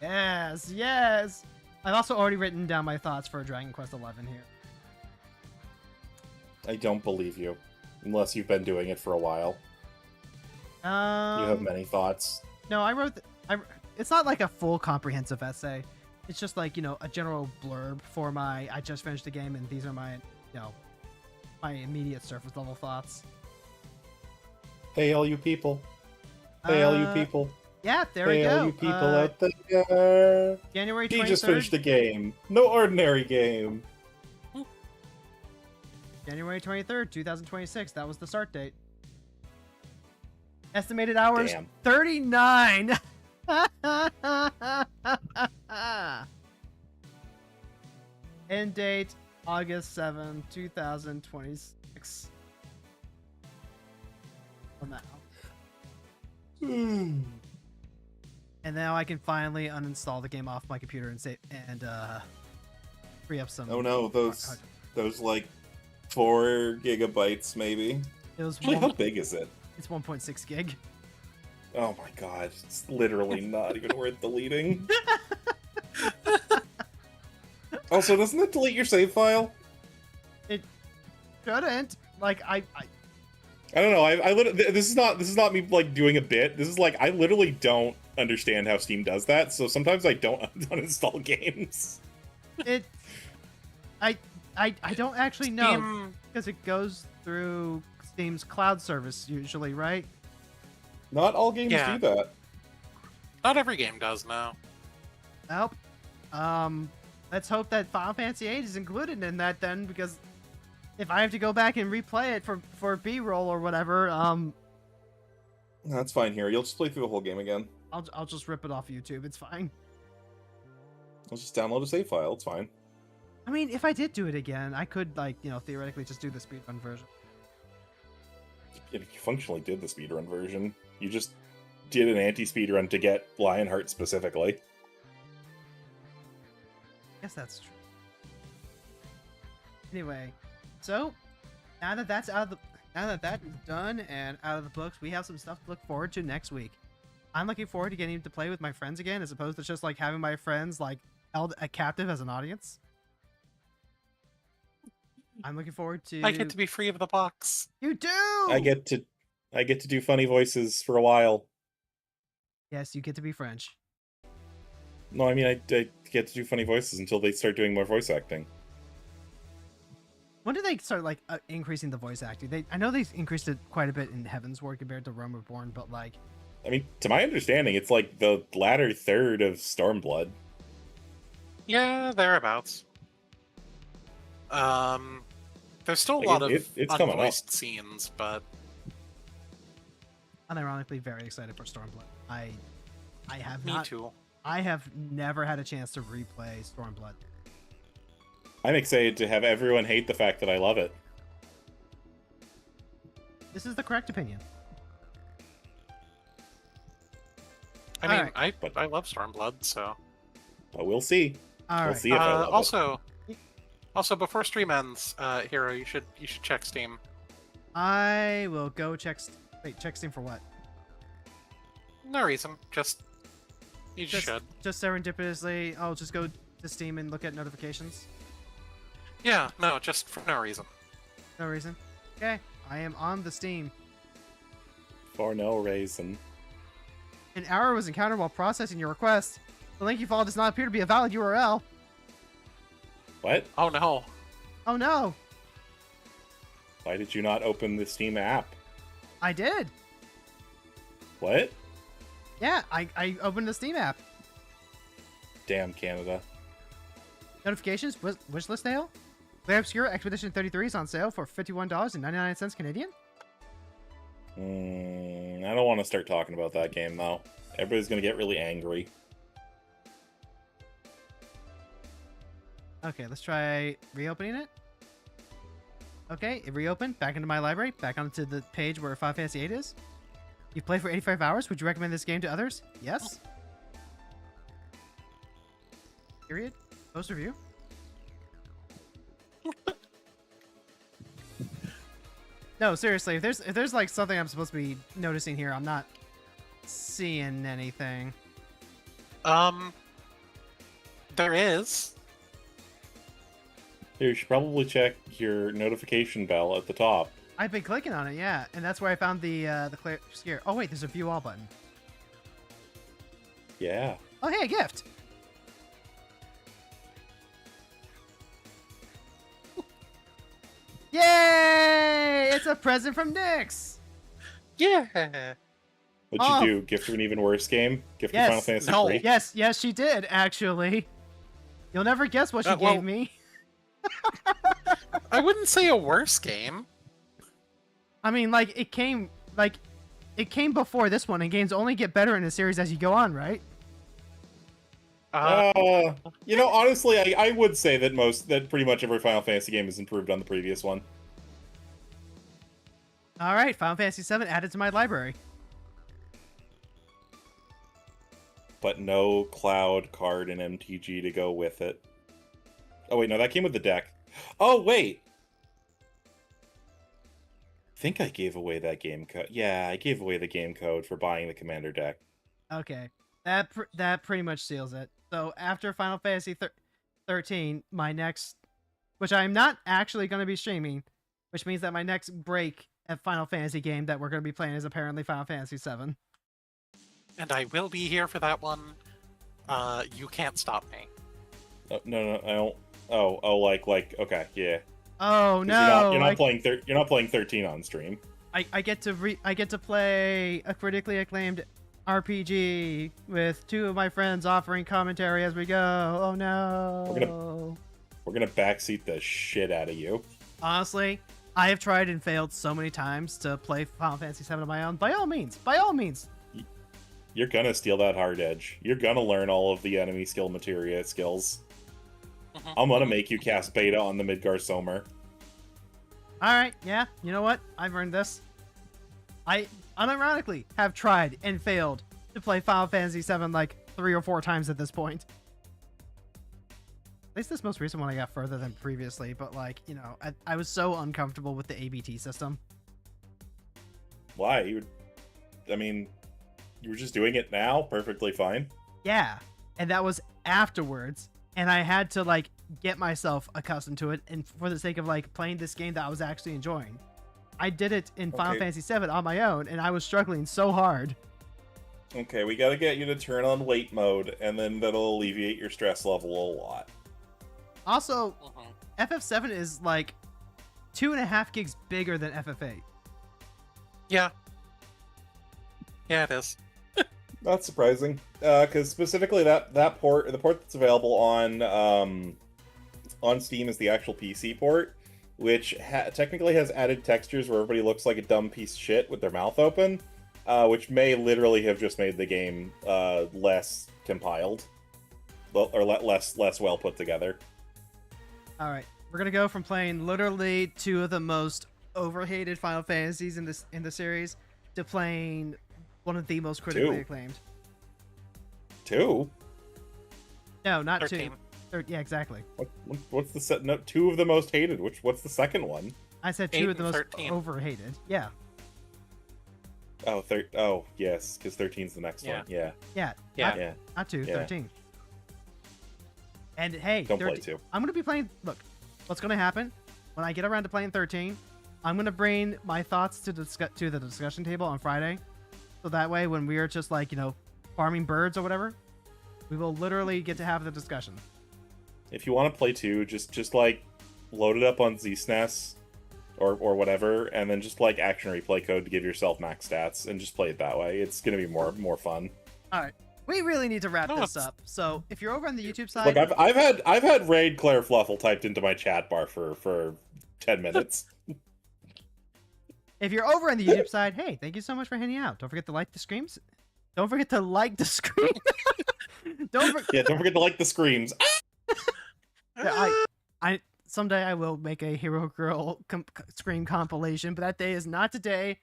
Yes, yes! I've also already written down my thoughts for Dragon Quest XI here. I don't believe you. Unless you've been doing it for a while. You have many thoughts. No, I wrote... it's not like a full comprehensive essay. It's just like, you know, a general blurb for my... I just finished the game and these are my, you know, my immediate surface level thoughts. Hey, all you people. Hey, all you people. Yeah, there hey, we go. all you people out there. January 23rd. He just finished the game. No ordinary game. January 23rd, 2026. That was the start date. Estimated hours, Damn. 39. End date, August 7, 2026. For now. And now I can finally uninstall the game off my computer and save and free up some. Oh no, those like 4 gigabytes maybe. It was Actually, how big is it? It's 1.6 gig. Oh my god, it's literally not even worth deleting. Also, doesn't it delete your save file? It shouldn't. Like I don't know. I literally, this is not me like doing a bit. This is like I literally don't understand how Steam does that. So sometimes I don't uninstall games. I don't actually know because it goes through Steam's cloud service usually, right? Not all games Yeah. do that. Not every game does now. Nope. Let's hope that Final Fantasy VIII is included in that then, because if I have to go back and replay it for B-roll or whatever, No, that's fine here. You'll just play through the whole game again. I'll just rip it off YouTube. It's fine. I'll just download a save file. It's fine. I mean, if I did do it again, I could, like, you know, theoretically just do the speedrun version. You functionally did the speedrun version. You just did an anti-speedrun to get Lionheart specifically. I guess that's true. Anyway, so now that that's out of the now that that is done and out of the books, we have some stuff to look forward to next week. I'm looking forward to getting to play with my friends again, as opposed to just like having my friends like held a captive as an audience. I'm looking forward to. I get to be free of the box. You do. I get to do funny voices for a while. Yes, you get to be French. No, I mean I get to do funny voices until they start doing more voice acting. When did they start like increasing the voice acting? I know they increased it quite a bit in Heaven's Ward compared to Rome Reborn, but like. I mean, to my understanding, it's like the latter third of Stormblood. Yeah, thereabouts. There's still a Like, lot of it's coming up. unvoiced scenes, but Unironically very excited for Stormblood. I have Me not. too. I have never had a chance to replay Stormblood. I'm excited to have everyone hate the fact that I love it. This is the correct opinion. I mean, Alright. I love Stormblood, so. But we'll see. All We'll right. see if I love it. Also, before stream ends, Hero, you should check Steam. I will go check. Check Steam for what? No reason, just you should. Just serendipitously. I'll just go to Steam and look at notifications. Yeah, no, just for no reason. No reason. Okay, I am on the Steam. For no reason. An error was encountered while processing your request. The link you followed does not appear to be a valid URL. What? Oh no. Oh no! Why did you not open the Steam app? I did. What? Yeah, I opened the Steam app. Damn Canada. Notifications. Wishlist sale. Play Obscure Expedition 33 is on sale for $51.99 Canadian. I don't want to start talking about that game, though. Everybody's going to get really angry. Okay, let's try reopening it. Okay, it reopened. Back into my library. Back onto the page where Final Fantasy VIII is. You've played for 85 hours. Would you recommend this game to others? Yes. Period. Post review. No, seriously, if there's like something I'm supposed to be noticing here, I'm not seeing anything. There is. You should probably check your notification bell at the top. I've been clicking on it, yeah, and that's where I found the clear scare. Oh wait, there's a view all button. Yeah. Oh hey, a gift. Yay! It's a present from Nyx. Yeah. What'd Oh. you do? Gift her an even worse game? Gift her Yes. Final Fantasy No. III? Yes, she did actually. You'll never guess what she Well- gave me. I wouldn't say a worse game. I mean, like it came before this one, and games only get better in the series as you go on, right? You know, honestly, I would say that pretty much every Final Fantasy game is improved on the previous one. All right, Final Fantasy VII added to my library. But no cloud card in MTG to go with it. Oh wait, no, that came with the deck. Oh wait! I think I gave away that game code. Yeah, I gave away the game code for buying the Commander deck. Okay, that pretty much seals it. So after Final Fantasy 13, my next, which I'm not actually going to be streaming, which means that my next break at Final Fantasy game that we're going to be playing is apparently Final Fantasy VII. And I will be here for that one. You can't stop me. Oh, no, I don't. Oh, like, okay, yeah. Oh 'Cause no! You're not playing. You're not playing 13 on stream. I get to play a critically acclaimed RPG with two of my friends offering commentary as we go. Oh no! We're gonna backseat the shit out of you. Honestly, I have tried and failed so many times to play Final Fantasy VII on my own. By all means, You're gonna steal that hard edge. You're gonna learn all of the enemy skill materia skills. I'm gonna make you cast beta on the Midgar Somer. All right, yeah. You know what? I've earned this. I unironically have tried and failed to play Final Fantasy VII like 3 or 4 times at this point. At least this most recent one I got further than previously, but like, you know, I was so uncomfortable with the ABT system. Why? I mean, you were just doing it now, perfectly fine. Yeah, and that was afterwards, and I had to like get myself accustomed to it, and for the sake of like playing this game that I was actually enjoying. I did it in Final Fantasy VII on my own, and I was struggling so hard. Okay, we gotta get you to turn on wait mode, and then that'll alleviate your stress level a lot. Also, FF7 is like 2.5 gigs bigger than FF8. Yeah. Yeah, it is. Not surprising, because specifically the port that's available on Steam is the actual PC port, which technically has added textures where everybody looks like a dumb piece of shit with their mouth open. which may literally have just made the game less compiled, or less well put together. All right, we're gonna go from playing literally two of the most overhated Final Fantasies in the series to playing one of the most critically Two. acclaimed. 2? No, not 13. two. Yeah, exactly. What's the set? No, 2 of the most hated. What's the second one? I said 8 two of the and most 13. overhated. Yeah, Oh, yes, because 13's the next Yeah. one. Yeah, yeah, Yeah. Not, yeah. not two. Yeah. 13. And hey, Don't play 13 2. I'm gonna be playing. Look, what's gonna happen when I get around to playing 13? I'm gonna bring my thoughts to the discussion table on Friday, so that way when we are just like farming birds or whatever, we will literally get to have the discussion. If you want to play 2, just like load it up on ZSNES or whatever, and then just like action replay code to give yourself max stats, and just play it that way. It's gonna be more fun. All right, we really need to wrap No, this it's- up. So if you're over on the YouTube side, Look, I've had Raid Claire Fluffle typed into my chat bar for 10 minutes. if you're over on the YouTube side, hey, thank you so much for hanging out. Don't forget to like the streams. Don't forget to like the screen. Don't Forget to like the screams. I someday I will make a Hero Girl scream compilation, but that day is not today.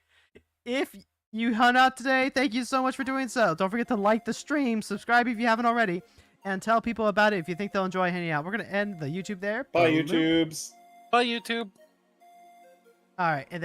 If you hung out today, thank you so much for doing so. Don't forget to like the stream, subscribe if you haven't already, and tell people about it if you think they'll enjoy hanging out. We're gonna end the YouTube there. Bye, Boom. YouTubes. Bye, YouTube. All right, and then